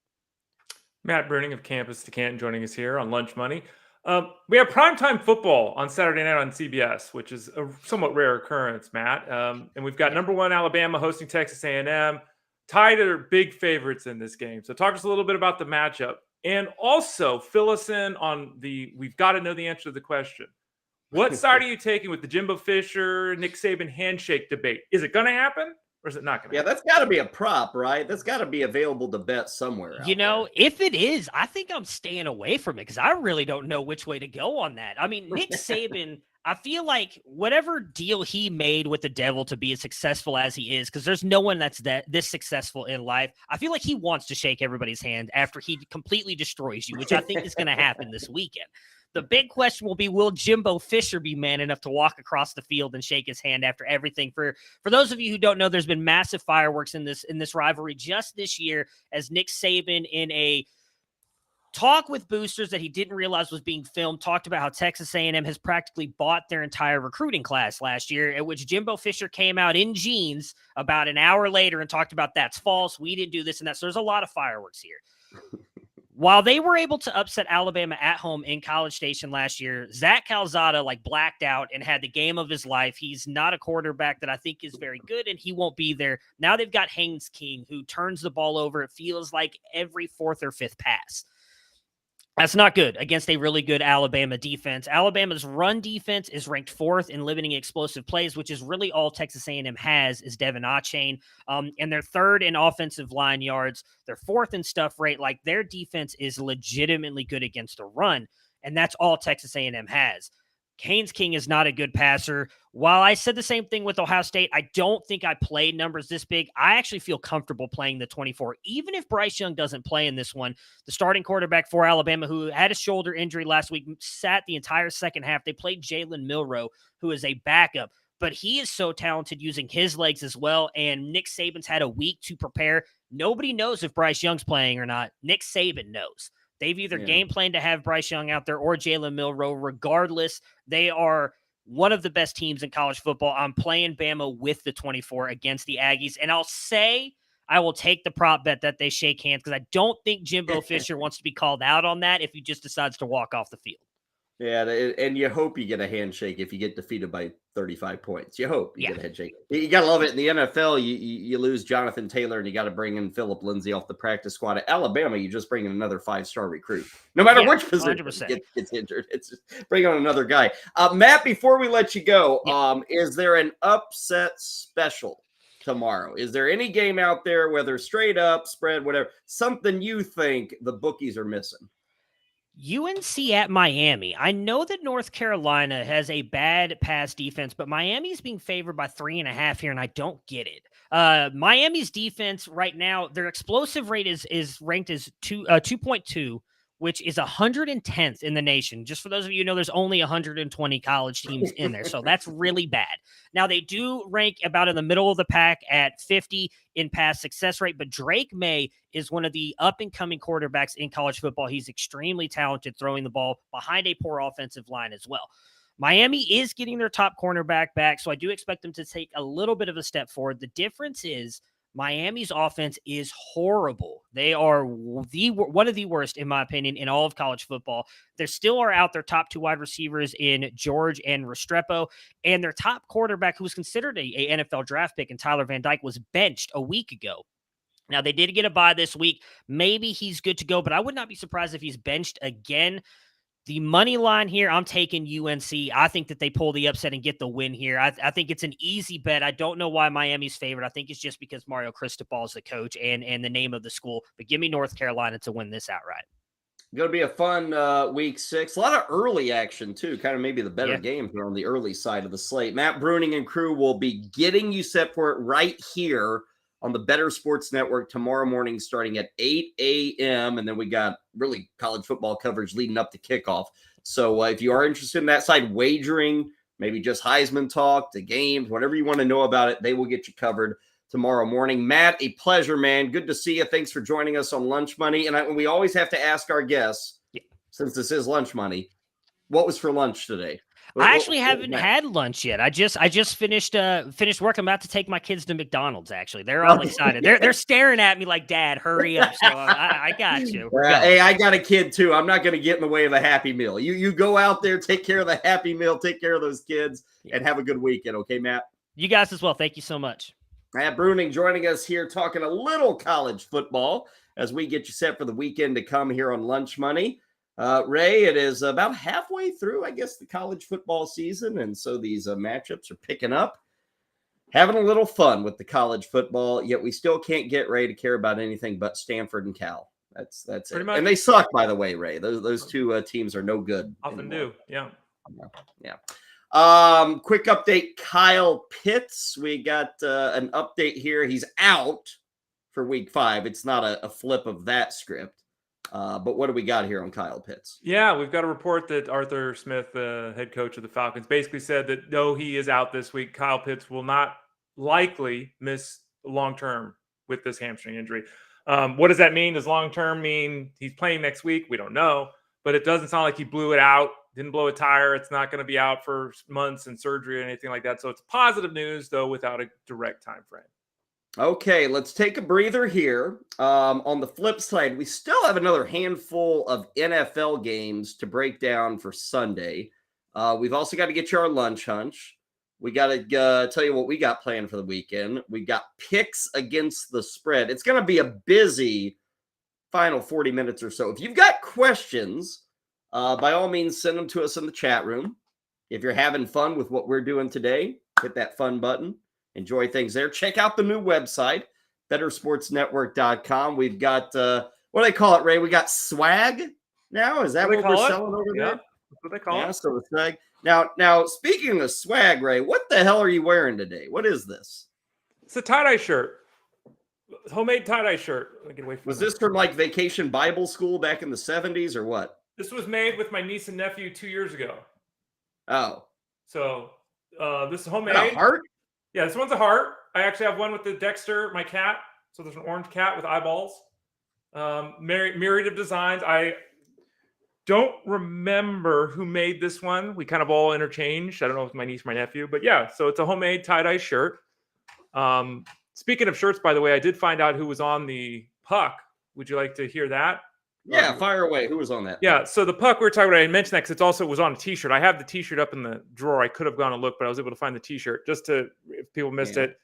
Matt Bruning of Campus to Canton joining us here on Lunch Money. We have primetime football on Saturday night on CBS, which is a somewhat rare occurrence, Matt. And we've got number 1 Alabama hosting Texas A&M. Tide are big favorites in this game. So talk to us a little bit about the matchup. And also fill us in on we've got to know the answer to the question. What side are you taking with the Jimbo Fisher, Nick Saban handshake debate? Is it going to happen? Or is it not going to happen? That's got to be a prop, right? That's got to be available to bet somewhere. If it is, I think I'm staying away from it because I really don't know which way to go on that. I mean, Nick Saban, I feel like whatever deal he made with the devil to be as successful as he is, because there's no one that's this successful in life, I feel like he wants to shake everybody's hand after he completely destroys you, which I think is going to happen this weekend. The big question will be, will Jimbo Fisher be man enough to walk across the field and shake his hand after everything? For those of you who don't know, there's been massive fireworks in this rivalry just this year as Nick Saban in a talk with boosters that he didn't realize was being filmed talked about how Texas A&M has practically bought their entire recruiting class last year, at which Jimbo Fisher came out in jeans about an hour later and talked about that's false. We didn't do this and that. So there's a lot of fireworks here. While they were able to upset Alabama at home in College Station last year, Zach Calzada blacked out and had the game of his life. He's not a quarterback that I think is very good, and he won't be there. Now they've got Haynes King, who turns the ball over, it feels like, every fourth or fifth pass. That's not good against a really good Alabama defense. Alabama's run defense is ranked 4th in limiting explosive plays, which is really all Texas A&M has is Devin Achane. And they're 3rd in offensive line yards. They're 4th in stuff rate. Their defense is legitimately good against the run, and that's all Texas A&M has. Haynes King is not a good passer. While I said the same thing with Ohio State, I don't think I played numbers this big. I actually feel comfortable playing the 24. Even if Bryce Young doesn't play in this one, the starting quarterback for Alabama, who had a shoulder injury last week, sat the entire second half. They played Jalen Milroe, who is a backup, but he is so talented using his legs as well, and Nick Saban's had a week to prepare. Nobody knows if Bryce Young's playing or not. Nick Saban knows. They've either game planned to have Bryce Young out there or Jalen Milroe. Regardless, they are one of the best teams in college football. I'm playing Bama with the 24 against the Aggies. And I'll say I will take the prop bet that they shake hands because I don't think Jimbo Fisher wants to be called out on that if he just decides to walk off the field. Yeah, and you hope you get a handshake if you get defeated by 35 points. You hope you get a handshake. You got to love it. In the NFL, you lose Jonathan Taylor and you got to bring in Phillip Lindsay off the practice squad. At Alabama, you just bring in another 5-star recruit. No matter which position gets injured, it's just bring on another guy. Matt, before we let you go, is there an upset special tomorrow? Is there any game out there, whether straight up, spread, whatever, something you think the bookies are missing? UNC at Miami. I know that North Carolina has a bad pass defense, but Miami's being favored by 3.5 here, and I don't get it. Miami's defense right now, their explosive rate is ranked as 2.2, which is 110th in the nation. Just for those of you who know, there's only 120 college teams in there, so that's really bad. Now, they do rank about in the middle of the pack at 50 in pass success rate, but Drake May is one of the up-and-coming quarterbacks in college football. He's extremely talented throwing the ball behind a poor offensive line as well. Miami is getting their top cornerback back, so I do expect them to take a little bit of a step forward. The difference is Miami's offense is horrible. They are one of the worst, in my opinion, in all of college football. There still are out their top 2 wide receivers in George and Restrepo, and their top quarterback, who was considered a NFL draft pick, and Tyler Van Dyke, was benched a week ago. Now, they did get a bye this week. Maybe he's good to go, but I would not be surprised if he's benched again. The money line here, I'm taking UNC. I think that they pull the upset and get the win here. I think it's an easy bet. I don't know why Miami's favored. I think it's just because Mario Cristobal is the coach and the name of the school. But give me North Carolina to win this outright. Going to be a fun week 6. A lot of early action, too. Kind of maybe the better game here on the early side of the slate. Matt Bruning and crew will be getting you set for it right here on the Bettor Sports Network tomorrow morning starting at 8 a.m. And then we got really college football coverage leading up to kickoff. So if you are interested in that side, wagering, maybe just Heisman talk, the games, whatever you want to know about it, they will get you covered tomorrow morning. Matt, a pleasure, man. Good to see you. Thanks for joining us on Lunch Money. And we always have to ask our guests, since this is Lunch Money, what was for lunch today? I actually haven't had lunch yet. I just finished work. I'm about to take my kids to McDonald's. Actually, they're all excited. They're staring at me like, "Dad, hurry up!" So I got you. Hey, I got a kid too. I'm not going to get in the way of the Happy Meal. You go out there, take care of the Happy Meal, take care of those kids, and have a good weekend. Okay, Matt. You guys as well. Thank you so much. Matt Bruning joining us here, talking a little college football as we get you set for the weekend to come here on Lunch Money. Ray, it is about halfway through, I guess, the college football season, and so these matchups are picking up. Having a little fun with the college football, yet we still can't get Ray to care about anything but Stanford and Cal. That's it. Much. And they suck, by the way, Ray. Those two teams are no good. Often do, yeah. Quick update, Kyle Pitts. We got an update here. He's out for week 5. It's not a flip of that script. But what do we got here on Kyle Pitts? Yeah, we've got a report that Arthur Smith, head coach of the Falcons, basically said that though he is out this week, Kyle Pitts will not likely miss long-term with this hamstring injury. What does that mean? Does long-term mean he's playing next week? We don't know, but it doesn't sound like he blew it out, didn't blow a tire. It's not going to be out for months and surgery or anything like that. So it's positive news, though, without a direct time frame. Okay, let's take a breather here. On the flip side, we still have another handful of NFL games to break down for Sunday. We've also got to get you our lunch hunch. We got to tell you what we got planned for the weekend. We got picks against the spread. It's going to be a busy final 40 minutes or so. If you've got questions, by all means, send them to us in the chat room. If you're having fun with what we're doing today, hit that fun button. Enjoy things there. Check out the new website, bettorsportsnetwork.com. We've got, what do they call it, Ray? We got swag now? Is that what we're selling over there? That's what they call it. So the swag. Now, speaking of swag, Ray, what the hell are you wearing today? What is this? It's a tie-dye shirt. Homemade tie-dye shirt. Get away from Was this from like Vacation Bible School back in the 70s or what? This was made with my niece and nephew 2 years ago. Oh. So this is homemade. A heart? Yeah, this one's a heart. I actually have one with the Dexter, my cat. So there's an orange cat with eyeballs. Myriad of designs. I don't remember who made this one. We kind of all interchanged. I don't know if it's my niece or my nephew. But yeah, so it's a homemade tie-dye shirt. Speaking of shirts, by the way, I did find out who was on the puck. Would you like to hear that? Yeah, fire away. Who was on that? Yeah, so the puck we were talking about, I mentioned that because it also was on a T-shirt. I have the T-shirt up in the drawer. I could have gone and looked, but I was able to find the T-shirt just to, if people missed it.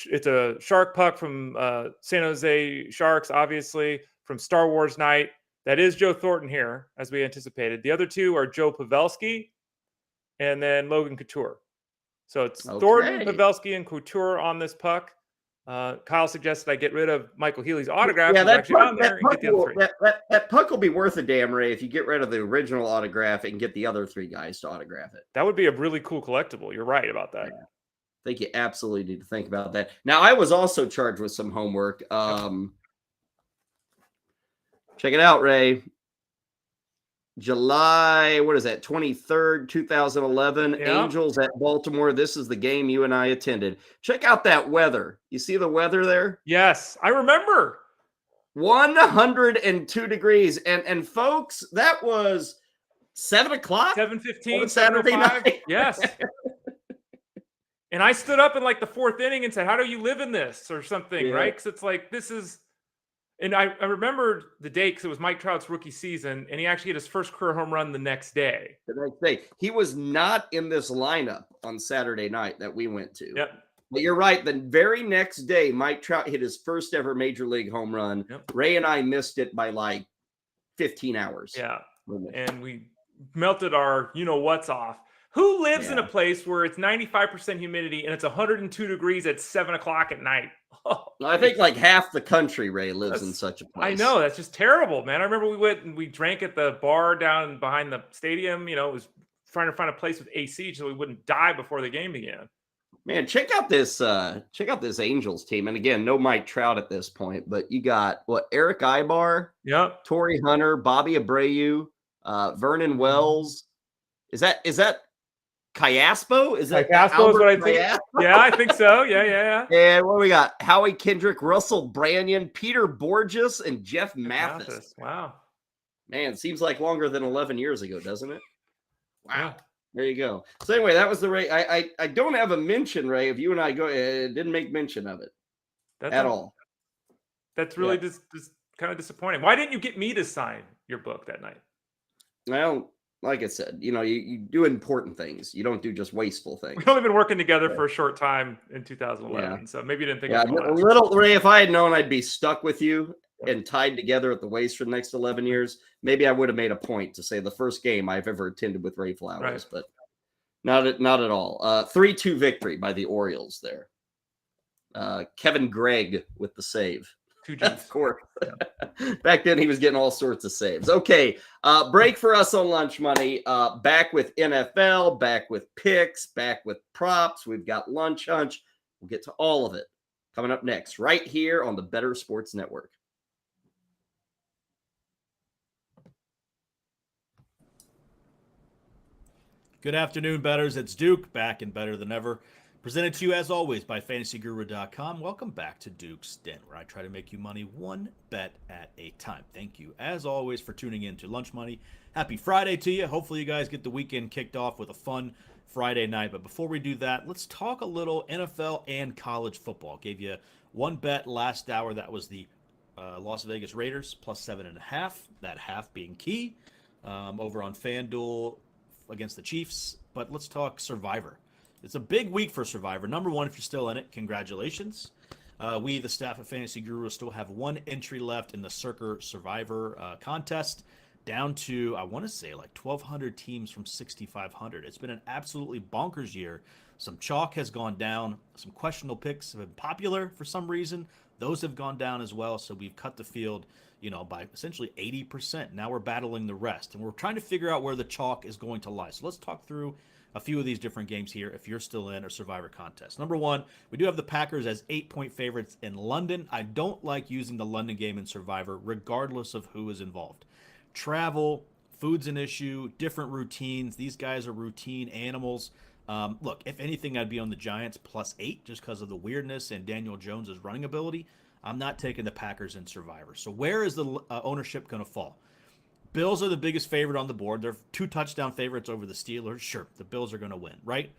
It's a shark puck from San Jose Sharks, obviously, from Star Wars Night. That is Joe Thornton here, as we anticipated. The other two are Joe Pavelski and then Logan Couture. So it's Thornton, Pavelski, and Couture on this puck. Kyle suggested I get rid of Michael Healy's autograph. Yeah, that puck will be worth a damn, Ray, if you get rid of the original autograph and get the other three guys to autograph it. That would be a really cool collectible. You're right about that. Yeah. I think you absolutely need to think about that. Now, I was also charged with some homework. Check it out, Ray. July, 23rd, 2011, Angels at Baltimore. This is the game you and I attended. Check out that weather. You see the weather there? Yes, I remember. 102 degrees. And folks, that was 7 o'clock? 7:15, Saturday night. Yes. And I stood up in like the fourth inning and said, how do you live in this or something, right? Because it's like, this is... And I remembered the day because it was Mike Trout's rookie season, and he actually had his first career home run the next day. The next day. He was not in this lineup on Saturday night that we went to. Yep. But you're right. The very next day, Mike Trout hit his first ever major league home run. Yep. Ray and I missed it by like 15 hours. Yeah. And we melted our you-know-what's off. Who lives in a place where it's 95% humidity and it's 102 degrees at 7 o'clock at night? Oh, I think like half the country, Ray, lives in such a place. I know. That's just terrible, man. I remember we went and we drank at the bar down behind the stadium. It was trying to find a place with AC so we wouldn't die before the game began. Man, check out this Angels team. And again, no Mike Trout at this point, but you got Eric Ibar, Torrey Hunter, Bobby Abreu, Vernon Wells. Is that Cayaspo? Is that Cayaspo? Is what I think. Yeah, I think so. Yeah. And what we got? Howie Kendrick, Russell Branyan, Peter Borges, and Jeff Mathis. Wow. Man, seems like longer than 11 years ago, doesn't it? Wow. Yeah. There you go. So anyway, that was the Ray. I don't have a mention, Ray, if you and I didn't make mention of it at all. That's really just kind of disappointing. Why didn't you get me to sign your book that night? Well, like I said, you do important things. You don't do just wasteful things. We've only been working together for a short time in 2011, so maybe you didn't think of it. A little, Ray, if I had known I'd be stuck with you and tied together at the waist for the next 11 years, maybe I would have made a point to say the first game I've ever attended with Ray Flowers, but not at all. 3-2 victory by the Orioles there. Kevin Gregg with the save. Of course. Back then, he was getting all sorts of saves. Okay, break for us on Lunch Money. Back with NFL, back with picks, back with props. We've got Lunch Hunch. We'll get to all of it coming up next, right here on the Bettor Sports Network. Good afternoon, bettors. It's Duke, back and better than ever. Presented to you, as always, by fantasyguru.com. Welcome back to Duke's Den, where I try to make you money one bet at a time. Thank you, as always, for tuning in to Lunch Money. Happy Friday to you. Hopefully you guys get the weekend kicked off with a fun Friday night. But before we do that, let's talk a little NFL and college football. Gave you one bet last hour. That was the Las Vegas Raiders plus 7.5. That half being key over on FanDuel against the Chiefs. But let's talk Survivor. It's a big week for Survivor. Number one, if you're still in it, congratulations. We, the staff at Fantasy Guru, still have one entry left in the Circa Survivor contest, down to, I want to say, like 1,200 teams from 6,500. It's been an absolutely bonkers year. Some chalk has gone down. Some questionable picks have been popular for some reason. Those have gone down as well. So we've cut the field, by essentially 80%. Now we're battling the rest, and we're trying to figure out where the chalk is going to lie. So let's talk through a few of these different games here if you're still in a Survivor contest. Number one, we do have the Packers as 8-point favorites in London. I don't like using the London game in Survivor, regardless of who is involved. Travel, food's an issue, different routines. These guys are routine animals. Look, if anything, I'd be on the Giants +8 just because of the weirdness and Daniel Jones's running ability. I'm not taking the Packers in Survivor. So where is the ownership going to fall? Bills are the biggest favorite on the board. They're 2 touchdown favorites over the Steelers. Sure, the Bills are going to win, right?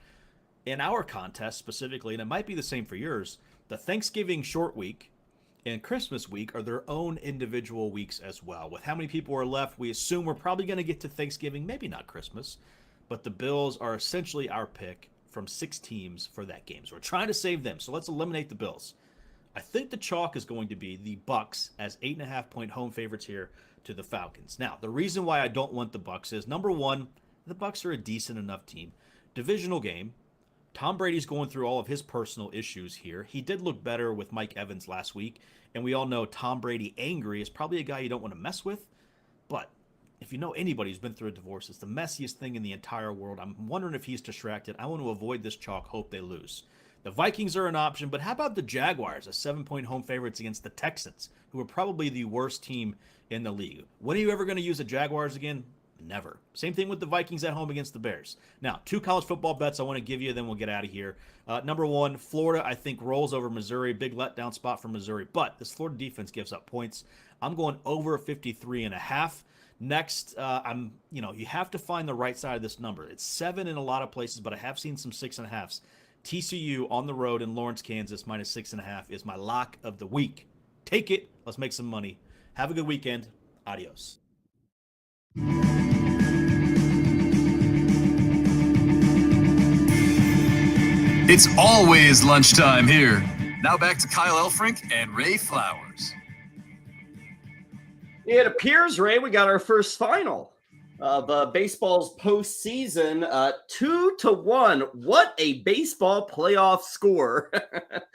In our contest specifically, and it might be the same for yours, the Thanksgiving short week and Christmas week are their own individual weeks as well. With how many people are left, we assume we're probably going to get to Thanksgiving, maybe not Christmas, but the Bills are essentially our pick from 6 teams for that game. So we're trying to save them. So let's eliminate the Bills. I think the chalk is going to be the Bucs as 8.5-point home favorites here to the Falcons. Now, the reason why I don't want the Bucs is, number one, the Bucs are a decent enough team. Divisional game. Tom Brady's going through all of his personal issues here. He did look better with Mike Evans last week, and we all know Tom Brady angry is probably a guy you don't want to mess with. But if you know anybody who's been through a divorce, it's the messiest thing in the entire world. I'm wondering if he's distracted. I want to avoid this chalk, hope they lose. The Vikings are an option, but how about the Jaguars as 7-point home favorites against the Texans, who are probably the worst team in the league? When are you ever going to use the Jaguars again? Never. Same thing with the Vikings at home against the Bears. Now, 2 college football bets I want to give you, then we'll get out of here. Number one, Florida, I think, rolls over Missouri. Big letdown spot for Missouri, but this Florida defense gives up points. I'm going over 53.5. Next, you have to find the right side of this number. It's 7 in a lot of places, but I have seen some 6.5s. TCU on the road in Lawrence, Kansas, -6.5 is my lock of the week. Take it. Let's make some money. Have a good weekend. Adios. It's always lunchtime here. Now back to Kyle Elfrink and Ray Flowers. It appears, Ray, we got our first final of baseball's postseason, 2-1. What a baseball playoff score!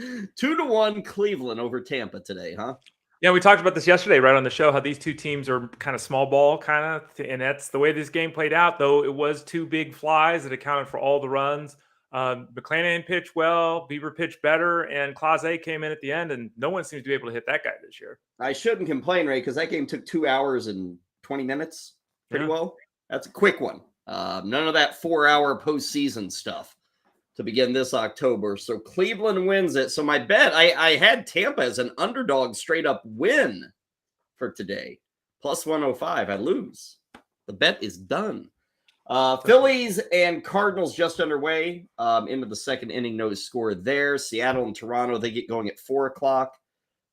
2-1 Cleveland over Tampa today, huh? Yeah, we talked about this yesterday, right on the show, how these two teams are kind of small ball, and that's the way this game played out. Though it was 2 big flies that accounted for all the runs. McClanahan pitched well, Bieber pitched better, and Clase came in at the end, and no one seems to be able to hit that guy this year. I shouldn't complain, Ray, because that game took 2 hours and 20 minutes. Pretty well. That's a quick one. None of that 4-hour postseason stuff to begin this October. So Cleveland wins it. So my bet, I had Tampa as an underdog straight up win for today. +105. I lose. The bet is done. Phillies and Cardinals just underway into the second inning. No score there. Seattle and Toronto, they get going at 4 o'clock.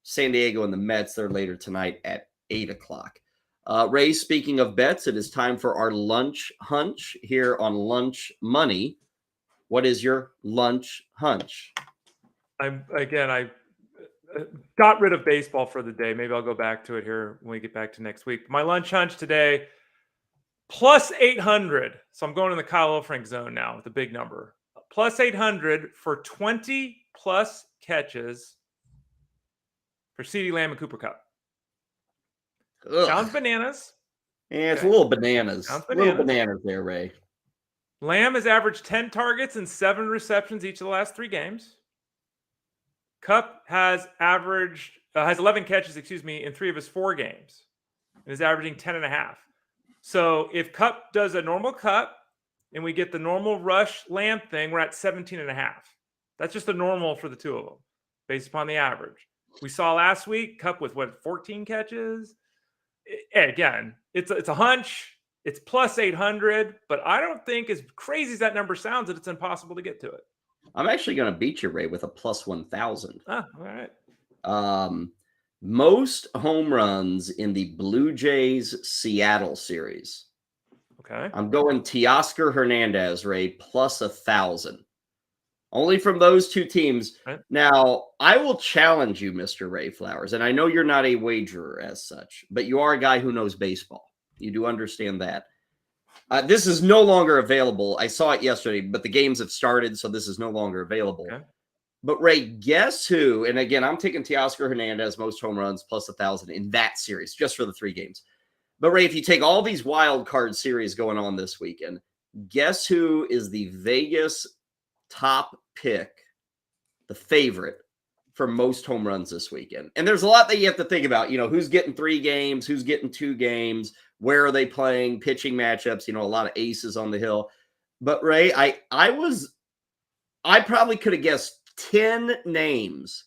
San Diego and the Mets, they're later tonight at 8 o'clock. Ray, speaking of bets, it is time for our lunch hunch here on Lunch Money. What is your lunch hunch? I got rid of baseball for the day. Maybe I'll go back to it here when we get back to next week. My lunch hunch today, +800. So I'm going in the Kyle Elfrink zone now with a big number. +800 for 20+ catches for CeeDee Lamb and Cooper Kupp. Ugh. Sounds bananas. Yeah, it's a little bananas. Sounds A little bananas there, Ray. Lamb has averaged 10 targets and 7 receptions each of the last 3 games. Kupp has 11 catches, in 3 of his 4 games, and is averaging 10.5. So if Kupp does a normal Kupp and we get the normal rush Lamb thing, we're at 17.5. That's just the normal for the two of them, based upon the average. We saw last week Cup with 14 catches. Again, it's a hunch. It's plus 800, but I don't think, as crazy as that number sounds, that it's impossible to get to it. I'm actually going to beat you, Ray, with a plus 1,000. All right. Most home runs in the Blue Jays Seattle series. Okay. I'm going Teoscar Hernandez, Ray, plus 1,000. Only from those two teams. Right. Now, I will challenge you, Mr. Ray Flowers, and I know you're not a wagerer as such, but you are a guy who knows baseball. You do understand that. This is no longer available. I saw it yesterday, but the games have started, so this is no longer available. Okay. But, Ray, guess who? And again, I'm taking Teoscar Hernandez, most home runs, plus 1,000 in that series, just for the 3 games. But, Ray, if you take all these wild card series going on this weekend, guess who is the Vegas top pick, the favorite for most home runs this weekend? And there's a lot that you have to think about. Who's getting 3 games, who's getting 2 games, where are they playing, pitching matchups, a lot of aces on the hill. But, Ray, I probably could have guessed 10 names.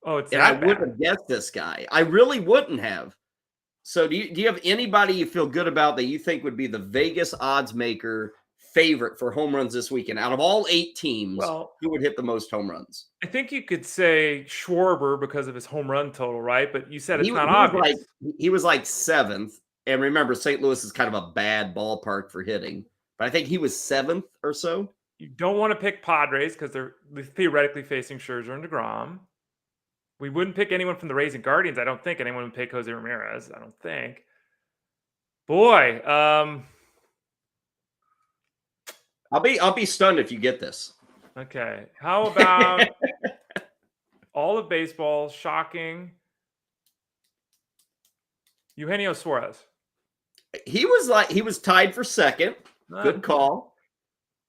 Oh, it's and I wouldn't have guessed this guy. I really wouldn't have. So do you have anybody you feel good about that you think would be the Vegas odds maker favorite for home runs this weekend? Out of all 8 teams, who would hit the most home runs? I think you could say Schwarber because of his home run total, right? But you said it's not obvious. He was like 7th. And remember, St. Louis is kind of a bad ballpark for hitting. But I think he was 7th or so. You don't want to pick Padres because they're theoretically facing Scherzer and DeGrom. We wouldn't pick anyone from the Rays and Guardians. I don't think anyone would pick Jose Ramirez. I don't think. Boy, I'll be stunned if you get this. Okay. How about all of baseball? Shocking. Eugenio Suarez. He was tied for 2nd. Good call.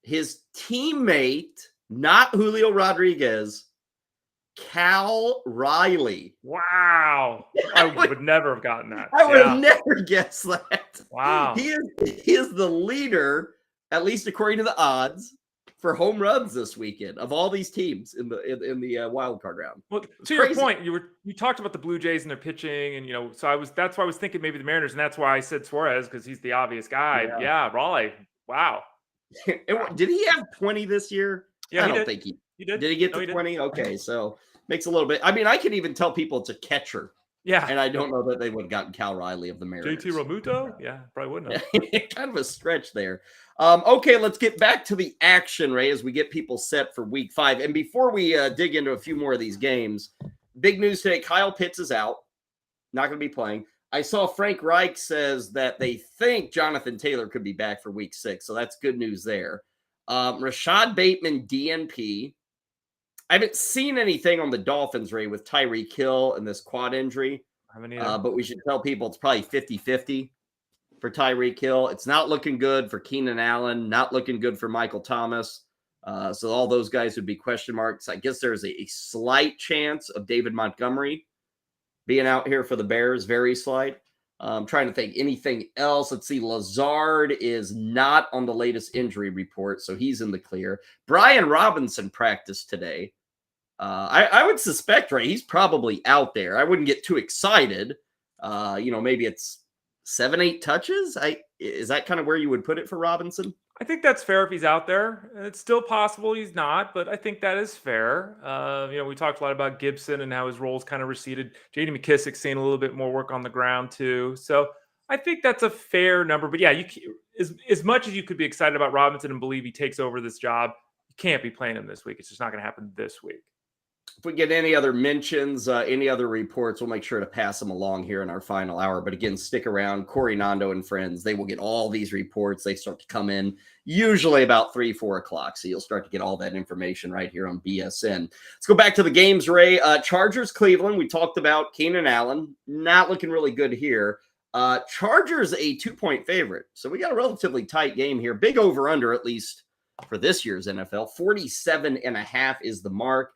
His teammate, not Julio Rodriguez, Cal Riley. Wow. I would never have gotten that. I would have never guessed that. Wow. He is the leader, at least according to the odds, for home runs this weekend of all these teams in the wild card round. Well, to your point, you talked about the Blue Jays and their pitching, and so that's why I was thinking maybe the Mariners, and that's why I said Suarez, because he's the obvious guy. Yeah, Raleigh. Wow. Did he have 20 this year? Yeah, I don't think he did. Did he get to 20? Okay, so makes a little bit. I mean, I could even tell people it's a catcher. Yeah. And I don't know that they would have gotten Cal Riley of the Mariners. JT Realmuto? Yeah, probably wouldn't have. Kind of a stretch there. Okay, let's get back to the action, Ray, as we get people set for week 5. And before we dig into a few more of these games, big news today. Kyle Pitts is out. Not going to be playing. I saw Frank Reich says that they think Jonathan Taylor could be back for week 6. So that's good news there. Rashad Bateman, DNP. I haven't seen anything on the Dolphins, Ray, with Tyreek Hill and this quad injury. But we should tell people it's probably 50-50 for Tyreek Hill. It's not looking good for Keenan Allen, not looking good for Michael Thomas. So all those guys would be question marks. I guess there's a slight chance of David Montgomery being out here for the Bears, very slight. I'm trying to think anything else. Let's see. Lazard is not on the latest injury report, so he's in the clear. Brian Robinson practiced today. I would suspect, Ray, he's probably out there. I wouldn't get too excited. Maybe it's 7-8 touches. Is that kind of where you would put it for Robinson? I think that's fair if he's out there. It's still possible he's not, but I think that is fair. We talked a lot about Gibson and how his roles kind of receded. J.D. McKissick's seeing a little bit more work on the ground too. So I think that's a fair number. But yeah, as much as you could be excited about Robinson and believe he takes over this job, you can't be playing him this week. It's just not going to happen this week. If we get any other mentions, any other reports, we'll make sure to pass them along here in our final hour. But again, stick around. Corey Nando and friends, they will get all these reports. They start to come in usually about 3-4 o'clock. So you'll start to get all that information right here on BSN. Let's go back to the games, Ray. Chargers, Cleveland. We talked about Keenan Allen. Not looking really good here. Chargers, a 2-point favorite. So we got a relatively tight game here. Big over-under, at least for this year's NFL. 47.5 is the mark.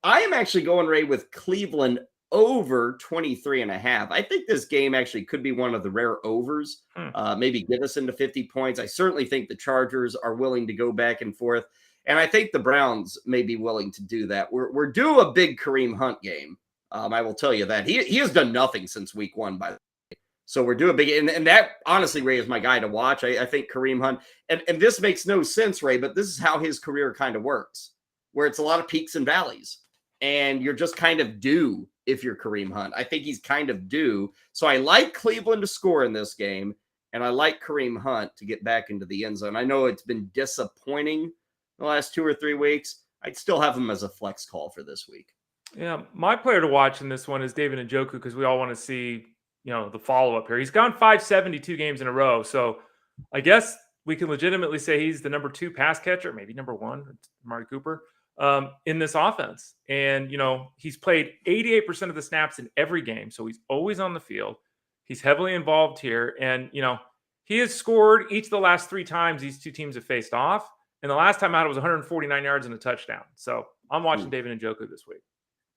I am actually going, Ray, with Cleveland over 23.5. I think this game actually could be one of the rare overs, maybe get us into 50 points. I certainly think the Chargers are willing to go back and forth. And I think the Browns may be willing to do that. We're due a big Kareem Hunt game. I will tell you that. He has done nothing since week 1, by the way. So we're due a big, and that honestly, Ray, is my guy to watch. I think Kareem Hunt, and this makes no sense, Ray, but this is how his career kind of works, where it's a lot of peaks and valleys. And you're just kind of due if you're Kareem Hunt. I think he's kind of due. So I like Cleveland to score in this game, and I like Kareem Hunt to get back into the end zone. I know it's been disappointing the last 2 or 3 weeks. I'd still have him as a flex call for this week. Yeah, my player to watch in this one is David Njoku, because we all want to see, the follow-up here. He's gone 572 games in a row. So I guess we can legitimately say he's the number 2 pass catcher, maybe number 1, Amari Cooper, in this offense. And, he's played 88% of the snaps in every game. So he's always on the field. He's heavily involved here. And, he has scored each of the last 3 times these 2 teams have faced off. And the last time out, it was 149 yards and a touchdown. So I'm watching David Njoku this week.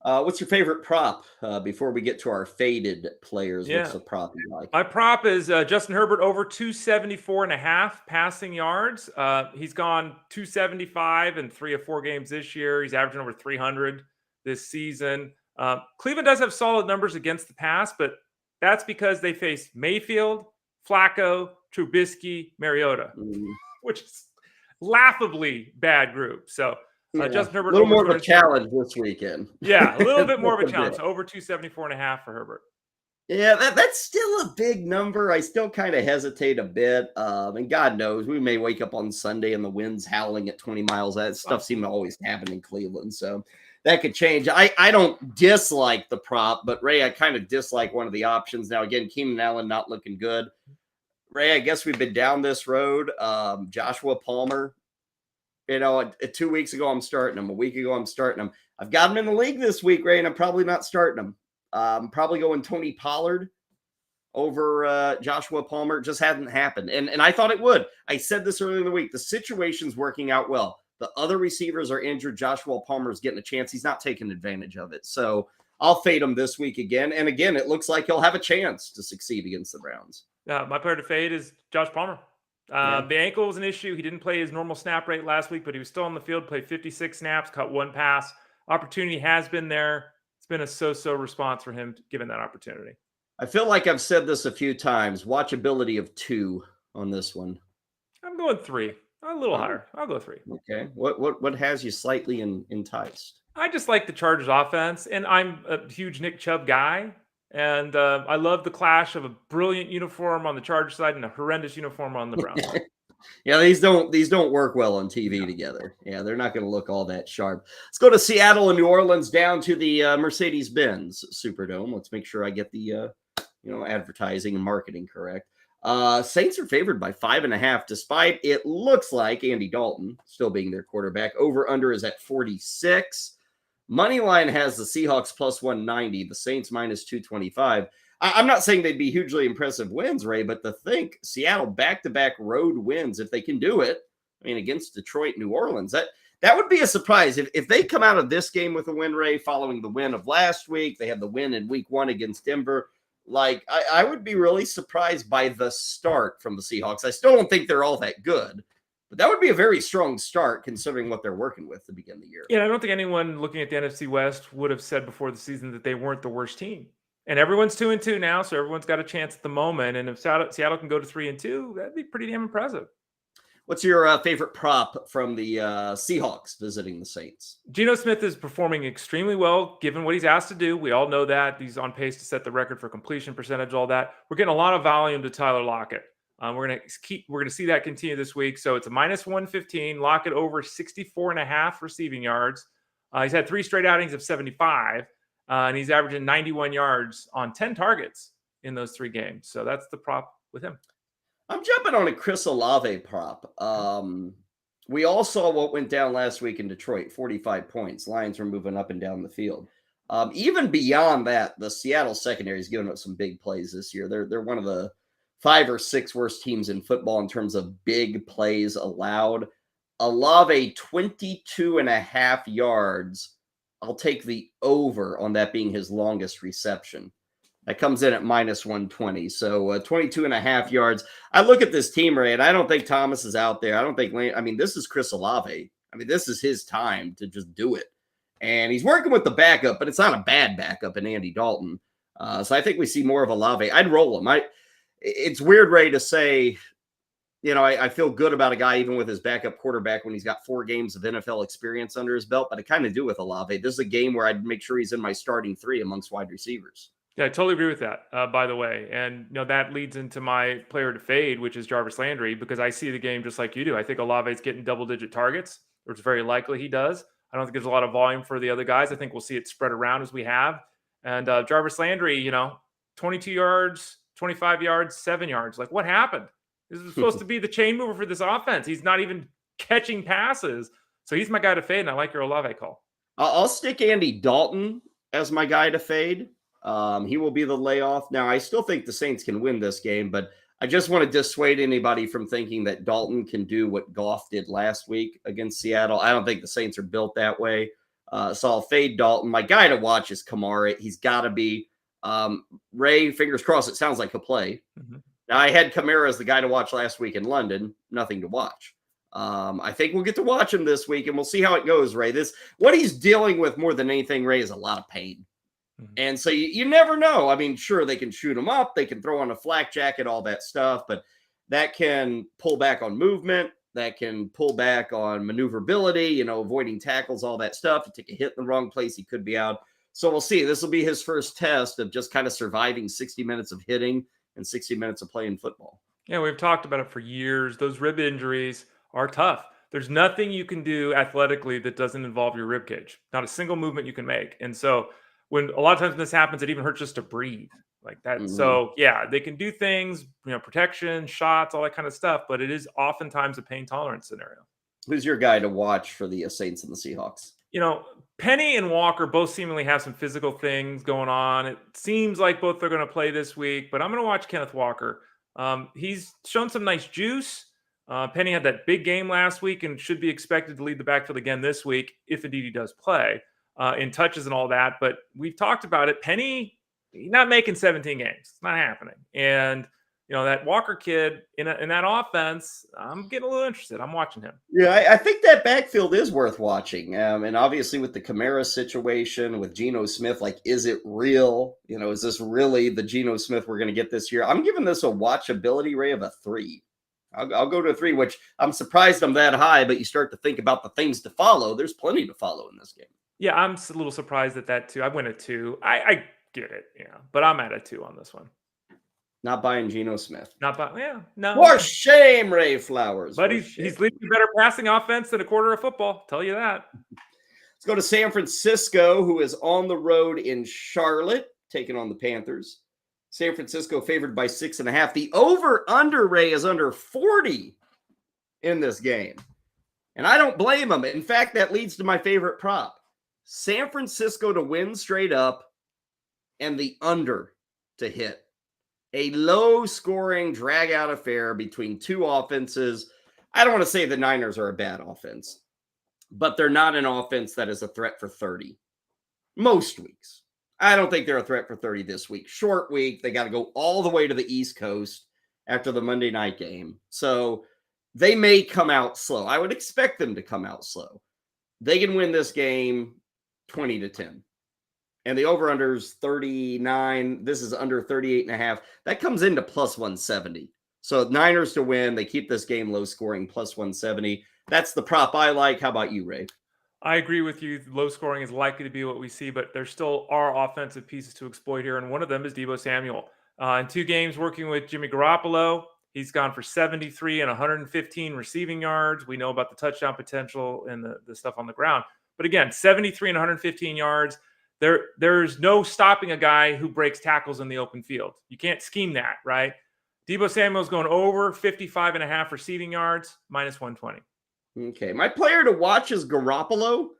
What's your favorite prop before we get to our faded players? Yeah. What's the prop you like? My prop is Justin Herbert over 274.5 passing yards. He's gone 275 in 3 of 4 games this year. He's averaging over 300 this season. Cleveland does have solid numbers against the pass, but that's because they face Mayfield, Flacco, Trubisky, Mariota, which is laughably bad group. So Justin Herbert, a little more of a challenge this weekend. Yeah, a little bit more of a challenge. So over 274.5 for Herbert. Yeah, that's still a big number. I still kind of hesitate a bit. And God knows, we may wake up on Sunday and the wind's howling at 20 miles. That stuff seems to always happen in Cleveland. So that could change. I don't dislike the prop, but Ray, I kind of dislike one of the options. Now, again, Keenan Allen not looking good. Ray, I guess we've been down this road. Joshua Palmer, 2 weeks ago, I'm starting him. A week ago, I'm starting him. I've got him in the league this week, Ray, and I'm probably not starting him. I'm probably going Tony Pollard over Joshua Palmer. It just hadn't happened. And I thought it would. I said this earlier in the week. The situation's working out well. The other receivers are injured. Joshua Palmer's getting a chance. He's not taking advantage of it. So I'll fade him this week again. And again, it looks like he'll have a chance to succeed against the Browns. My player to fade is Josh Palmer. The ankle was an issue. He didn't play his normal snap rate last week, but he was still on the field, played 56 snaps, caught 1 pass. Opportunity has been there. It's been a so-so response for him given that opportunity. I feel like I've said this a few times. Watchability of 2 on this one. I'm going 3. A little higher. I'll go 3. Okay. What has you slightly enticed? I just like the Chargers offense, and I'm a huge Nick Chubb guy. And I love the clash of a brilliant uniform on the Chargers side and a horrendous uniform on the Browns side. Yeah, these don't work well on TV together. Yeah, they're not going to look all that sharp. Let's go to Seattle and New Orleans, down to the Mercedes-Benz Superdome. Let's make sure I get the advertising and marketing correct. Saints are favored by 5.5, despite it looks like Andy Dalton still being their quarterback. Over under is at 46. Moneyline has the Seahawks plus 190, the Saints minus 225. I'm not saying they'd be hugely impressive wins, Ray, but to think Seattle back-to-back road wins, if they can do it, against Detroit, New Orleans, that would be a surprise. If they come out of this game with a win, Ray, following the win of last week, they had the win in week 1 against Denver. I would be really surprised by the start from the Seahawks. I still don't think they're all that good. But that would be a very strong start considering what they're working with to begin the year. Yeah, I don't think anyone looking at the NFC West would have said before the season that they weren't the worst team. And everyone's 2-2 now, so everyone's got a chance at the moment. And if Seattle can go to 3-2, that'd be pretty damn impressive. What's your favorite prop from the Seahawks visiting the Saints? Geno Smith is performing extremely well, given what he's asked to do. We all know that. He's on pace to set the record for completion percentage, all that. We're getting a lot of volume to Tyler Lockett. We're going to see that continue this week. So it's a minus 115. Lockett over 64.5 receiving yards. He's had 3 straight outings of 75, and he's averaging 91 yards on 10 targets in those 3 games. So that's the prop with him. I'm jumping on a Chris Olave prop. We all saw what went down last week in Detroit, 45 points. Lions were moving up and down the field. Even beyond that, the Seattle secondary is giving up some big plays this year. They're one of the 5 or 6 worst teams in football in terms of big plays allowed. Olave, 22.5 yards. I'll take the over on that being his longest reception. That comes in at minus 120. So 22.5 yards. I look at this team, Ray, and I don't think Thomas is out there. I don't think this is Chris Olave. I mean, this is his time to just do it. And he's working with the backup, but it's not a bad backup in Andy Dalton. So I think we see more of Olave. I'd roll him. It's weird, Ray, to say, I feel good about a guy even with his backup quarterback when he's got 4 games of NFL experience under his belt, but I kind of do with Olave. This is a game where I'd make sure he's in my starting 3 amongst wide receivers. Yeah, I totally agree with that, by the way. And, that leads into my player to fade, which is Jarvis Landry, because I see the game just like you do. I think Olave's getting double-digit targets, or it's very likely he does. I don't think there's a lot of volume for the other guys. I think we'll see it spread around as we have. And Jarvis Landry, 22 yards, 25 yards, 7 yards. Like, what happened? This is supposed to be the chain mover for this offense. He's not even catching passes. So he's my guy to fade, and I like your Olave call. I'll stick Andy Dalton as my guy to fade. He will be the layoff. Now, I still think the Saints can win this game, but I just want to dissuade anybody from thinking that Dalton can do what Goff did last week against Seattle. I don't think the Saints are built that way. So I'll fade Dalton. My guy to watch is Kamara. He's got to be. Ray, fingers crossed, it sounds like he'll play. Mm-hmm. Now, I had Kamara as the guy to watch last week in London. Nothing to watch. I think we'll get to watch him this week, and we'll see how it goes, Ray. What he's dealing with more than anything, Ray, is a lot of pain. Mm-hmm. And so you never know. I mean, sure, they can shoot him up. They can throw on a flak jacket, all that stuff. But that can pull back on movement. That can pull back on maneuverability, avoiding tackles, all that stuff. You take a hit in the wrong place, he could be out. So we'll see. This will be his first test of just kind of surviving 60 minutes of hitting and 60 minutes of playing football. Yeah, we've talked about it for years. Those rib injuries are tough. There's nothing you can do athletically that doesn't involve your rib cage. Not a single movement you can make. And so when a lot of times when this happens, it even hurts just to breathe like that. Mm-hmm. So yeah, they can do things, protection, shots, all that kind of stuff, but it is oftentimes a pain tolerance scenario. Who's your guy to watch for the Saints and the Seahawks? Penny and Walker both seemingly have some physical things going on. It seems like both are going to play this week, but I'm going to watch Kenneth Walker. He's shown some nice juice. Penny had that big game last week and should be expected to lead the backfield again this week, if indeed he does play in touches and all that. But we've talked about it. Penny, he's not making 17 games. It's not happening. And that Walker kid in that offense, I'm getting a little interested. I'm watching him. Yeah, I think that backfield is worth watching. And obviously with the Kamara situation, with Geno Smith, like, is it real? Is this really the Geno Smith we're going to get this year? I'm giving this a watchability rate of a 3. I'll go to a 3, which I'm surprised I'm that high, but you start to think about the things to follow. There's plenty to follow in this game. Yeah, I'm a little surprised at that too. I went a 2. I get it, but I'm at a 2 on this one. Not buying Geno Smith. No. For shame, Ray Flowers. But he's leading a better passing offense than a quarter of football. Tell you that. Let's go to San Francisco, who is on the road in Charlotte, taking on the Panthers. San Francisco favored by 6.5. The over-under, Ray, is under 40 in this game. And I don't blame them. In fact, that leads to my favorite prop. San Francisco to win straight up and the under to hit. A low-scoring, drag-out affair between two offenses. I don't want to say the Niners are a bad offense, but they're not an offense that is a threat for 30 most weeks. I don't think they're a threat for 30 this week. Short week. They got to go all the way to the East Coast after the Monday night game. So they may come out slow. I would expect them to come out slow. They can win this game 20-10. And the over-under is 39. This is under 38.5. That comes into plus 170. So Niners to win. They keep this game low scoring, plus 170. That's the prop I like. How about you, Ray? I agree with you. Low scoring is likely to be what we see, but there still are offensive pieces to exploit here. And one of them is Deebo Samuel. In 2 games working with Jimmy Garoppolo, he's gone for 73 and 115 receiving yards. We know about the touchdown potential and the stuff on the ground. But again, 73 and 115 yards. There's no stopping a guy who breaks tackles in the open field. You can't scheme that, right? Deebo Samuel's going over 55.5 receiving yards, minus 120. Okay. My player to watch is Garoppolo.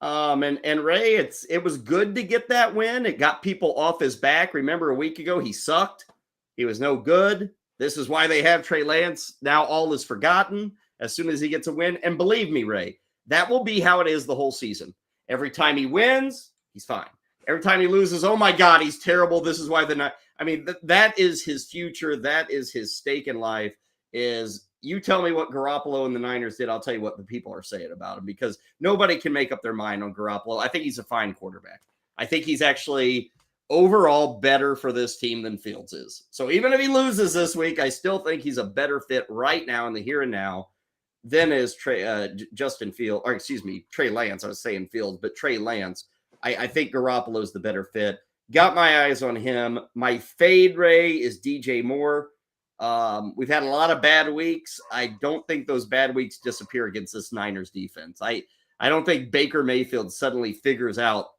And Ray, it was good to get that win. It got people off his back. Remember, a week ago, he sucked. He was no good. This is why they have Trey Lance. Now all is forgotten as soon as he gets a win. And believe me, Ray, that will be how it is the whole season. Every time he wins, he's fine. Every time he loses, oh my God, he's terrible. This is why that is his future. That is his stake in life, is you tell me what Garoppolo and the Niners did. I'll tell you what the people are saying about him, because nobody can make up their mind on Garoppolo. I think he's a fine quarterback. I think he's actually overall better for this team than Fields is. So even if he loses this week, I still think he's a better fit right now in the here and now than is Trey Lance. I was saying Fields, but Trey Lance. I think Garoppolo's the better fit. Got my eyes on him. My fade, Ray, is DJ Moore. We've had a lot of bad weeks. I don't think those bad weeks disappear against this Niners defense. I don't think Baker Mayfield suddenly figures out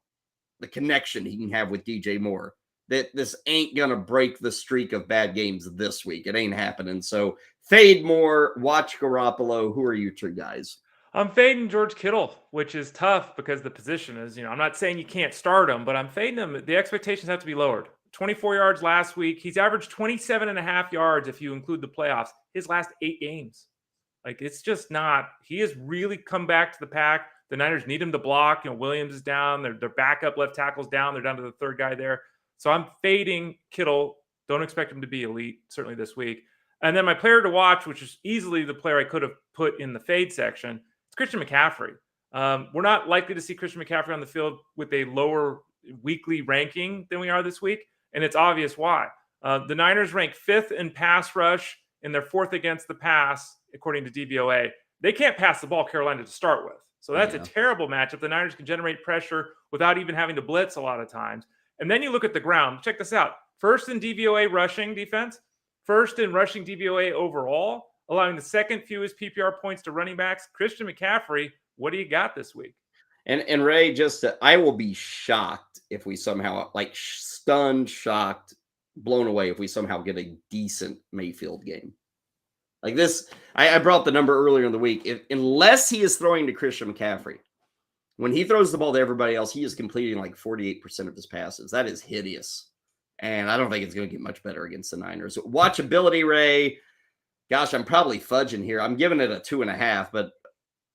the connection he can have with DJ Moore. That this ain't going to break the streak of bad games this week. It ain't happening. So fade Moore, watch Garoppolo. Who are you two guys? I'm fading George Kittle, which is tough because the position is, I'm not saying you can't start him, but I'm fading him. The expectations have to be lowered. 24 yards last week. He's averaged 27.5 yards if you include the playoffs, his last 8 games. Like, it's just not, he has really come back to the pack. The Niners need him to block. Williams is down. Their backup left tackle's down. They're down to the third guy there. So I'm fading Kittle. Don't expect him to be elite, certainly this week. And then my player to watch, which is easily the player I could have put in the fade section, it's Christian McCaffrey. We're not likely to see Christian McCaffrey on the field with a lower weekly ranking than we are this week, and it's obvious why. The Niners rank 5th in pass rush, and they're 4th against the pass, according to DVOA. They can't pass the ball, Carolina, to start with. So that's a terrible matchup. The Niners can generate pressure without even having to blitz a lot of times. And then you look at the ground. Check this out. 1st in DVOA rushing defense, 1st in rushing DVOA overall, allowing the 2nd fewest PPR points to running backs. Christian McCaffrey, what do you got this week? And Ray, I will be shocked if we somehow, stunned, shocked, blown away if we somehow get a decent Mayfield game. Like this, I brought the number earlier in the week. Unless he is throwing to Christian McCaffrey, when he throws the ball to everybody else, he is completing 48% of his passes. That is hideous. And I don't think it's going to get much better against the Niners. Watchability, Ray, gosh, I'm probably fudging here. I'm giving it a 2.5, but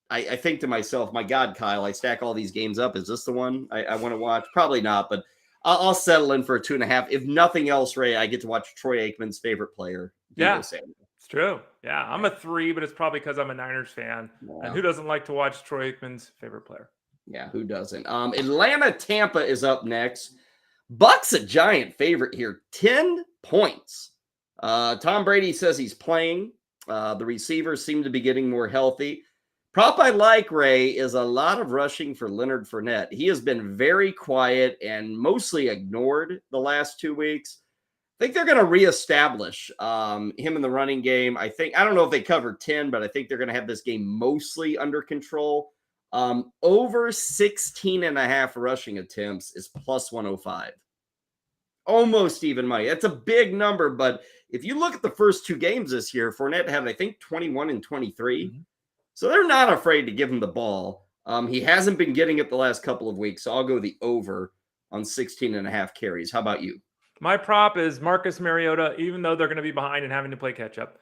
I think to myself, my God, Kyle, I stack all these games up. Is this the one I want to watch? Probably not, but I'll settle in for a 2.5. If nothing else, Ray, I get to watch Troy Aikman's favorite player. It's true. Yeah, I'm a 3, but it's probably because I'm a Niners fan. Yeah. And who doesn't like to watch Troy Aikman's favorite player? Yeah, who doesn't? Atlanta, Tampa is up next. Bucks a giant favorite here, 10 points. Tom Brady says he's playing. The receivers seem to be getting more healthy. Prop I like, Ray, is a lot of rushing for Leonard Fournette. He has been very quiet and mostly ignored the last 2 weeks. I think they're going to reestablish him in the running game. I don't know if they cover 10, but I think they're going to have this game mostly under control. Over 16.5 rushing attempts is plus 105. Almost even money. That's a big number, but if you look at the first 2 games this year, Fournette had, I think, 21 and 23. Mm-hmm. So they're not afraid to give him the ball. He hasn't been getting it the last couple of weeks, so I'll go the over on 16.5 carries. How about you? My prop is Marcus Mariota, even though they're going to be behind and having to play catch up.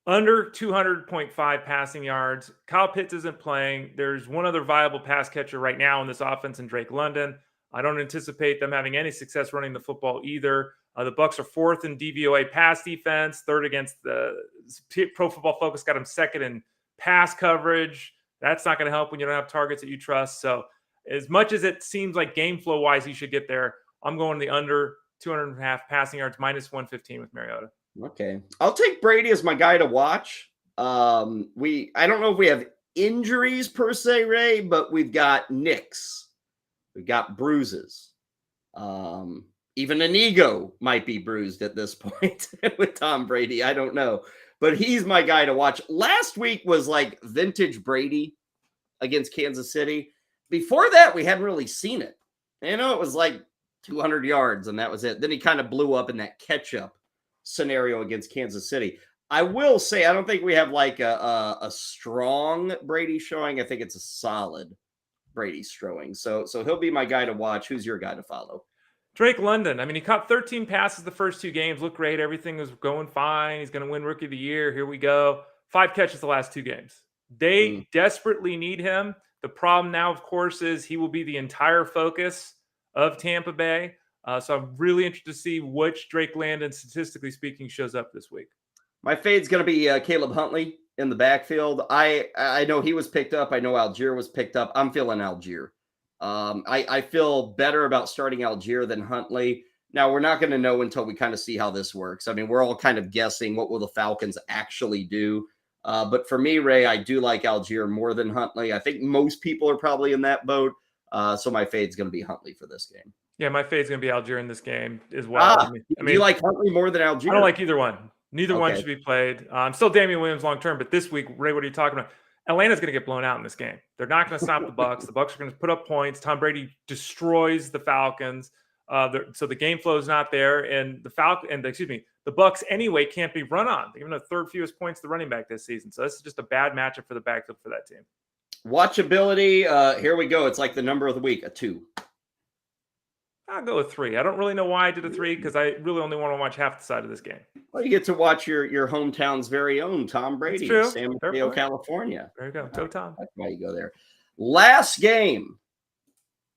Under 200.5 passing yards. Kyle Pitts isn't playing. There's one other viable pass catcher right now in this offense in Drake London. I don't anticipate them having any success running the football either. The Bucs are 4th in DVOA pass defense, 3rd against the Pro Football Focus, got them 2nd in pass coverage. That's not going to help when you don't have targets that you trust. So as much as it seems like game flow wise, he should get there, I'm going the under 200.5 passing yards, minus 115 with Mariota. Okay. I'll take Brady as my guy to watch. I don't know if we have injuries per se, Ray, but we've got nicks. We've got bruises. Even an ego might be bruised at this point with Tom Brady. I don't know. But he's my guy to watch. Last week was like vintage Brady against Kansas City. Before that, we hadn't really seen it. It was like 200 yards, and that was it. Then he kind of blew up in that catch-up scenario against Kansas City. I will say, I don't think we have like a strong Brady showing. I think it's a solid Brady showing. So he'll be my guy to watch. Who's your guy to follow? Drake London. I mean, he caught 13 passes the first 2 games. Looked great. Everything was going fine. He's going to win Rookie of the Year. Here we go. 5 catches the last 2 games. They desperately need him. The problem now, of course, is he will be the entire focus of Tampa Bay. So I'm really interested to see which Drake London, statistically speaking, shows up this week. My fade's going to be Caleb Huntley. in the backfield. I know he was picked up. I know Algier was picked up. I'm feeling Algier. I feel better about starting Algier than Huntley. Now, we're not going to know until we kind of see how this works. I mean, we're all kind of guessing what will the Falcons actually do. But for me, Ray, I do like Algier more than Huntley. I think most people are probably in that boat. So my fade's going to be Huntley for this game. Yeah, my fade's going to be Algier in this game as well. I mean, you like Huntley more than Algier? I don't like either one. Neither one should be played. I'm still Damian Williams long term, but this week, Ray, what are you talking about? Atlanta's going to get blown out in this game. They're not going to stop the Bucs. The Bucs are going to put up points. Tom Brady destroys the Falcons. So the game flow is not there, and the Bucs anyway can't be run on. They're even the third fewest points to running back this season. So this is just a bad matchup for the backfield for that team. Watchability. Here we go. It's like the number of the week, a 2. I'll go with 3. I don't really know why I did a 3 because I really only want to watch half the side of this game. Well, you get to watch your hometown's very own Tom Brady, That's true. San Mateo, California. There you go. Go, Tom. That's why you go there. Last game,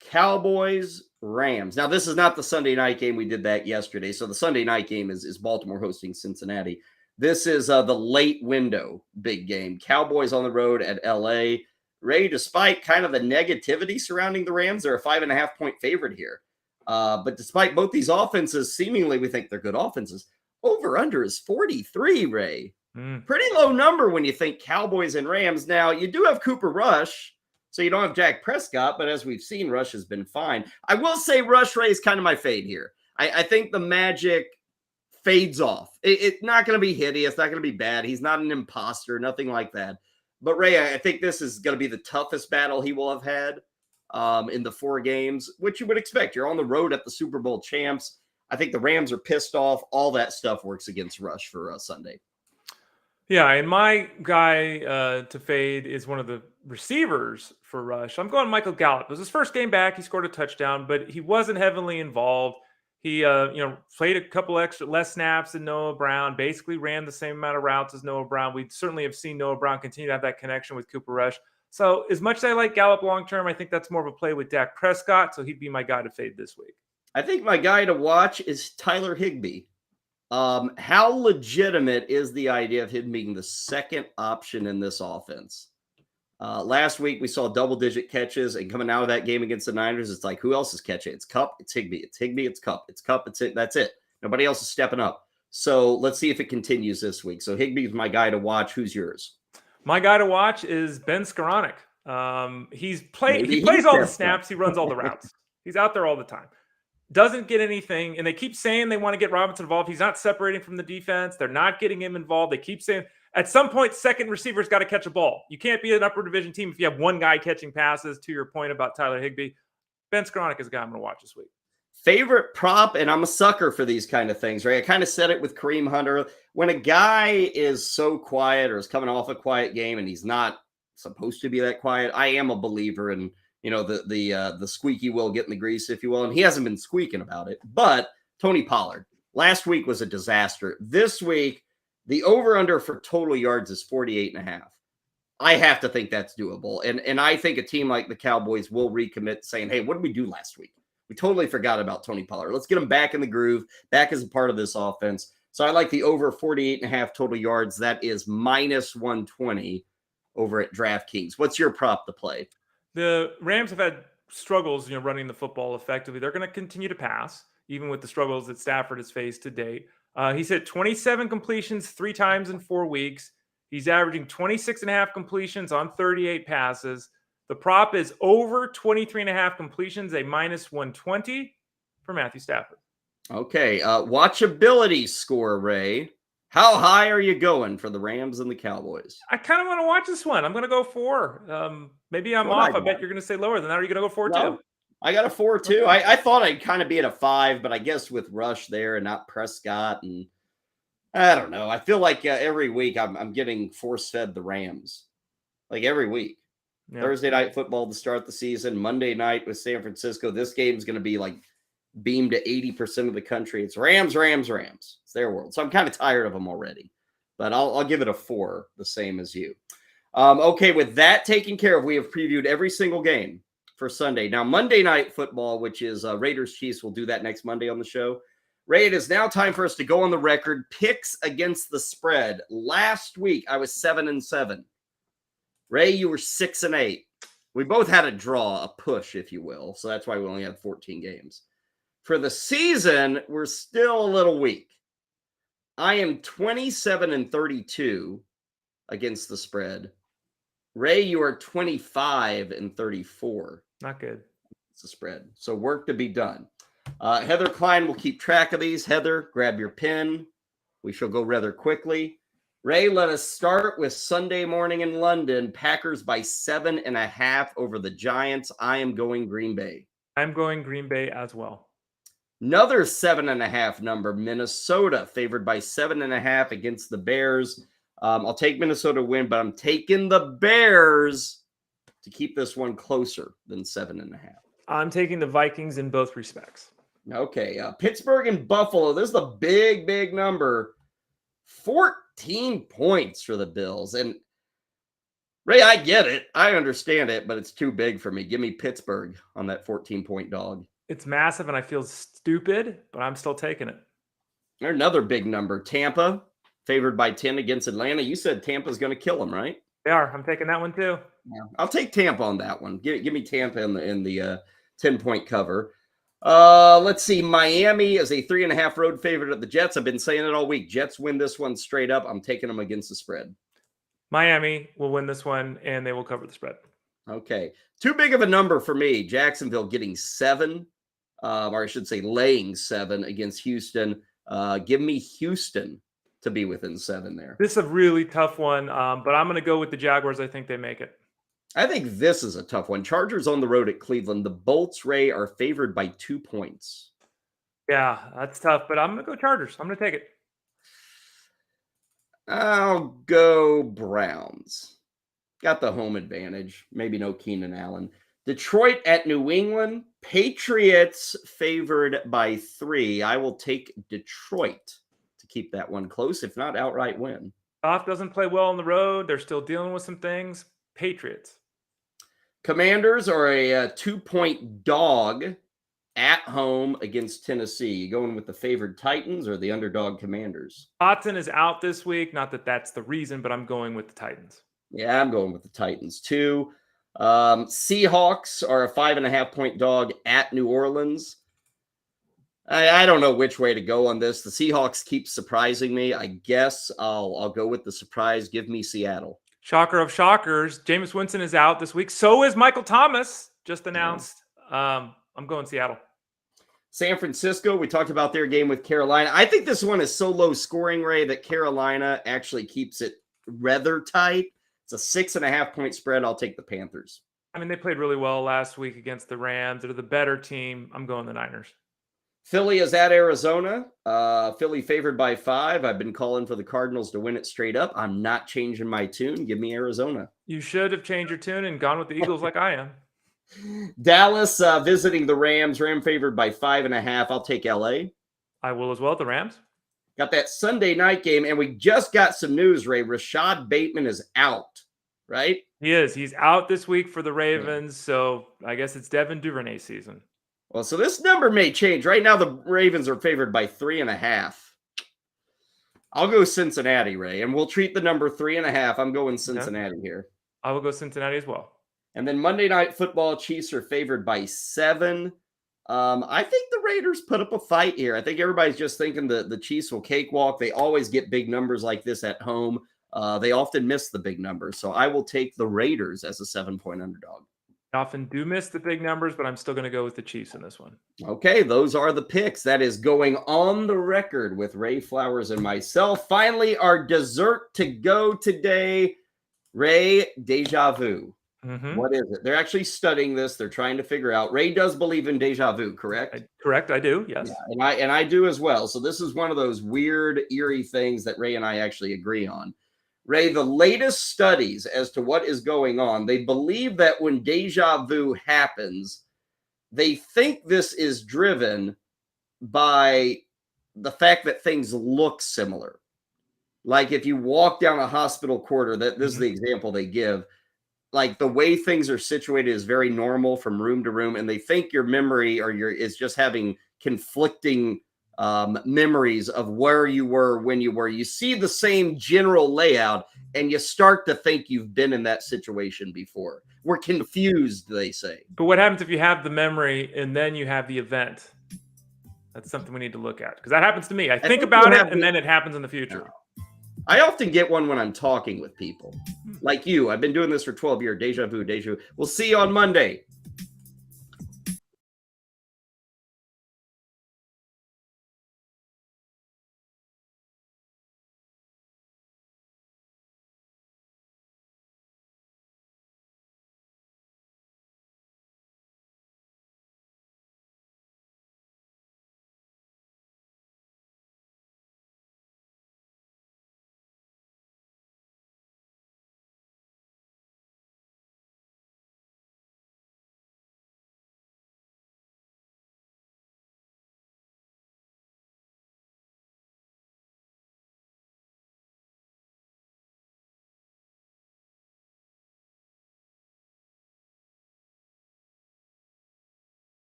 Cowboys, Rams. Now, this is not the Sunday night game. We did that yesterday. So the Sunday night game is Baltimore hosting Cincinnati. This is the late window big game. Cowboys on the road at L.A. Ray, despite kind of the negativity surrounding the Rams, they're a 5.5-point favorite here. But despite both these offenses, seemingly we think they're good offenses. Over-under is 43, Ray. Pretty low number when you think Cowboys and Rams. Now, you do have Cooper Rush, so you don't have Dak Prescott, but as we've seen, Rush has been fine. I will say Rush, Ray, is kind of my fade here. I think the magic fades off. It's not going to be hideous. It's not going to be bad. He's not an imposter, nothing like that. But, Ray, I think this is going to be the toughest battle he will have had in the 4 games, which you would expect. You're on the road at the Super Bowl champs. I think the Rams are pissed off. All that stuff works against Rush for Sunday. Yeah, and my guy to fade is one of the receivers for Rush. I'm going Michael Gallup. It was his first game back. He scored a touchdown, but he wasn't heavily involved. He played a couple less snaps than Noah Brown, basically ran the same amount of routes as Noah Brown. We certainly have seen Noah Brown continue to have that connection with Cooper Rush. So as much as I like Gallup long-term, I think that's more of a play with Dak Prescott. So he'd be my guy to fade this week. I think my guy to watch is Tyler Higbee. How legitimate is the idea of him being the second option in this offense? Last week, we saw double-digit catches, and coming out of that game against the Niners, it's like, who else is catching? It's Kupp, it's Higbee, it's Higbee, it's Kupp, it's Kupp, it's it. That's it. Nobody else is stepping up. So let's see if it continues this week. So Higbee's my guy to watch. Who's yours? My guy to watch is Ben Skoranek. He plays all the snaps. He runs all the routes. He's out there all the time. Doesn't get anything. And they keep saying they want to get Robinson involved. He's not separating from the defense. They're not getting him involved. They keep saying at some point, second receiver's got to catch a ball. You can't be an upper division team if you have one guy catching passes. To your point about Tyler Higbee, Ben Skoranek is a guy I'm going to watch this week. Favorite prop, and I'm a sucker for these kind of things, right? I kind of said it with Kareem Hunter. When a guy is so quiet or is coming off a quiet game and he's not supposed to be that quiet, I am a believer in, the squeaky wheel getting the grease, if you will. And he hasn't been squeaking about it. But Tony Pollard, last week was a disaster. This week, the over-under for total yards is 48.5. I have to think that's doable. And I think a team like the Cowboys will recommit saying, hey, what did we do last week? We totally forgot about Tony Pollard. Let's get him back in the groove, back as a part of this offense. So I like the over 48.5 total yards. That is minus 120 over at DraftKings. What's your prop to play? The Rams have had struggles, running the football effectively. They're going to continue to pass, even with the struggles that Stafford has faced to date. He's hit 27 completions 3 times in 4 weeks. He's averaging 26.5 completions on 38 passes. The prop is over 23.5 completions, a minus 120 for Matthew Stafford. Okay. Watchability score, Ray. How high are you going for the Rams and the Cowboys? I kind of want to watch this one. I'm going to go 4. Maybe I'm off. I bet you're going to say lower than that. Are you going to go 4 too? I got a 4 too. I thought I'd kind of be at a 5, but I guess with Rush there and not Prescott, and I don't know. I feel like every week I'm getting force-fed the Rams, like every week. Yeah. Thursday night football to start the season. Monday night with San Francisco. This game's going to be like beamed to 80% of the country. It's Rams, Rams, Rams. It's their world. So I'm kind of tired of them already. But I'll give it a 4, the same as you. Okay, with that taken care of, we have previewed every single game for Sunday. Now, Monday night football, which is Raiders Chiefs, we'll do that next Monday on the show. Ray, it is now time for us to go on the record. Picks against the spread. Last week, I was 7-7. Ray, you were 6-8. We both had a draw, a push, if you will. So that's why we only had 14 games. For the season, we're still a little weak. I am 27-32 against the spread. Ray, you are 25-34. Not good. It's the spread. So work to be done. Heather Klein will keep track of these. Heather, grab your pen. We shall go rather quickly. Ray, let us start with Sunday morning in London. Packers by 7.5 over the Giants. I am going Green Bay. I'm going Green Bay as well. Another 7.5 number. Minnesota favored by 7.5 against the Bears. I'll take Minnesota to win, but I'm taking the Bears to keep this one closer than 7.5. I'm taking the Vikings in both respects. Okay. Pittsburgh and Buffalo. This is the big number. 14 points for the Bills. And Ray, I get it. I understand it, but it's too big for me. Give me Pittsburgh on that 14-point dog. It's massive, and I feel stupid, but I'm still taking it. Another big number. Tampa favored by 10 against Atlanta. You said Tampa's going to kill them, right? They are. I'm taking that one too. Yeah, I'll take Tampa on that one. Give me Tampa in the 10-point cover. Let's see. Miami is a 3.5 road favorite at the Jets. I've been saying it all week. Jets win this one straight up. I'm taking them against the spread. Miami will win this one, and they will cover the spread. Okay. Too big of a number for me. Jacksonville getting 7, or I should say laying 7 against Houston. Give me Houston to be within 7 there. This is a really tough one, but I'm going to go with the Jaguars. I think they make it. I think this is a tough one. Chargers on the road at Cleveland. The Bolts, Ray, are favored by 2 points. Yeah, that's tough, but I'm going to go Chargers. I'm going to take it. I'll go Browns. Got the home advantage. Maybe no Keenan Allen. Detroit at New England. Patriots favored by 3. I will take Detroit to keep that one close, if not outright win. Goff doesn't play well on the road. They're still dealing with some things. Patriots. Commanders are a 2-point dog at home against Tennessee. You going with the favored Titans or the underdog Commanders? Watson is out this week. Not that that's the reason, but I'm going with the Titans. Yeah, I'm going with the Titans too. Seahawks are a 5.5-point dog at New Orleans. I don't know which way to go on this. The Seahawks keep surprising me. I guess I'll go with the surprise. Give me Seattle. Shocker of shockers. Jameis Winston is out this week. So is Michael Thomas, just announced. I'm going Seattle. San Francisco, we talked about their game with Carolina. I think this one is so low scoring, Ray, that Carolina actually keeps it rather tight. It's a 6.5-point spread. I'll take the Panthers. I mean, they played really well last week against the Rams. They're the better team. I'm going the Niners. Philly is at Arizona. Philly favored by 5. I've been calling for the Cardinals to win it straight up. I'm not changing my tune. Give me Arizona. You should have changed your tune and gone with the Eagles like I am. Dallas visiting the Rams. Ram favored by 5.5. I'll take LA. I will as well. The Rams. Got that Sunday night game, and we just got some news, Ray. Rashad Bateman is out, right? He is. He's out this week for the Ravens, so I guess it's Devin Duvernay season. Well, so this number may change. Right now, the Ravens are favored by 3.5. I'll go Cincinnati, Ray, and we'll treat the number 3.5. I'm going Cincinnati here. I will go Cincinnati as well. And then Monday Night Football, Chiefs are favored by 7. I think the Raiders put up a fight here. I think everybody's just thinking the Chiefs will cakewalk. They always get big numbers like this at home. They often miss the big numbers. So I will take the Raiders as a 7-point underdog. I often do miss the big numbers, but I'm still going to go with the Chiefs in this one. Okay, those are the picks. That is going on the record with Ray Flowers and myself. Finally, our dessert to go today. Ray, deja vu. Mm-hmm. What is it? They're actually studying this. They're trying to figure out. Ray does believe in deja vu, correct? Correct, I do, yes. Yeah, and I do as well. So this is one of those weird, eerie things that Ray and I actually agree on. Ray, the latest studies as to what is going on, they believe that when deja vu happens, they think this is driven by the fact that things look similar. Like if you walk down a hospital corridor, this is the example they give, like the way things are situated is very normal from room to room, and they think your memory is just having conflicting memories of where you were when you were. You see the same general layout, and you start to think you've been in that situation before. We're confused, they say. But what happens if you have the memory and then you have the event? That's something we need to look at, because that happens to me. I think about it, and then it happens in the future. I often get one when I'm talking with people like you. I've been doing this for 12 years. Deja vu, deja vu. We'll see you on Monday.